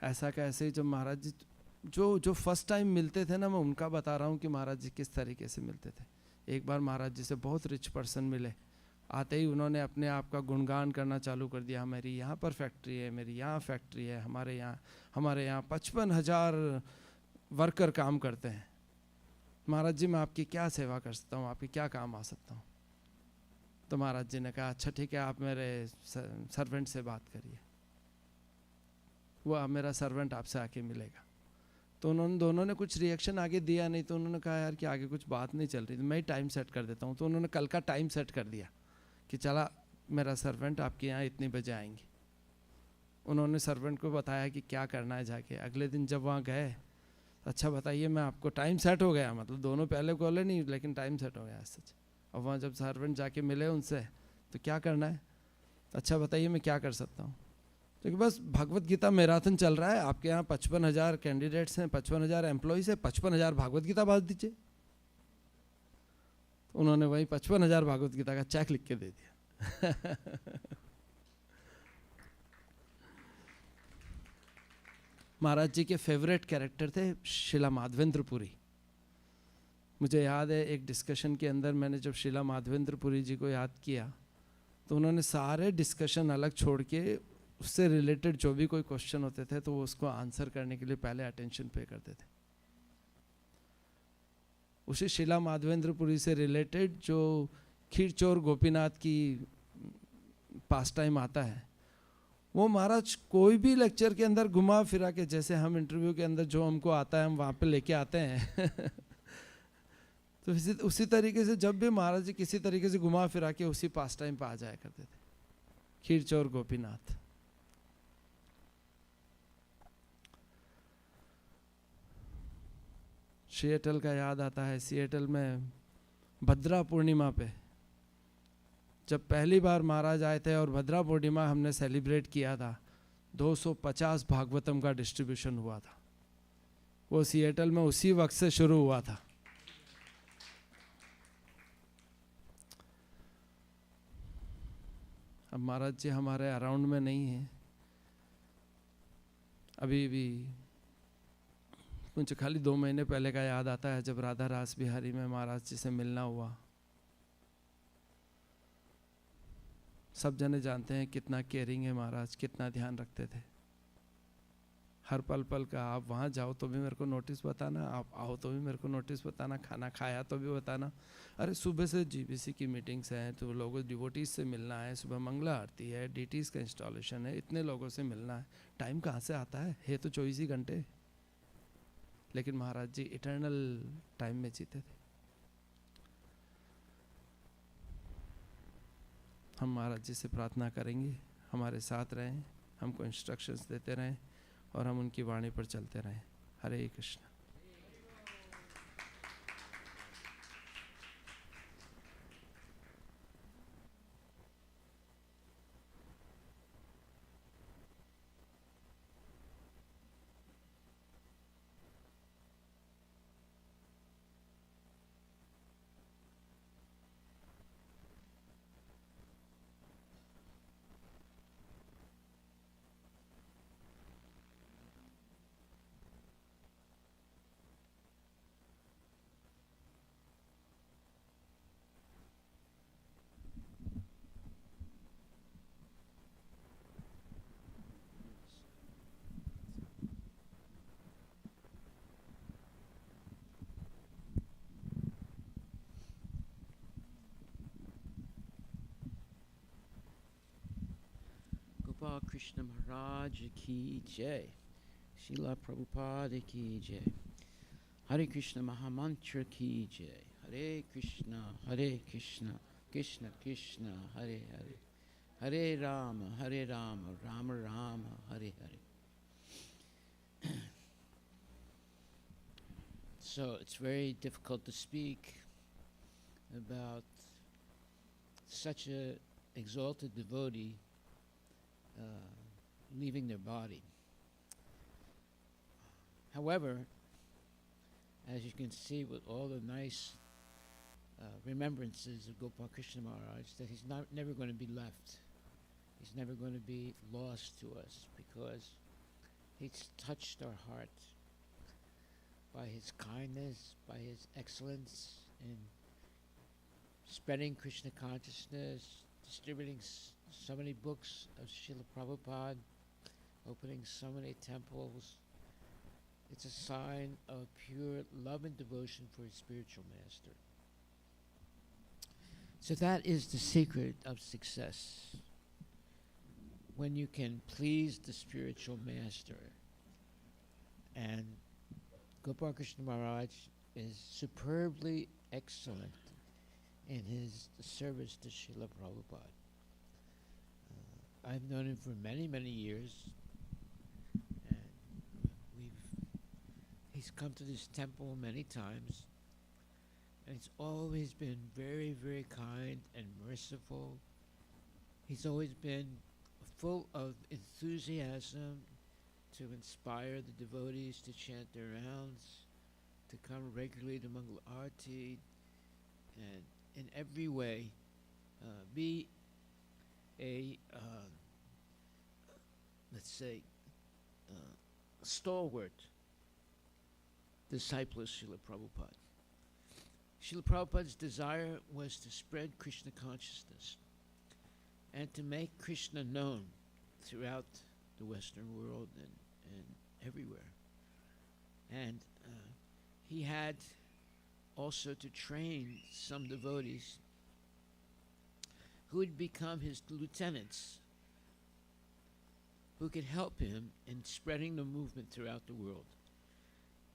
ऐसा कैसे, जब महाराज जी जो फर्स्ट टाइम मिलते थे ना, मैं उनका बता रहा हूँ कि महाराज जी किस तरीके से मिलते थे। एक बार महाराज जी से बहुत रिच पर्सन मिले, आते ही उन्होंने अपने आप का गुणगान करना चालू कर दिया। मेरी यहाँ पर फैक्ट्री है, मेरी यहाँ फैक्ट्री है, हमारे यहाँ 55,000 वर्कर काम करते हैं। महाराज जी मैं आपकी क्या सेवा कर सकता हूँ, आपके क्या काम आ सकता हूँ। तो महाराज जी ने कहा अच्छा ठीक है, आप मेरे सर्वेंट से बात करिए, वो मेरा सर्वेंट आपसे आके मिलेगा। तो उन्होंने दोनों ने कुछ रिएक्शन आगे दिया नहीं, तो उन्होंने कहा यार कि आगे कुछ बात नहीं चल रही, तो मैं ही टाइम सेट कर देता हूँ। तो उन्होंने कल का टाइम सेट कर दिया कि चला मेरा सर्वेंट आपके यहाँ इतने बजे आएंगे। उन्होंने सर्वेंट को बताया कि क्या करना है जाके। अगले दिन जब वहाँ गए, अच्छा बताइए, मैं आपको टाइम सेट हो गया, मतलब दोनों पहले बोले नहीं लेकिन टाइम सेट हो गया सच। और वहाँ जब सर्वेंट जाके मिले उनसे, तो क्या करना है, अच्छा बताइए मैं क्या कर सकता हूँ। तो कि बस भगवत गीता मैराथन चल रहा है, आपके यहाँ 55,000 कैंडिडेट्स हैं, 55,000 एम्प्लॉइज हैं, 55,000 भागवत गीता बांट दीजिए। तो उन्होंने वही 55,000 भागवत गीता का चेक लिख के दे दिया। महाराज जी के फेवरेट कैरेक्टर थे शिला माधवेंद्रपुरी। मुझे याद है एक डिस्कशन के अंदर मैंने जब शिला माधवेंद्रपुरी जी को याद किया, तो उन्होंने सारे डिस्कशन अलग छोड़ के उससे रिलेटेड जो भी कोई क्वेश्चन होते थे तो वो उसको आंसर करने के लिए पहले अटेंशन पे करते थे। उसी शिला माधवेंद्रपुरी से रिलेटेड जो खीरचोर गोपीनाथ की पास टाइम आता है, वो महाराज कोई भी लेक्चर के अंदर घुमा फिरा के, जैसे हम इंटरव्यू के अंदर जो हमको आता है हम वहाँ पे लेके आते हैं तो उसी तरीके से जब भी महाराज जी किसी तरीके से घुमा फिरा के उसी पास टाइम पे आ जाया करते थे, खीरचोर गोपीनाथ। सिएटल का याद आता है, सिएटल में भद्रा पूर्णिमा पे जब पहली बार महाराज आए थे और भद्रा पूर्णिमा हमने सेलिब्रेट किया था, 250 भागवतम का डिस्ट्रीब्यूशन हुआ था। वो सिएटल में उसी वक्त से शुरू हुआ था। अब महाराज जी हमारे अराउंड में नहीं है अभी भी। मुझे खाली 2 महीने पहले का याद आता है जब राधा रास बिहारी में महाराज जी से मिलना हुआ। सब जने जानते हैं कितना केयरिंग है महाराज, कितना ध्यान रखते थे हर पल पल का। आप वहाँ जाओ तो भी मेरे को नोटिस बताना, आप आओ तो भी मेरे को नोटिस बताना, खाना खाया तो भी बताना। अरे सुबह से जीबीसी की मीटिंग्स हैं तो लोगों डिवोटीज से मिलना है, सुबह मंगला आरती है, डीटीज का इंस्टॉलेशन है, इतने लोगों से मिलना है, टाइम कहाँ से आता है तो 24 ही घंटे। लेकिन महाराज जी इटर्नल टाइम में जीते थे। हम महाराज जी से प्रार्थना करेंगे हमारे साथ रहें, हमको इंस्ट्रक्शंस देते रहें और हम उनकी वाणी पर चलते रहें। हरे Krishna. Gopal Krishna Maharaj ki jai. Srila Prabhupada ki jai. Hare Krishna Mahamantra ki jai. Hare Krishna, Krishna Krishna, Hare Hare. Hare Rama, Rama Rama, Hare Hare. So it's very difficult to speak about such a exalted devotee leaving their body. However, as you can see with all the nice remembrances of Gopal Krishna Maharaj, that he's never going to be left. He's never going to be lost to us because he's touched our heart by his kindness, by his excellence in spreading Krishna consciousness, distributing so many books of Srila Prabhupada, opening so many temples. It's a sign of pure love and devotion for his spiritual master. So that is the secret of success. When you can please the spiritual master. And Gopal Krishna Maharaj is superbly excellent in his service to Srila Prabhupada. I've known him for many, many years. And he's come to this temple many times. And it's always been very, very kind and merciful. He's always been full of enthusiasm to inspire the devotees to chant their rounds, to come regularly to Mangal Arati, and in every way be a, let's say, stalwart disciple of Srila Prabhupada. Srila Prabhupada's desire was to spread Krishna consciousness and to make Krishna known throughout the Western world and everywhere. And he had also to train some devotees who would become his lieutenants, who could help him in spreading the movement throughout the world.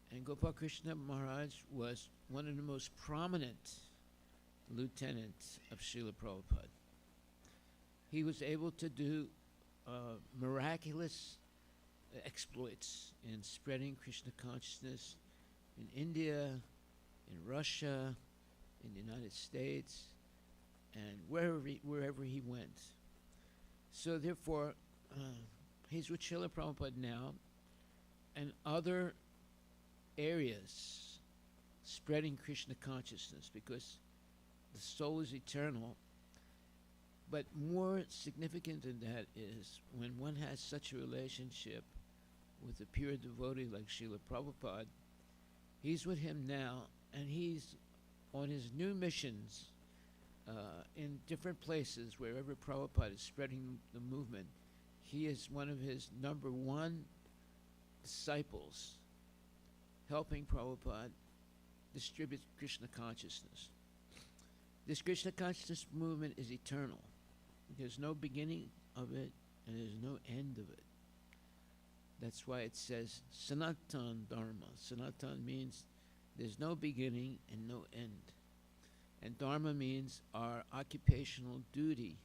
And Gopal Krishna Maharaj was one of the most prominent lieutenants of Srila Prabhupada. He was able to do miraculous exploits in spreading Krishna consciousness in India, in Russia, in the United States, and wherever he went. So therefore, he's with Srila Prabhupada now, and other areas spreading Krishna consciousness, because the soul is eternal. But more significant than that is when one has such a relationship with a pure devotee like Srila Prabhupada, he's with him now, and he's on his new missions in different places wherever Prabhupada is spreading the movement. He is one of his number one disciples, helping Prabhupada distribute Krishna consciousness. This Krishna consciousness movement is eternal. There's no beginning of it, and there's no end of it. That's why it says Sanatan Dharma. Sanatan means there's no beginning and no end. And Dharma means our occupational duty.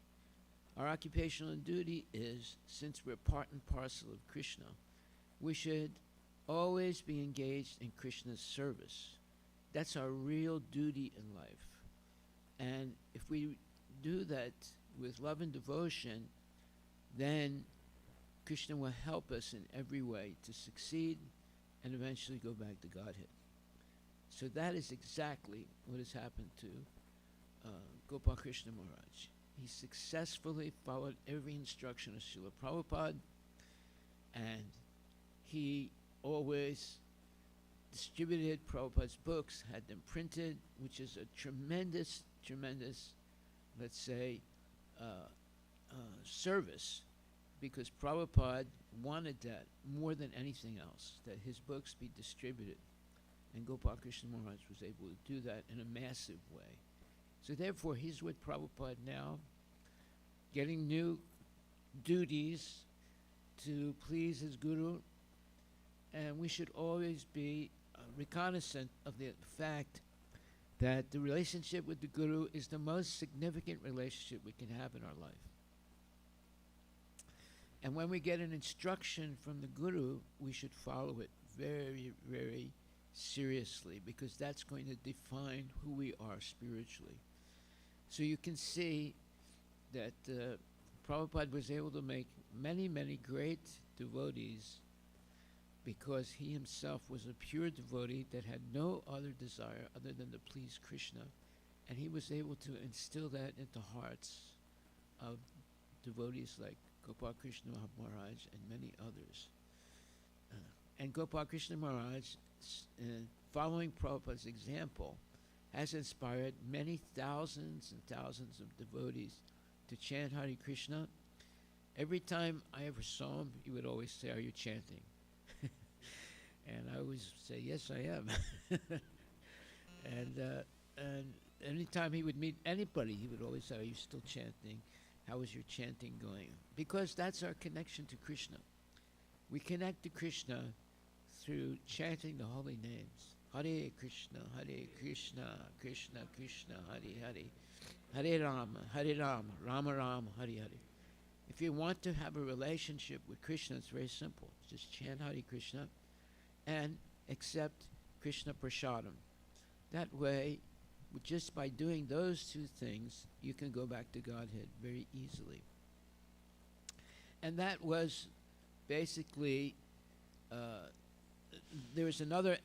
Our occupational duty is, since we're part and parcel of Krishna, we should always be engaged in Krishna's service. That's our real duty in life. And if we do that with love and devotion, then Krishna will help us in every way to succeed and eventually go back to Godhead. So that is exactly what has happened to Gopal Krishna Maharaj. He successfully followed every instruction of Srila Prabhupada, and he always distributed Prabhupada's books, had them printed, which is a tremendous, let's say, service, because Prabhupada wanted that more than anything else, that his books be distributed. And Gopal Krishna Maharaj was able to do that in a massive way. So therefore, he's with Prabhupada now, getting new duties to please his guru. And we should always be recognizant of the fact that the relationship with the guru is the most significant relationship we can have in our life. And when we get an instruction from the guru, we should follow it very, very seriously, because that's going to define who we are spiritually. So you can see that Prabhupada was able to make many, many great devotees because he himself was a pure devotee that had no other desire other than to please Krishna. And he was able to instill that into hearts of devotees like Gopal Krishna Maharaj and many others. And Gopal Krishna Maharaj, following Prabhupada's example, has inspired many thousands and thousands of devotees to chant Hare Krishna. Every time I ever saw him, he would always say, "Are you chanting?" And I always say, "Yes, I am." And anytime he would meet anybody, he would always say, "Are you still chanting? How is your chanting going?" Because that's our connection to Krishna. We connect to Krishna through chanting the holy names. Hare Krishna, Krishna Krishna, Hare Hare, Hare Rama, Rama Rama, Hare Hare. If you want to have a relationship with Krishna, it's very simple. Just chant Hare Krishna and accept Krishna Prasadam. That way, just by doing those two things, you can go back to Godhead very easily. And that was basically, there was another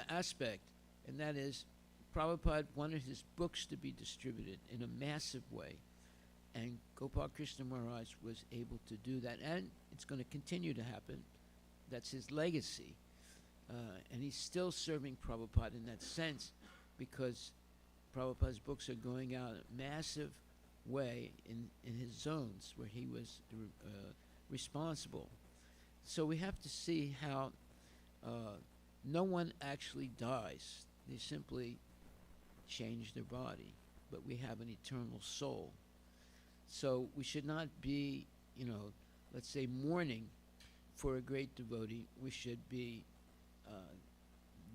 aspect, and that is Prabhupada wanted his books to be distributed in a massive way. And Gopal Krishna Maharaj was able to do that, and it's going to continue to happen. That's his legacy. And he's still serving Prabhupada in that sense, because Prabhupada's books are going out in a massive way in his zones where he was responsible. So we have to see how no one actually dies. They simply change their body, but we have an eternal soul. So we should not be, let's say, mourning for a great devotee. We should be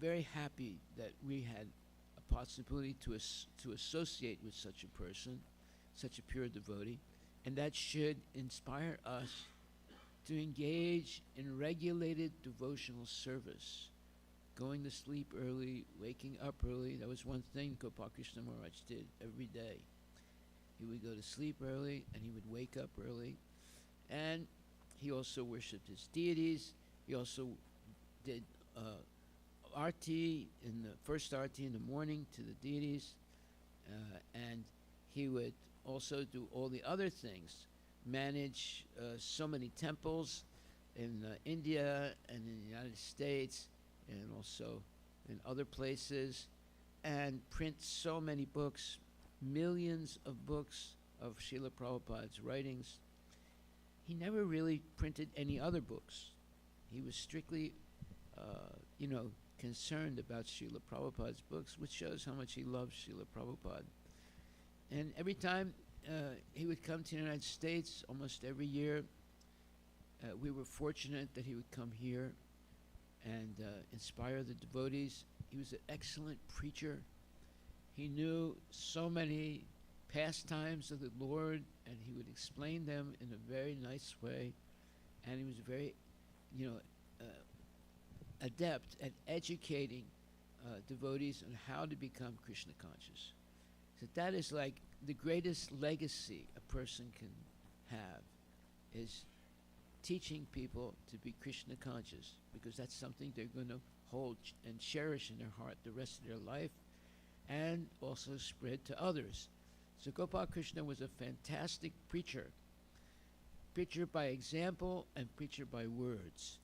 very happy that we had a possibility to associate with such a person, such a pure devotee, and that should inspire us to engage in regulated devotional service, going to sleep early, waking up early. That was one thing Gopal Krishna Maharaj did every day. He would go to sleep early and he would wake up early, and he also worshipped his deities. He also did arti, in the first arti in the morning to the deities, and he would also do all the other things, manage so many temples in India and in the United States and also in other places, and print so many books, millions of books of Srila Prabhupada's writings. He never really printed any other books. He was strictly, concerned about Srila Prabhupada's books, which shows how much he loved Srila Prabhupada. And every time he would come to the United States, almost every year, we were fortunate that he would come here and inspire the devotees. He was an excellent preacher. He knew so many pastimes of the Lord, and he would explain them in a very nice way. And he was very, adept at educating devotees on how to become Krishna conscious. So that is like the greatest legacy a person can have, is teaching people to be Krishna conscious, because that's something they're going to hold and cherish in their heart the rest of their life, and also spread to others. So Gopal Krishna was a fantastic preacher by example and preacher by words.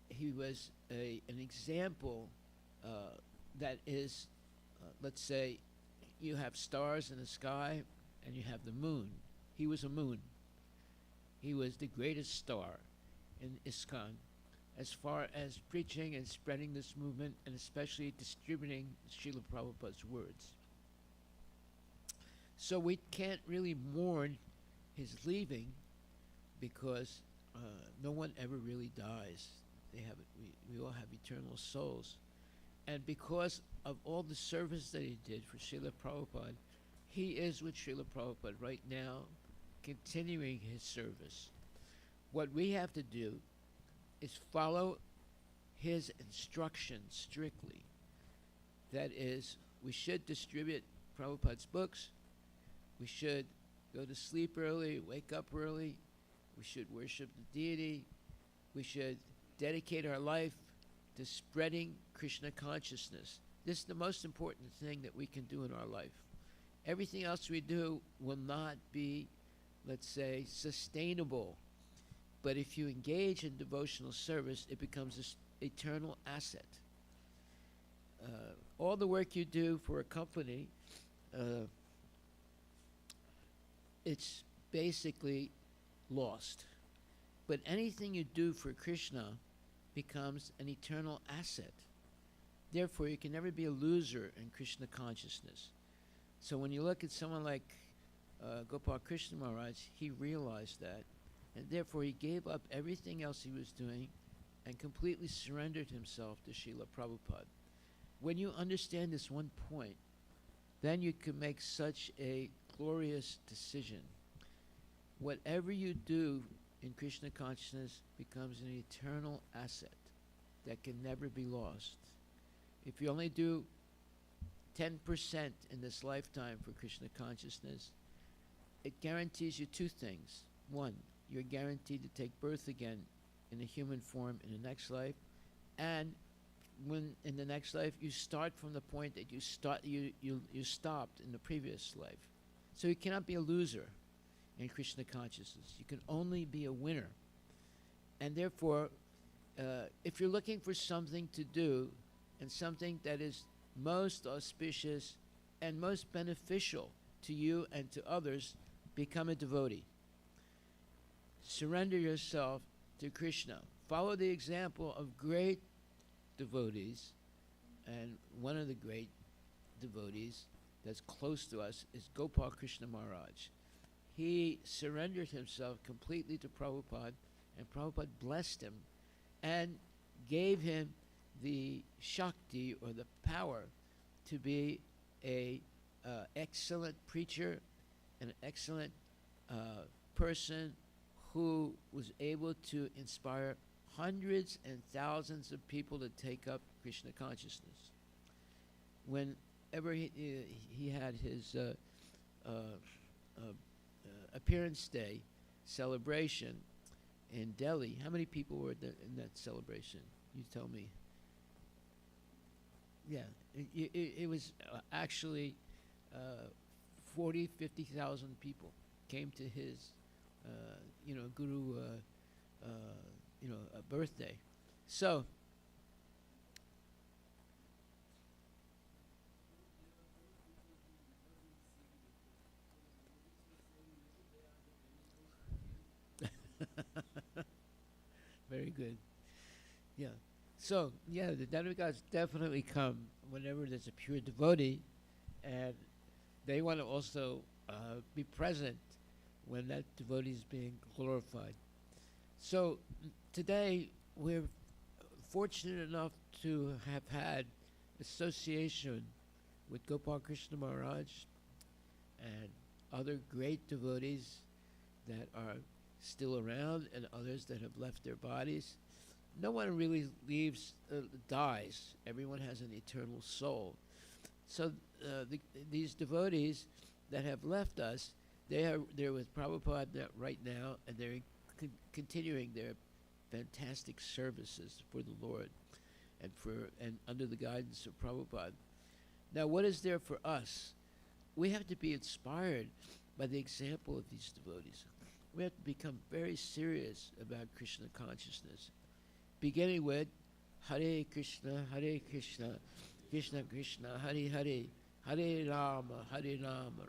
He was an example that is, let's say, you have stars in the sky and you have the moon. He was a moon. He was the greatest star in ISKCON as far as preaching and spreading this movement, and especially distributing Srila Prabhupada's words. So we can't really mourn his leaving, because no one ever really dies. We all have eternal souls. And because of all the service that he did for Srila Prabhupada, he is with Srila Prabhupada right now, continuing his service. What we have to do is follow his instructions strictly. That is, we should distribute Prabhupada's books. We should go to sleep early, wake up early. We should worship the deity. We should dedicate our life to spreading Krishna consciousness. This is the most important thing that we can do in our life. Everything else we do will not be, let's say, sustainable. But if you engage in devotional service, it becomes an eternal asset. All the work you do for a company, it's basically lost. But anything you do for Krishna becomes an eternal asset. Therefore, you can never be a loser in Krishna consciousness. So when you look at someone like Gopal Krishna Maharaj, he realized that, and therefore he gave up everything else he was doing and completely surrendered himself to Srila Prabhupada. When you understand this one point, then you can make such a glorious decision. Whatever you do in Krishna consciousness becomes an eternal asset that can never be lost. If you only do 10% in this lifetime for Krishna consciousness, it guarantees you two things. One, you're guaranteed to take birth again in a human form in the next life, and when in the next life you start from the point that you stopped in the previous life. So you cannot be a loser in Krishna consciousness. You can only be a winner. And therefore, if you're looking for something to do and something that is most auspicious and most beneficial to you and to others, become a devotee. Surrender yourself to Krishna. Follow the example of great devotees, and one of the great devotees that's close to us is Gopal Krishna Maharaj. He surrendered himself completely to Prabhupada, and Prabhupada blessed him and gave him the Shakti, or the power, to be a excellent preacher, an excellent person who was able to inspire hundreds and thousands of people to take up Krishna consciousness. Whenever he had his appearance day celebration in Delhi, how many people were in that celebration? You tell me. Yeah, it was actually 50,000 people came to his, Guru, birthday. So, very good. Yeah. So, yeah, the demigods definitely come whenever there's a pure devotee, and they want to also be present when that devotee is being glorified. So, today we're fortunate enough to have had association with Gopal Krishna Maharaj and other great devotees that are still around, and others that have left their bodies. No one really dies. Everyone has an eternal soul. So these devotees that have left us, they're with Prabhupada right now, and they're continuing their fantastic services for the Lord, and under the guidance of Prabhupada. Now, what is there for us? We have to be inspired by the example of these devotees. We have to become very serious about Krishna consciousness, beginning with Hare Krishna, Krishna Krishna, Hare Hare, Hare Rama,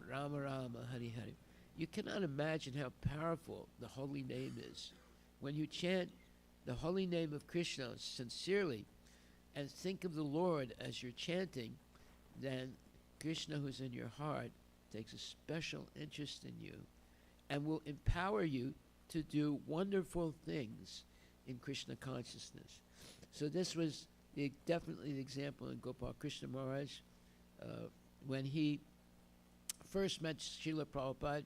Rama Rama, Hare Hare. You cannot imagine how powerful the holy name is. When you chant the holy name of Krishna sincerely and think of the Lord as you're chanting, then Krishna, who's in your heart, takes a special interest in you and will empower you to do wonderful things in Krishna consciousness. So this was definitely the example in Gopal Krishna Maharaj. When he first met Srila Prabhupada,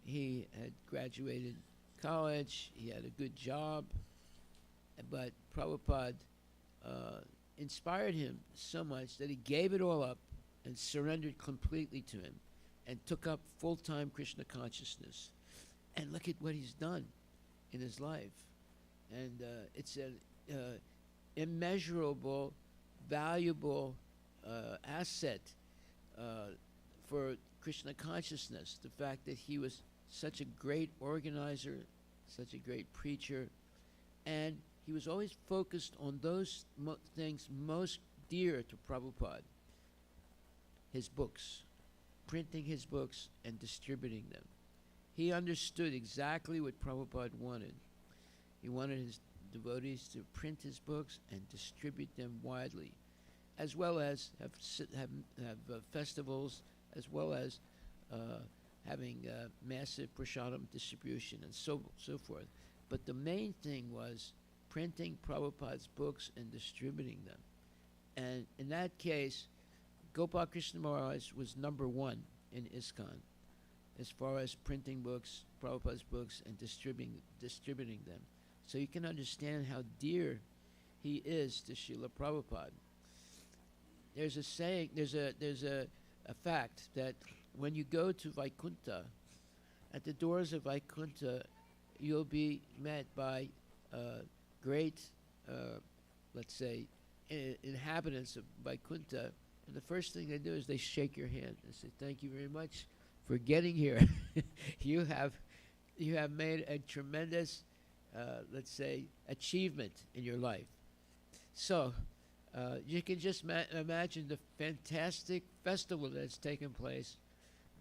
he had graduated college, he had a good job, but Prabhupada inspired him so much that he gave it all up and surrendered completely to him and took up full-time Krishna consciousness. And look at what he's done in his life. And it's an immeasurable, valuable asset for Krishna consciousness, the fact that he was such a great organizer, such a great preacher, and he was always focused on those things most dear to Prabhupada: his books, printing his books and distributing them. He understood exactly what Prabhupada wanted. He wanted his devotees to print his books and distribute them widely. as well as have festivals, as well as having massive prasadam distribution and so forth. But the main thing was printing Prabhupada's books and distributing them. And in that case, Gopal Krishna Maharaj was number one in ISKCON as far as printing books, Prabhupada's books, and distributing them. So you can understand how dear he is to Srila Prabhupada. There's a saying, there's a fact that when you go to Vaikuntha, at the doors of Vaikuntha, you'll be met by great, let's say, inhabitants of Vaikuntha, and the first thing they do is they shake your hand and say, "Thank you very much for getting here. you have made a tremendous, let's say, achievement in your life." So you can just imagine the fantastic festival that's taken place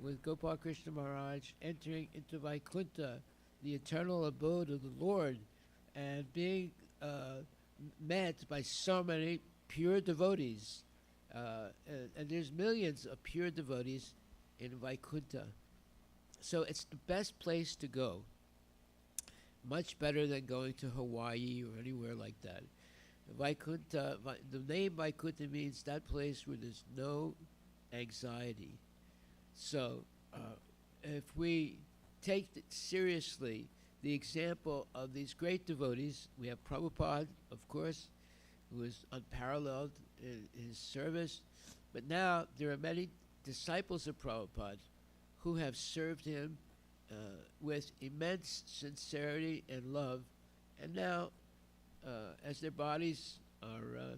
with Gopal Krishna Maharaj entering into Vaikuntha, the eternal abode of the Lord, and being met by so many pure devotees. And there's millions of pure devotees in Vaikuntha. So it's the best place to go. Much better than going to Hawaii or anywhere like that. Vaikuntha, the name Vaikuntha means that place where there's no anxiety. So if we take seriously the example of these great devotees, we have Prabhupada, of course, who is unparalleled in his service, but now there are many disciples of Prabhupada who have served him with immense sincerity and love, and now as their bodies are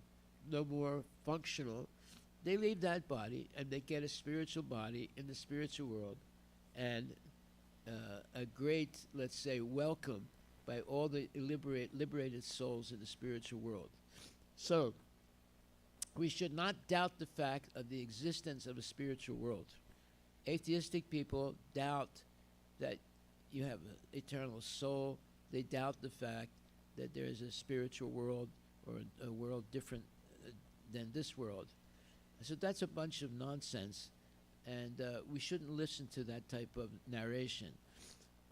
no more functional, they leave that body and they get a spiritual body in the spiritual world, and a great, let's say, welcome by all the liberated souls in the spiritual world. So we should not doubt the fact of the existence of a spiritual world. Atheistic people doubt that you have an eternal soul. They doubt the fact that there is a spiritual world or a world different than this world. So that's a bunch of nonsense, and we shouldn't listen to that type of narration.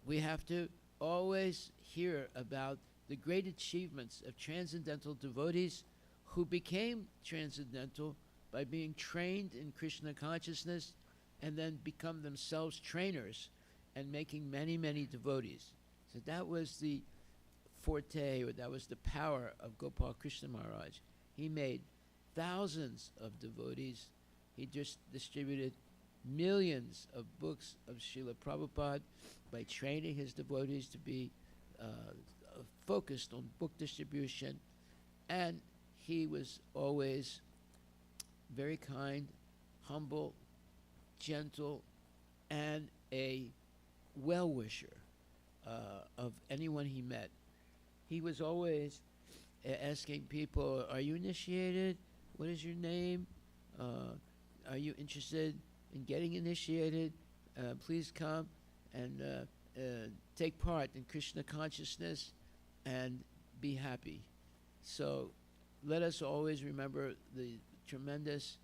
We have to always hear about the great achievements of transcendental devotees who became transcendental by being trained in Krishna consciousness and then become themselves trainers and making many, many devotees. So that was the forte, or that was the power of Gopal Krishna Maharaj. He made thousands of devotees. He just distributed millions of books of Srila Prabhupada by training his devotees to be focused on book distribution, and he was always very kind, humble, gentle, and a well-wisher of anyone he met. He was always asking people, "Are you initiated? What is your name? Are you interested in getting initiated? Please come and take part in Krishna consciousness and be happy." So let us always remember the tremendous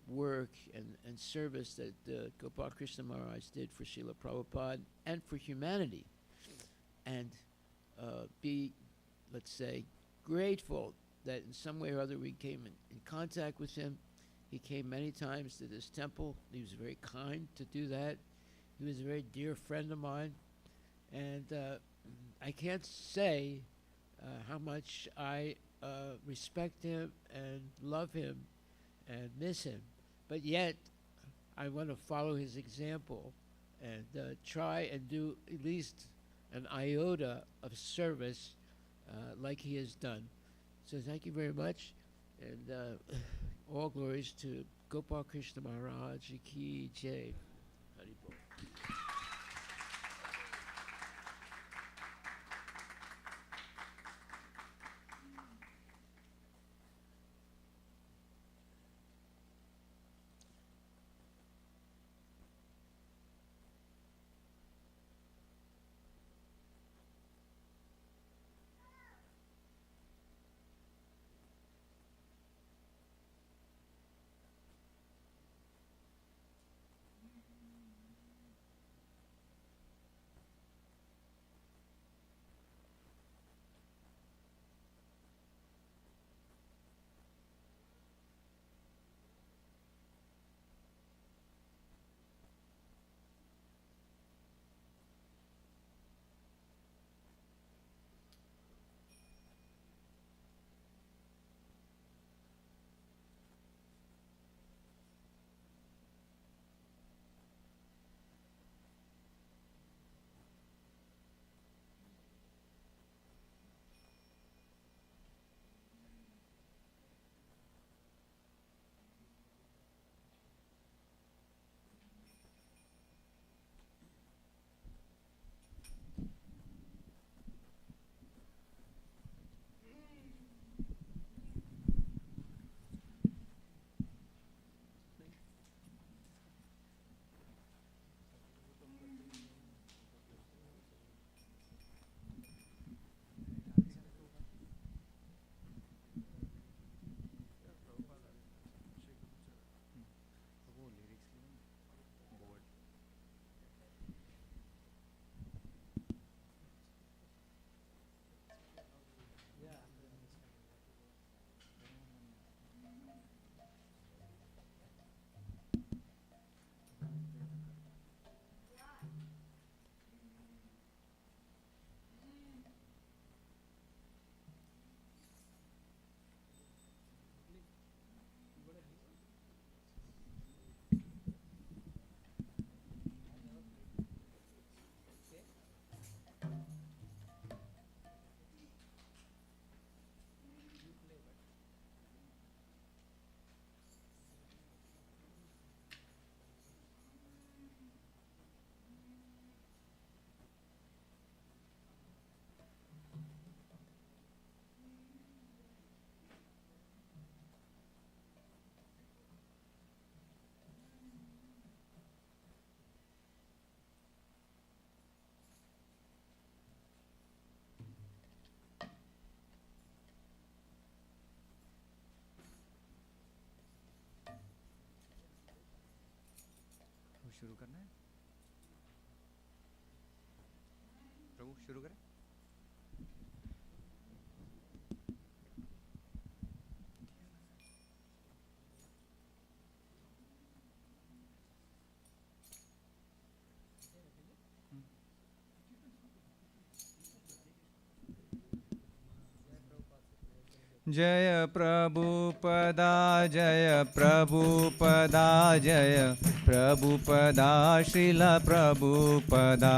work and service that Gopal Krishna Maharaj did for Srila Prabhupada and for humanity, and be, let's say, grateful that in some way or other we came in contact with him. He came many times to this temple. He was very kind to do that. He was a very dear friend of mine, and I can't say how much I respect him and love him and miss him, but yet I want to follow his example and try and do at least an iota of service like he has done. So thank you very much, and all glories to Gopal Krishna Maharaj Ki Jai. Hari Bol. शुरू करना है? प्रभु शुरू करें? जय प्रभुपदा जय प्रभुपदा जय प्रभुपदा श्रील प्रभुपदा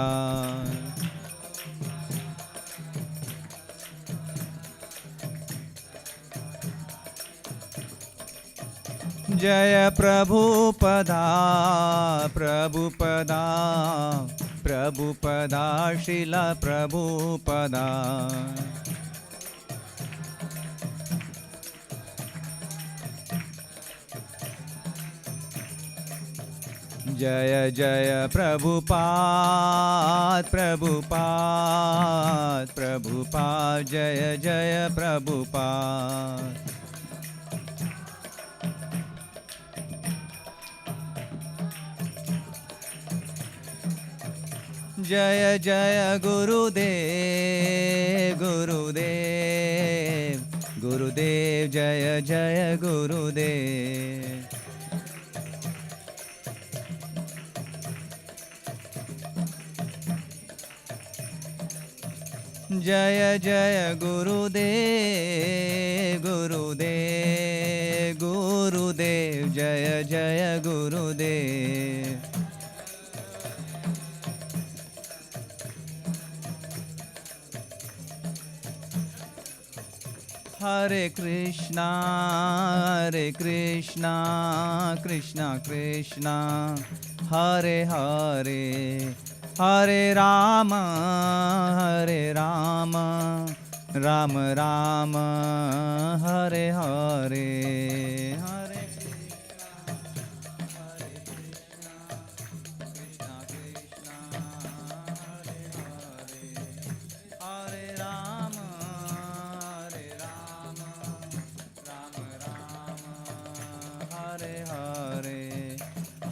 जय प्रभुपदा प्रभुपदा प्रभुपदा श्रील प्रभुपदा जय जय प्रभुपाद प्रभुपाद प्रभुपाद जय जय प्रभुपाद जय जय गुरुदेव गुरुदेव गुरुदेव जय जय गुरुदेव जय जय गुरुदेव गुरुदेव गुरुदेव जय जय गुरुदेव हरे कृष्णा कृष्णा कृष्णा हरे हरे हरे राम राम राम हरे हरे हरे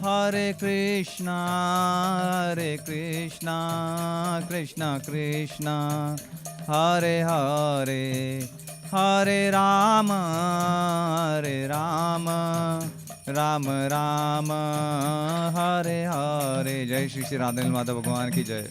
हरे कृष्णा कृष्णा कृष्णा हरे हरे हरे राम राम राम हरे हरे जय श्री श्री राधा माता भगवान की जय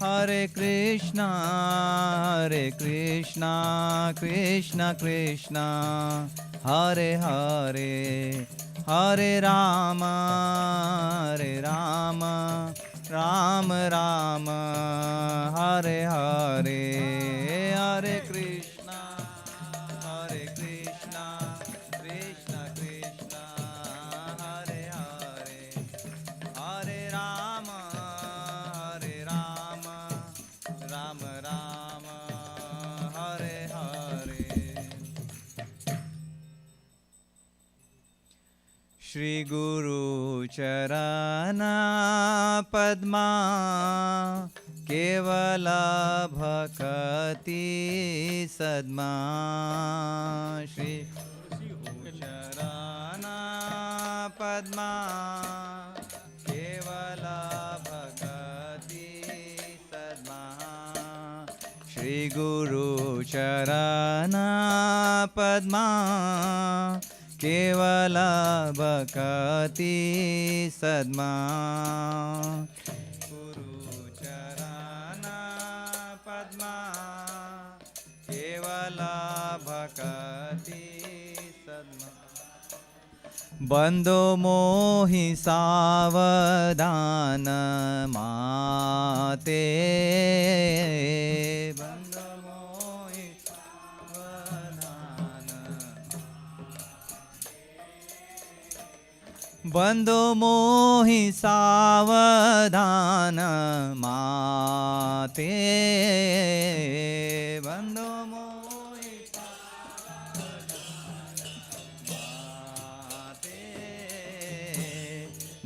हरे कृष्णा कृष्णा कृष्णा हरे हरे हरे राम राम राम हरे हरे हरे कृष्णा कृष्णा कृष्णा हरे हरे हरे राम राम राम हरे हरे श्री गुरु चरणा पद्मा केवल भक्ति सद्मा श्री गुरु चरणा पद्मा केवल भक्ति सद्मा श्री गुरु चरणा पद्मा केवल भक्ति सद्मा गुरु चरणा पद्मा केवल भक्ति सद्मा बंदो मोहि सावधान माते बंदो मोहि सावधान बंदो मोहि सावधान माते बंदो मोहि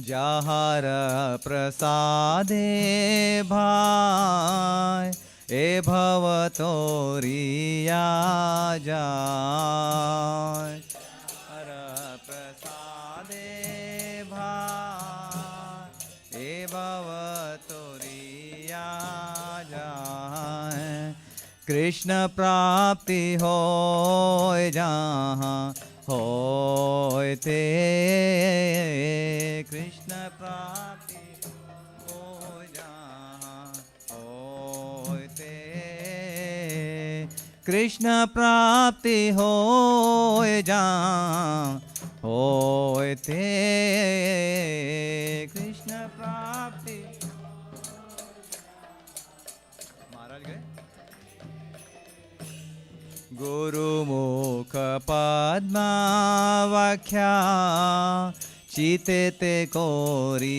যাহার প্রসাদে ভাই এ ভব তোরিয়া যায় হর প্রসাদে ভাই এ ভব তোরিয়া যায় কৃষ্ণ প্রাপ্তি হয় যাহা होते कृष्ण प्राप्ति हो जहाँ होते कृष्ण प्राप्ति हो जहाँ होते कृष्ण प्राप्ति महाराज गए गुरुमुख पद्मावाख्या चिते ते कोरियाख्या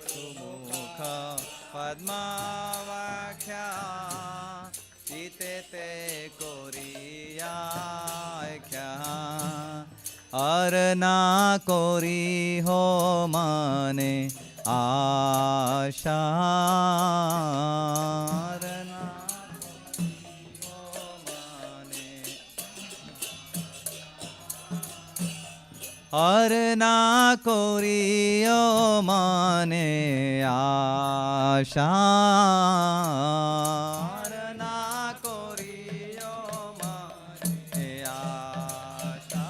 गुरुमुख पद्मावाख्या चिते ते कोरियाख्या अरना कोरी हो माने आशा और ना कोरियो माने आशा और ना कोरियो माने आशा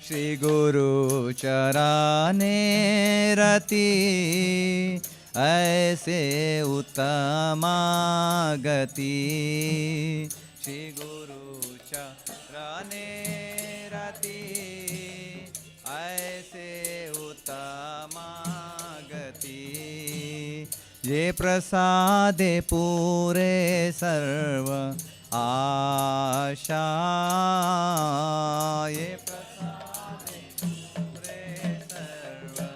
श्री गुरु चरणे रति ऐसे उत्तमा गति श्री गुरु चरणे ऐसे उत्तमा गति ये प्रसादे पूरे सर्व आशा ये प्रसादे पूरे सर्व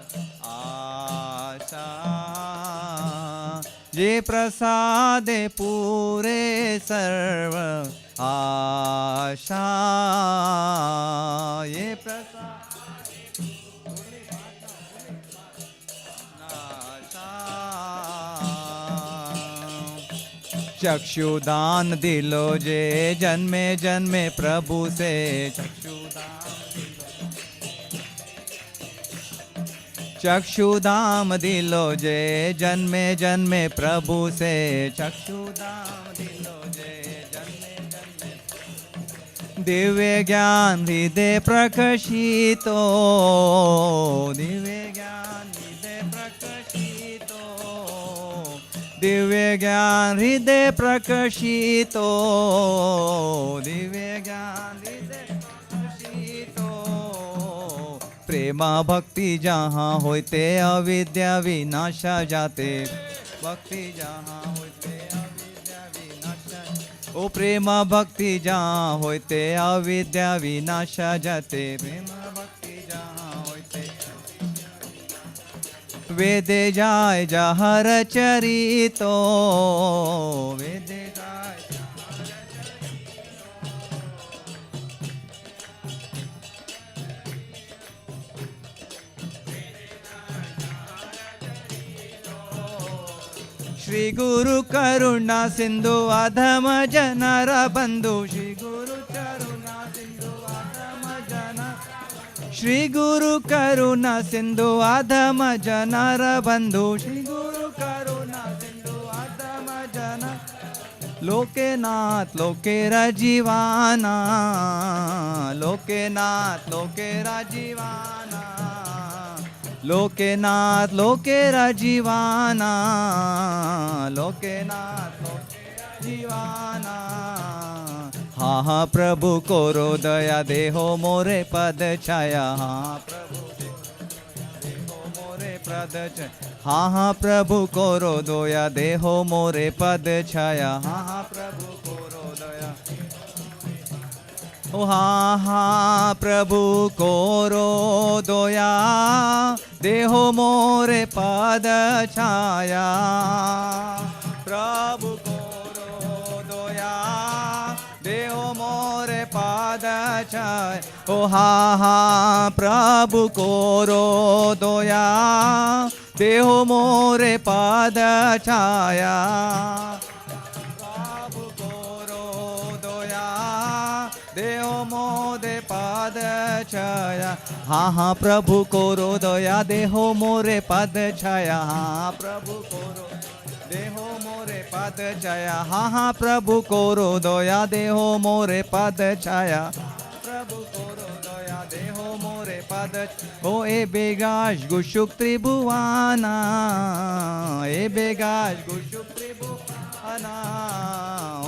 आशा ये प्रसादे पूरे सर्व आशा ये चक्षुदान दिलो जे जन्मे जन्मे प्रभु से चक्षुदाम दिलो जे जन्मे जन्मे प्रभु से चक्षुदाम दिलो जे जन्मे जन्मे दिव्य ज्ञान हृदय प्रकाशितो दिव्य ज्ञान हृदय प्रकाशितो दिव्य ज्ञान हृदय प्रकाशितो दिव्य ज्ञान हृदय प्रकाशितो प्रेमा भक्ति जहाँ होते अविद्या विनाशा जाते भक्ति जहाँ होते अविद्या विनाशा ओ प्रेमा भक्ति जहाँ होते अविद्या विनाशा जाते प्रेमा भक्ति जहाँ होते वेदे जाय जहर चरितो वेदे जाय श्री गुरु करुणा सिंधु अधम जनर बंधु श्री गुरु करुणा सिंधु अधम जनर श्री गुरु करुणा सिंधु अधम जनर बंधु श्री गुरु करुणा सिंधु अधम जनर लोकेनाथ लोकेरा जीवाना लोकेनाथ लोकेरा जीवाना लोकेनाथ लोकेरा जीवाना लोकेनाथ लोकेरा जीवाना हाँ हाँ प्रभु कोरो दया देहो मोरे पद छाया हाँ प्रभु देहो मोरे पद छाया हाँ हाँ प्रभु कोरो दया देहो मोरे पद छाया हाँ हाँ प्रभु कोरो दया ओ हाँ हाँ प्रभु कोरो दया देहो मोरे पद छाया प्रभु कोरो दया देहो मोरे पद छाया ओ हा प्रभु कोरो दया देहो मोरे पद छाया प्रभु कोरो दया देहो मोरे पद छाया हा प्रभु कोरो दया देहो मोरे पद छाया प्रभु कोरो देहो मोरे पद छाया हा प्रभु कोरो दया देहो मोरे पद छाया प्रभु कोरो दया देहो मोरे पद ओ ए बेगाश गुशुक त्रिभुवाना ए बेगाश गुशुक त्रिभुवाना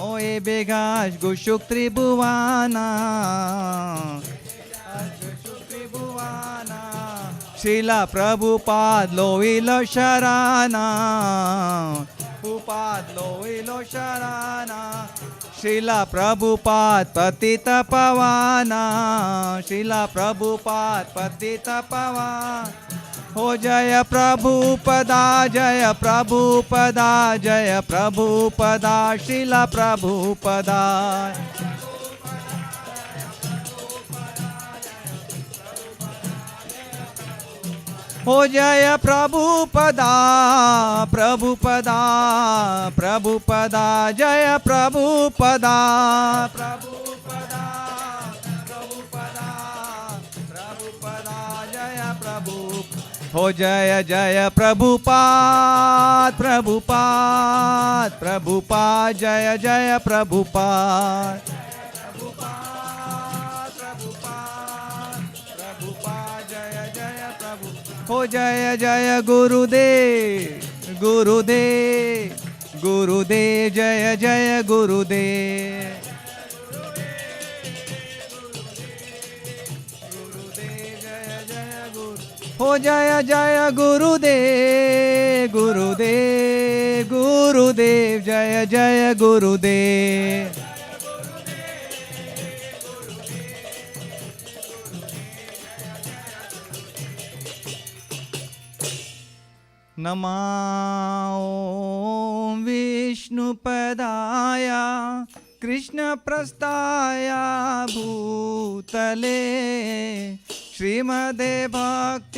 ओ ए बेगाश गुशुक त्रिभुवाना गुशुक त्रिभुवाना श्रीला प्रभुपाद लोइलो शराना प्रभुपाद लोइलो शराना श्रीला प्रभुपाद पतित पवाना श्रीला प्रभुपाद पतित पवान हो जय प्रभुपदा जय प्रभुपदा जय प्रभुपदा श्रीला प्रभुपदा हो जय प्रभुपदा प्रभुपदा प्रभुपदा जय प्रभुपदा प्रभुपदा प्रभुपदा प्रभुपदा जय प्रभु हो जय जय प्रभुपाद प्रभुपाद प्रभुपाद जय जय प्रभुपाद हो जय जय गुरुदेव गुरुदेव गुरुदेव जय जय गुरुदेव हो जय जय गुरुदेव गुरुदेव गुरुदेव जय जय गुरुदेव नमो विष्णुपदाय कृष्णप्रस्थाय भूतले श्रीमदे भक्तिवेदान्ता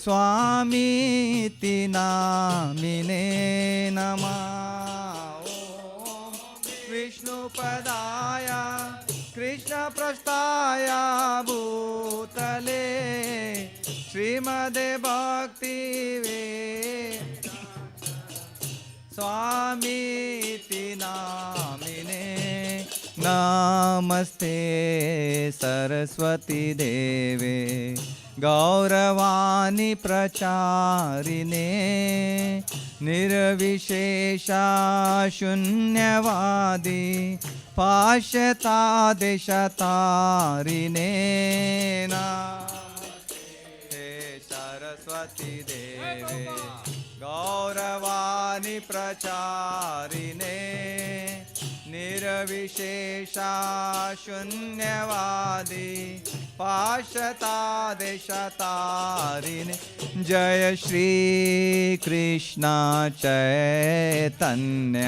स्वामीति नामिने नमः विष्णुपदाय कृष्णप्रस्थाय भूतले श्रीमदे भक्तिवेदान्ता स्वामीति नामिने नमस्ते सरस्वती देवे गौरवाणी प्रचारिणे निर्विशेषा शून्यवादी पाश्चादेशतारिणे नमस्ते सरस्वती देवे गौरवाणी प्रचारिणे निर्विशेषा शून्यवादी पाश्चादेशतारिणे जय श्री कृष्ण चैतन्य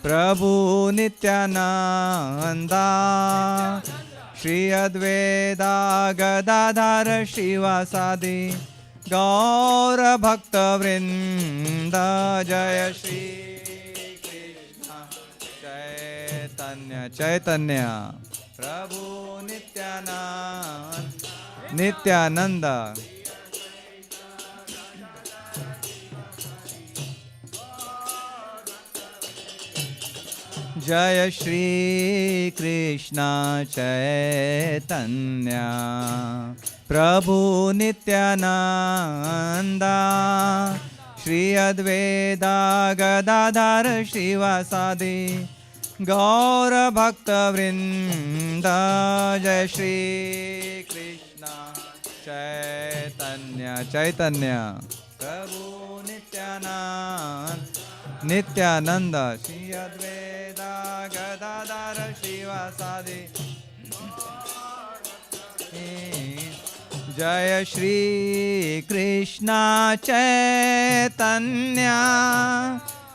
प्रभु नित्यानंदा श्री अद्वैता गदाधर श्रीवासादि गौर भक्त वृंद जय श्री चैतन्य चैतन्य प्रभु नित्यानंद नित्यानंद जय श्री कृष्ण चैतन्य प्रभु नित्यानंद श्री अद्वैता गदाधर श्रीवासादि गौर भक्त वृंद जय श्री कृष्ण चैतन्य चैतन्य प्रभु नित्यानंद नित्यानंद श्री अद्वैता गदाधर श्रीवासादि जय श्री कृष्ण चैतन्य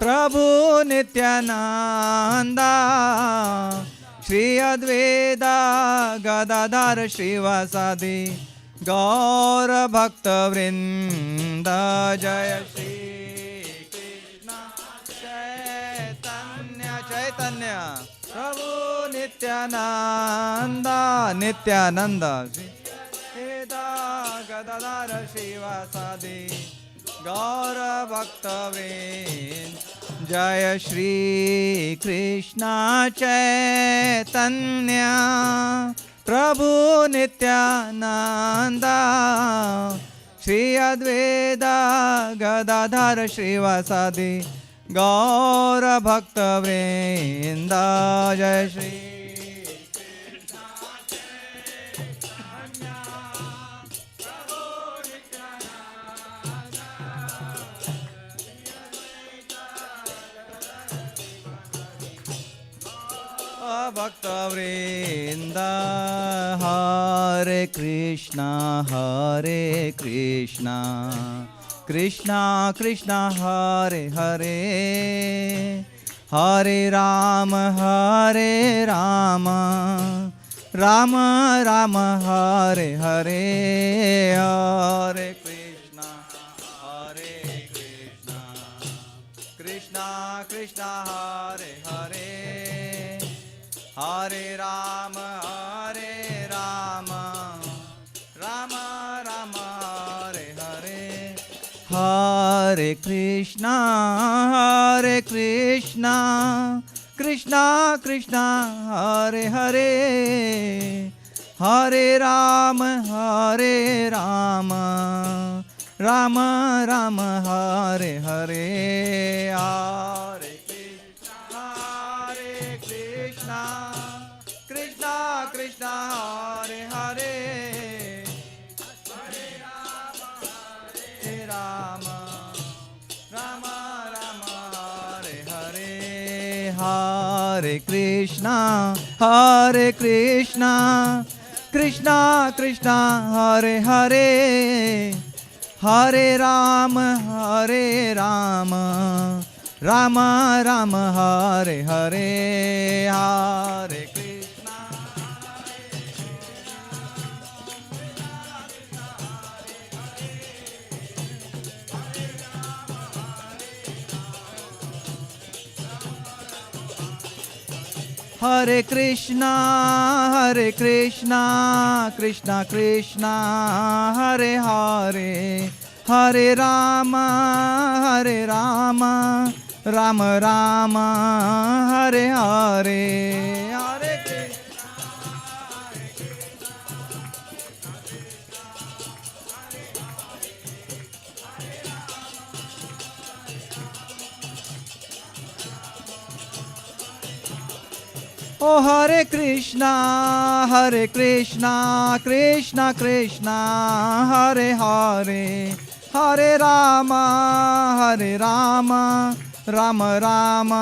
प्रभु नित्यानंदा श्री अद्वैत गदाधर श्रीवासादि गौर भक्त वृंद जय श्री कृष्ण चैतन्य चैतन्य प्रभु नित्यानंद नित्यानंद गदाधर श्रीवासादि गौर भक्त वृंद जय श्री कृष्ण चैतन्य प्रभु नित्यानंद श्री अद्वैत गदाधर श्रीवासादि गौर भक्त वृंद जय श्री भक्त वृंद हरे कृष्णा कृष्णा कृष्णा हरे हरे हरे राम राम राम हरे हरे हरे कृष्णा कृष्णा कृष्णा हरे हरे हरे राम राम राम हरे हरे हरे कृष्णा कृष्णा कृष्णा हरे हरे हरे राम राम राम हरे हरे हरे कृष्णा कृष्णा हरे हरे हरे राम राम राम हरे हरे हरे कृष्णा कृष्णा कृष्णा हरे हरे हरे राम राम राम हरे हरे हरे कृष्णा हरे कृष्णा कृष्णा कृष्णा हरे हरे हरे राम राम राम हरे हरे हरे ओ हरे कृष्णा कृष्णा कृष्णा हरे हरे हरे राम राम राम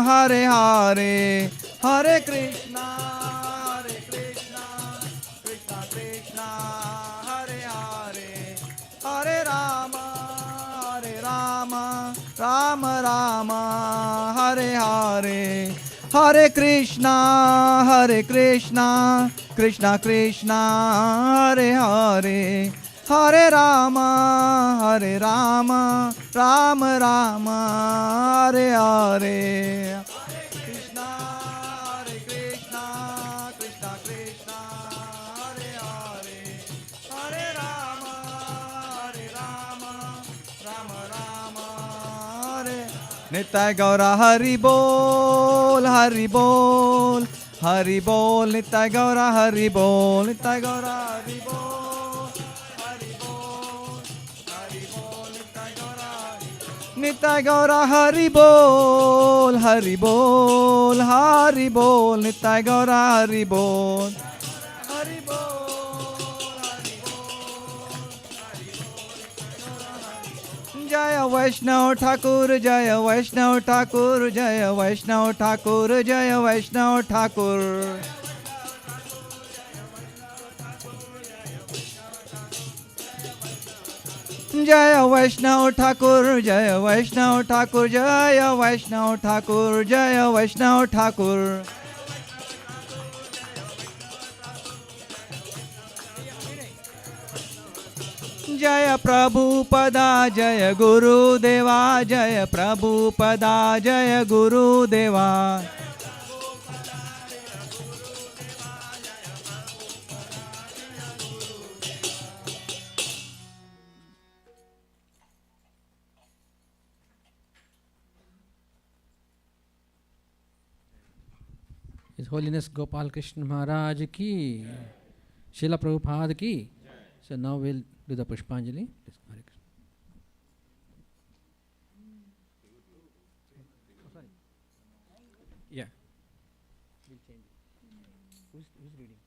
हरे हरे हरे कृष्णा कृष्णा कृष्णा हरे हरे हरे राम राम राम हरे हरे हरे कृष्णा कृष्णा कृष्णा हरे हरे हरे राम राम राम हरे हरे कृष्णा कृष्णा कृष्णा हरे हरे हरे राम राम राम हरे नित्य गौरा हरि बोल हरि बोल नित्य गौरा हरि बोल नित्य गौरा हरि बोल नित्य गौरा हरि बोल नित्य गौरा हरि बोल जय वैष्णव ठाकुर जय वैष्णव ठाकुर जय वैष्णव ठाकुर जय वैष्णव ठाकुर जय वैष्णव ठाकुर, जय वैष्णव ठाकुर, जय वैष्णव ठाकुर, जय वैष्णव ठाकुर। जय प्रभुपदा, जय गुरुदेवा, जय प्रभुपदा, जय गुरुदेवा। His Holiness Gopal Krishna Maharaj ki, Srila Prabhupada ki. So now we'll do the Pushpanjali. Yeah. We'll change it. Who's reading?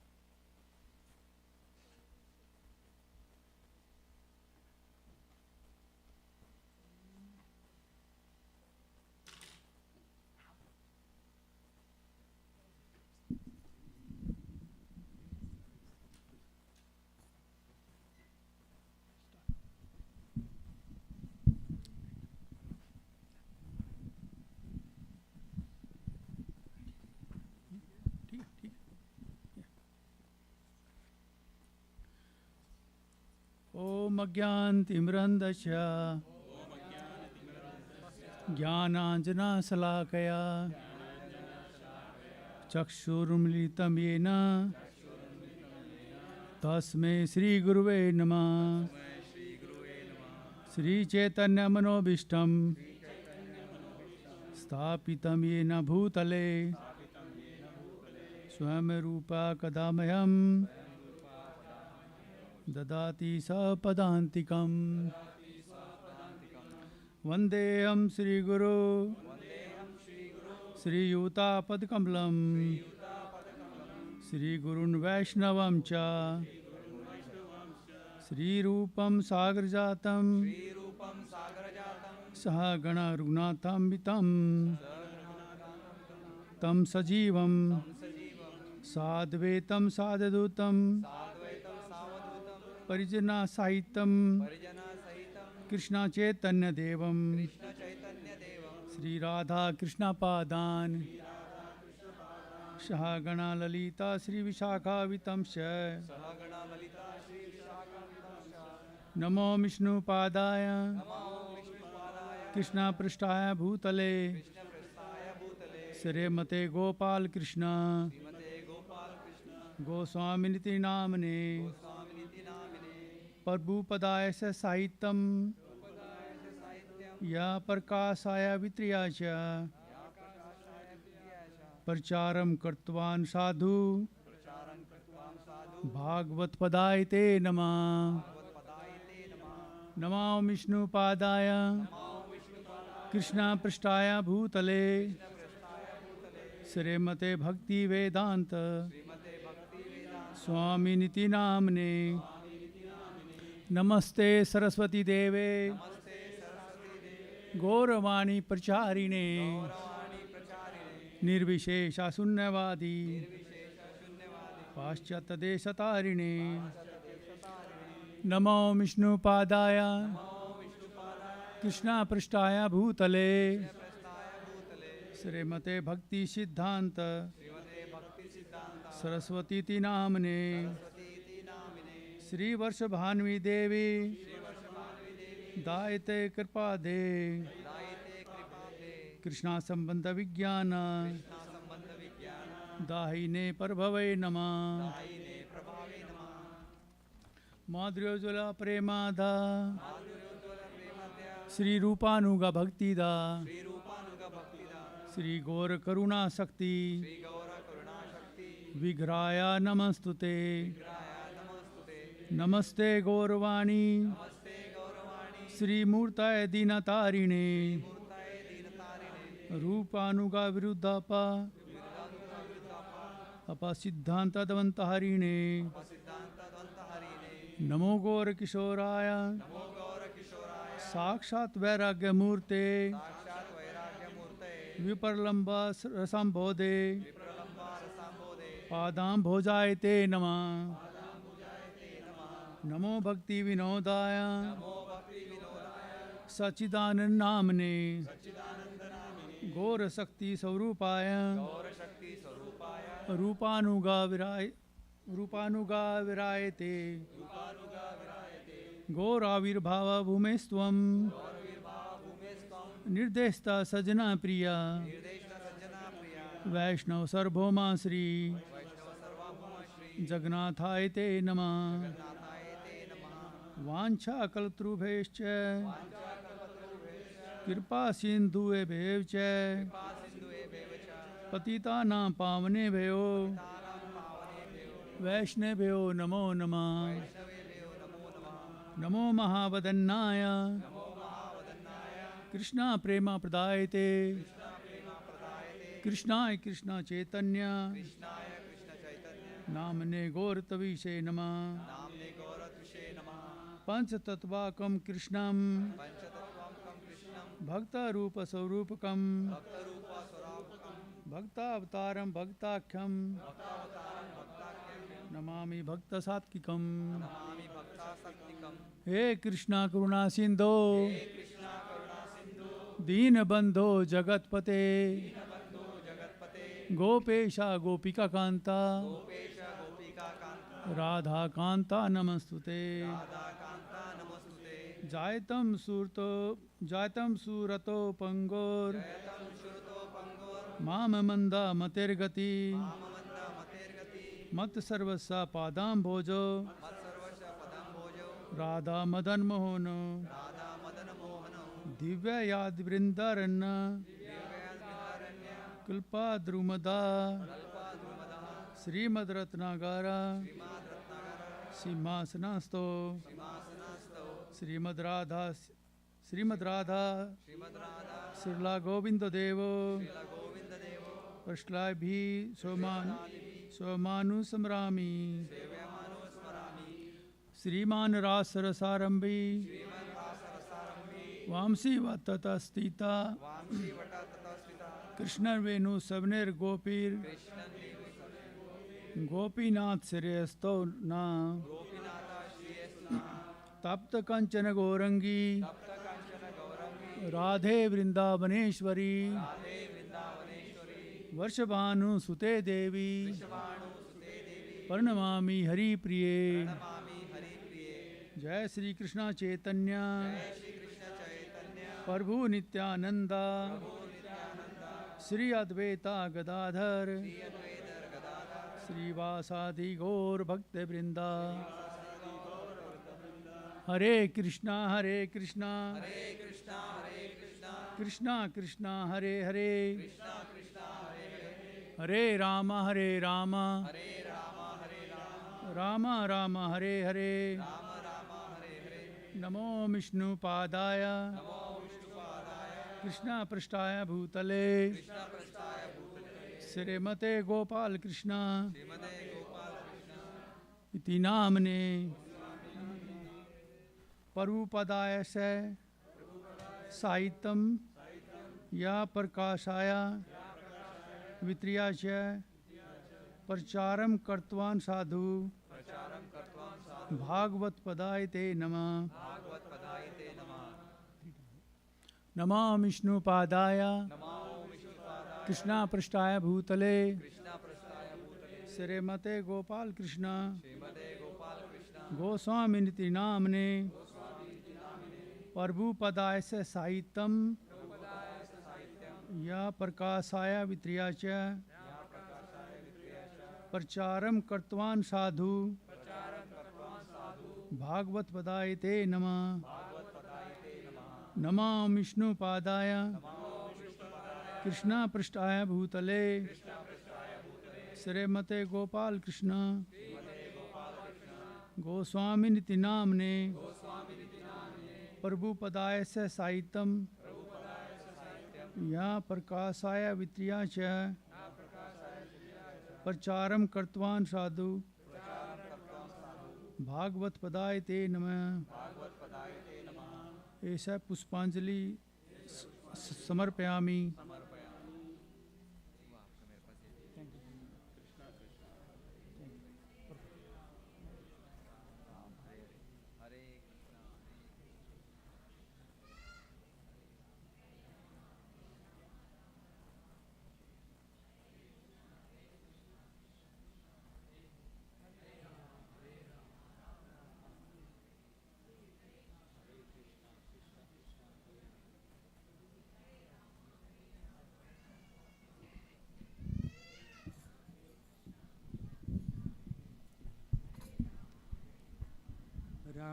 ओम अज्ञानतिमिरन्धस्य ज्ञानाञ्जनशलाकया चक्षुरुन्मीलितं येन तस्मै श्रीगुरुवे नमः। श्रीचैतन्यमनोभीष्टं स्थापितं येन भूतले स्वयं रूपा कदा मह्यं ददाति सपदान्तिकं। वन्देऽहं श्रीगुरो श्रीयुतापदकमलं श्रीगुरुन् वैष्णवं च श्रीरूपं सागरजातं सह गण रघुनाथान्वितं तं सजीवं साद्वैतं सावधूतं परिजना साहित्यम कृष्ण चैतन्य देवम श्री राधा कृष्ण पादान सहगणा ललिता श्री विशाखा वितंश नमो विष्णु पादाय कृष्ण पृष्ठाय भूतले श्रीमते गोपाल कृष्ण गोस्वामी निति नामने प्रभुपदाय स साहित्यम या प्रकाशाय वित्रिया च प्रचारं कृतवान् साधु भागवत पदाय ते नमः। नमो विष्णुपादाय कृष्ण पृष्ठाय भूतले श्रीमते भक्ति वेदांत स्वामी निति नामने नमस्ते सरस्वती देवे गौरवाणी प्रचारिणे निर्विशेष शून्यवादी पाश्चात्य देशतारिणे नमो विष्णुपादाय कृष्ण पृष्ठाय भूतले श्रीमते भक्ति सिद्धांत सरस्वती नामने श्री वर्ष भान्वी देवी दायते कृपा दे कृष्णा संबंध विज्ञान दाहिने प्रभवे नमः। माधुर्योज्वला प्रेमादा श्री रूपानुगा भक्तिदा श्री गौर करुणा शक्ति विग्रहाया नमस्तुते। नमस्ते गौरवाणी श्री मूर्ताय दीनतारिणे रूपानुगा विरुद्धापा अपसिद्धांतदवंतहरिणे नमो गौर किशोराय साक्षात वैराग्य मूर्ते विप्रलंब रसंबोधे पादां भोजाय ते नमः। नमो भक्ति विनोदाय सच्चिदानंद नामने गौर शक्ति स्वरूपाय रूपानुगा विरायते गौराविर्भाव भूमेस्त्वं निर्देष्टा सजना प्रिया वैष्णव सर्वभौमा श्री जगन्नाथाय ते नमः वाञ्छा कल्पतरुभ्यश्च कृपा सिन्धुभ्यः च पतितानां पावनेभ्यो वैष्णवेभ्यो नमो नमः नमो महावदन्नाय कृष्णा प्रेमा प्रदायते कृष्णाय कृष्ण चैतन्य नामने गौरतविषे नमः पंचतत्वाकं कृष्णं भक्तरूपस्वरूपकं भक्तावतारं भक्ताख्यं नमामि भक्तसात्विकं। हे कृष्णा करुणा सिंधो दीनबंधो जगतपते गोपेशा गोपिका कांता राधा कांता नमस्तुते। जायतं सूरतो पंगोर माम मंदा मतेर्गति मत सर्वस्व पादां भोजो राधा मदन मोहन दिव्य याद वृंदारण्य कल्पा द्रुमदा श्रीमद रत्नागारा सिंहासनास्तो श्रीमद राधा श्रीला गोविंद देव पश्लाभि सोमानु सम्रामी श्रीमान रासरसारंभी वामसी वततस्थिता कृष्ण वेणु सवनेर गोपीर गोपीनाथ श्रेयस्तो ना तप्त कंचन गौरंगी राधे वृंदावनेश्वरी वर्षभानु सुते देवी प्रणमामि हरि प्रिये। जय श्री कृष्ण चैतन्य प्रभु नित्यानंदा श्री अद्वैता गदाधर श्रीवासादि गौर भक्त वृंदा। हरे कृष्णा कृष्णा कृष्णा हरे हरे हरे राम राम राम हरे हरे। नमो विष्णुपादाय कृष्णा पृष्ठाय भूतले श्रीमते गोपाल कृष्णा इति नामने प्रभुपदाय से साहित्यम या प्रकाशाय वित्रियाच प्रचारम कर्तवान् साधु भागवत पदाय ते नमः। नमो विष्णुपादाय कृष्णा पृष्ठाय भूतले श्रीमते गोपाल कृष्ण गोस्वामी निति नामने प्रभुपदाय से साहित्यम या प्रकाशाय वित्रियाच प्रचारम कर्तवान् साधु भागवत पदाय ते नमः। नमो विष्णुपादाय कृष्णा पृष्ठाय भूतले श्रीमते गोपाल कृष्ण गोस्वामी निति नामने प्रभुपदाय से साहित्यम या प्रकाशाय वित्रियाच प्रचारम कर्तवान् साधु भागवत पदाय ते नमः। ऐसा पुष्पांजलि समर्पयामि।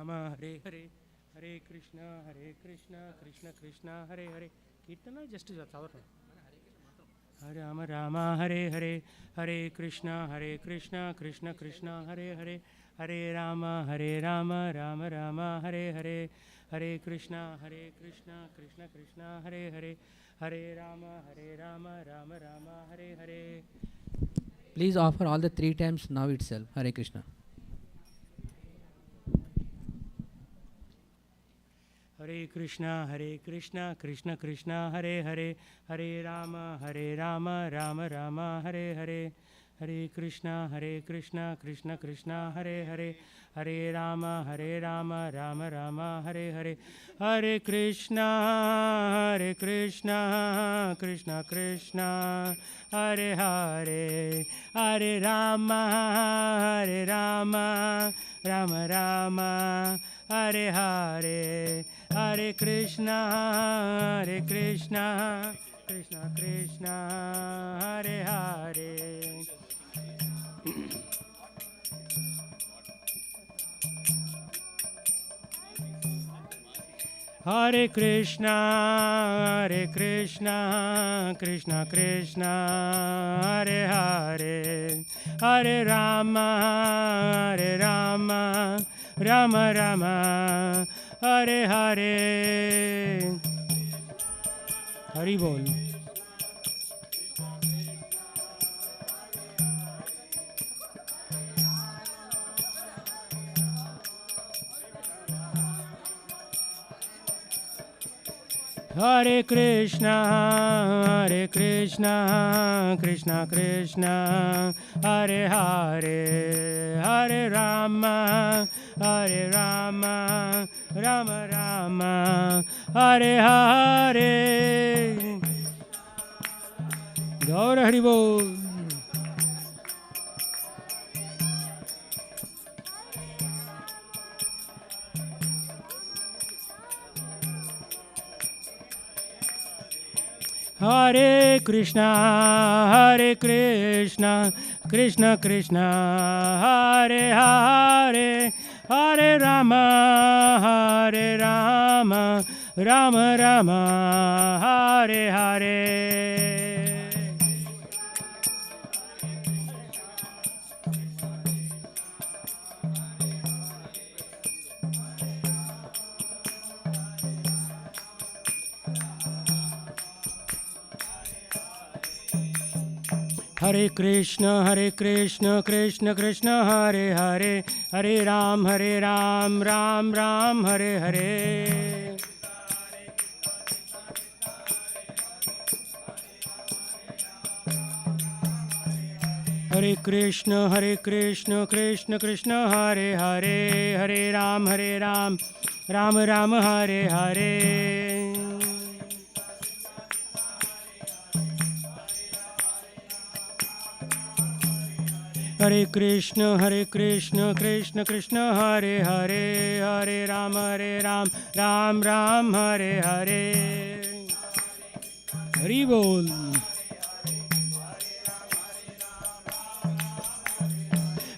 Rama Hare Hare Hare Krishna Krishna Krishna Hare Hare. Kirtana just is a thousand. Hare Rama Rama Hare Hare Hare Krishna Krishna Krishna Hare Hare Hare Rama Rama Rama Hare Hare Hare Krishna Krishna Krishna Hare Hare Hare Rama Rama Rama Hare Hare. Please offer all the 3 times now itself. Hare Krishna. Hare Krishna Krishna Krishna Hare Hare Hare Rama Rama Rama Hare Hare Hare Krishna Krishna Krishna Hare Hare Hare Rama Rama Rama Hare Hare Hare Krishna Krishna Krishna Hare Hare Hare Rama Rama Rama Hare Hare Hare Krishna Krishna Krishna Hare Hare. Hare Krishna Krishna Krishna Hare Hare Hare Rama Rama Rama Hare Hare. Hari Bol. Hare Krishna Krishna Krishna Hare Hare Hare Rama Rama Rama Hare Hare. Gaur Hari Bol. Hare Krishna Krishna Krishna Hare Hare Hare Rama Rama Rama Hare Hare. Hare Krishna Krishna Krishna Hare Hare Hare Ram Ram Ram Hare Hare. Hare Krishna Krishna Krishna Hare Hare Hare Ram Ram Ram Hare Hare. Hare Krishna Krishna Krishna Hare Hare Hare Ram Ram Ram Hare Hare. Hari Bol.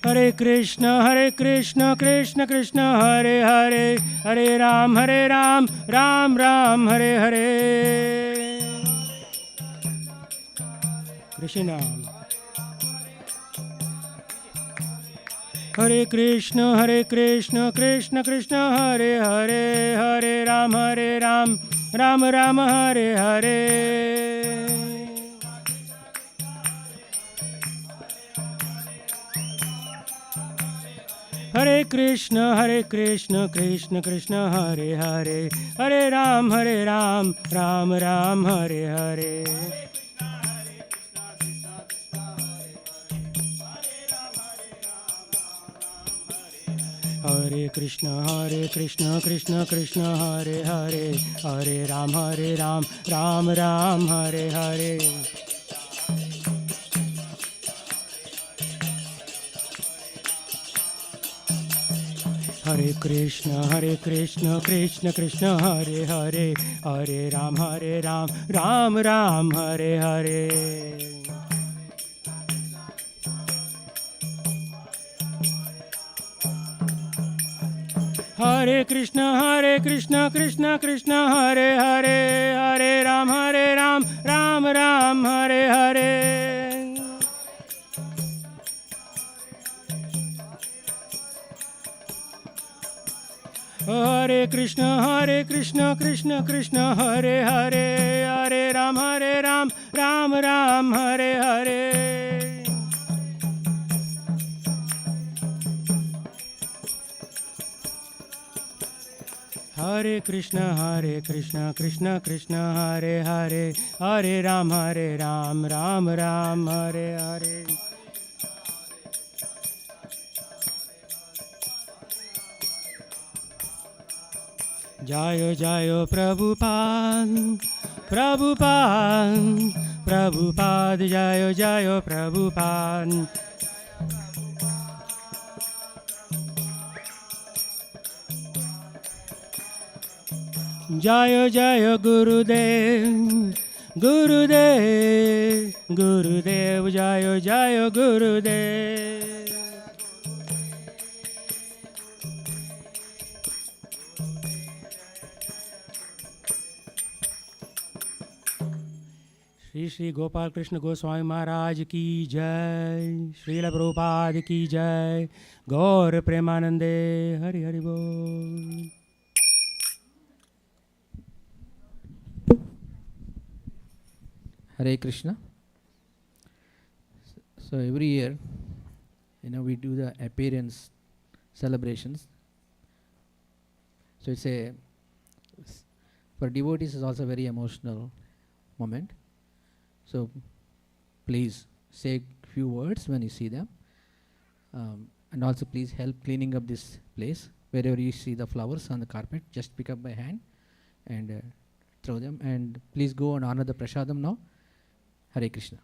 Hare Krishna Krishna Krishna Hare Hare Hare Ram Ram Ram Hare Hare. Krishna. Hare Krishna Krishna Krishna Hare Hare Hare Ram Ram Ram Hare Hare. Hare Krishna Krishna Krishna Hare Hare Hare Ram Ram Ram Hare Hare. Hare Krishna Krishna Krishna Hare Hare Hare Ram Ram Ram Hare Hare. Hare Krishna Krishna Hare Hare Hare Ram Ram Ram Hare Hare. Hare Krishna Krishna Krishna Hare Hare, Hare Ram Ram Ram Hare Hare. Hare Krishna Krishna Krishna Hare Hare, Hare Ram Ram Ram Hare Hare. Hare Krishna Krishna Krishna Hare Hare, Hare Ram Ram Ram Hare Hare. Jayo Jayo Prabhupada, Prabhupada, Prabhupada, Jayo Jayo Prabhupada. Jayo Jayo Gurudev, Gurudev, Gurudev, Jayo Jayo Gurudev. Shri Shri Gopal Krishna Goswami Maharaj ki jai, Srila Prabhupada ki jai, Gaur Premanande, Hari Hari Bol. Hare Krishna. So every year, we do the appearance celebrations. So for devotees, it's also a very emotional moment. So please say a few words when you see them. And also please help cleaning up this place. Wherever you see the flowers on the carpet, just pick up by hand and throw them. And please go and honor the prasadam now. Hare Krishna.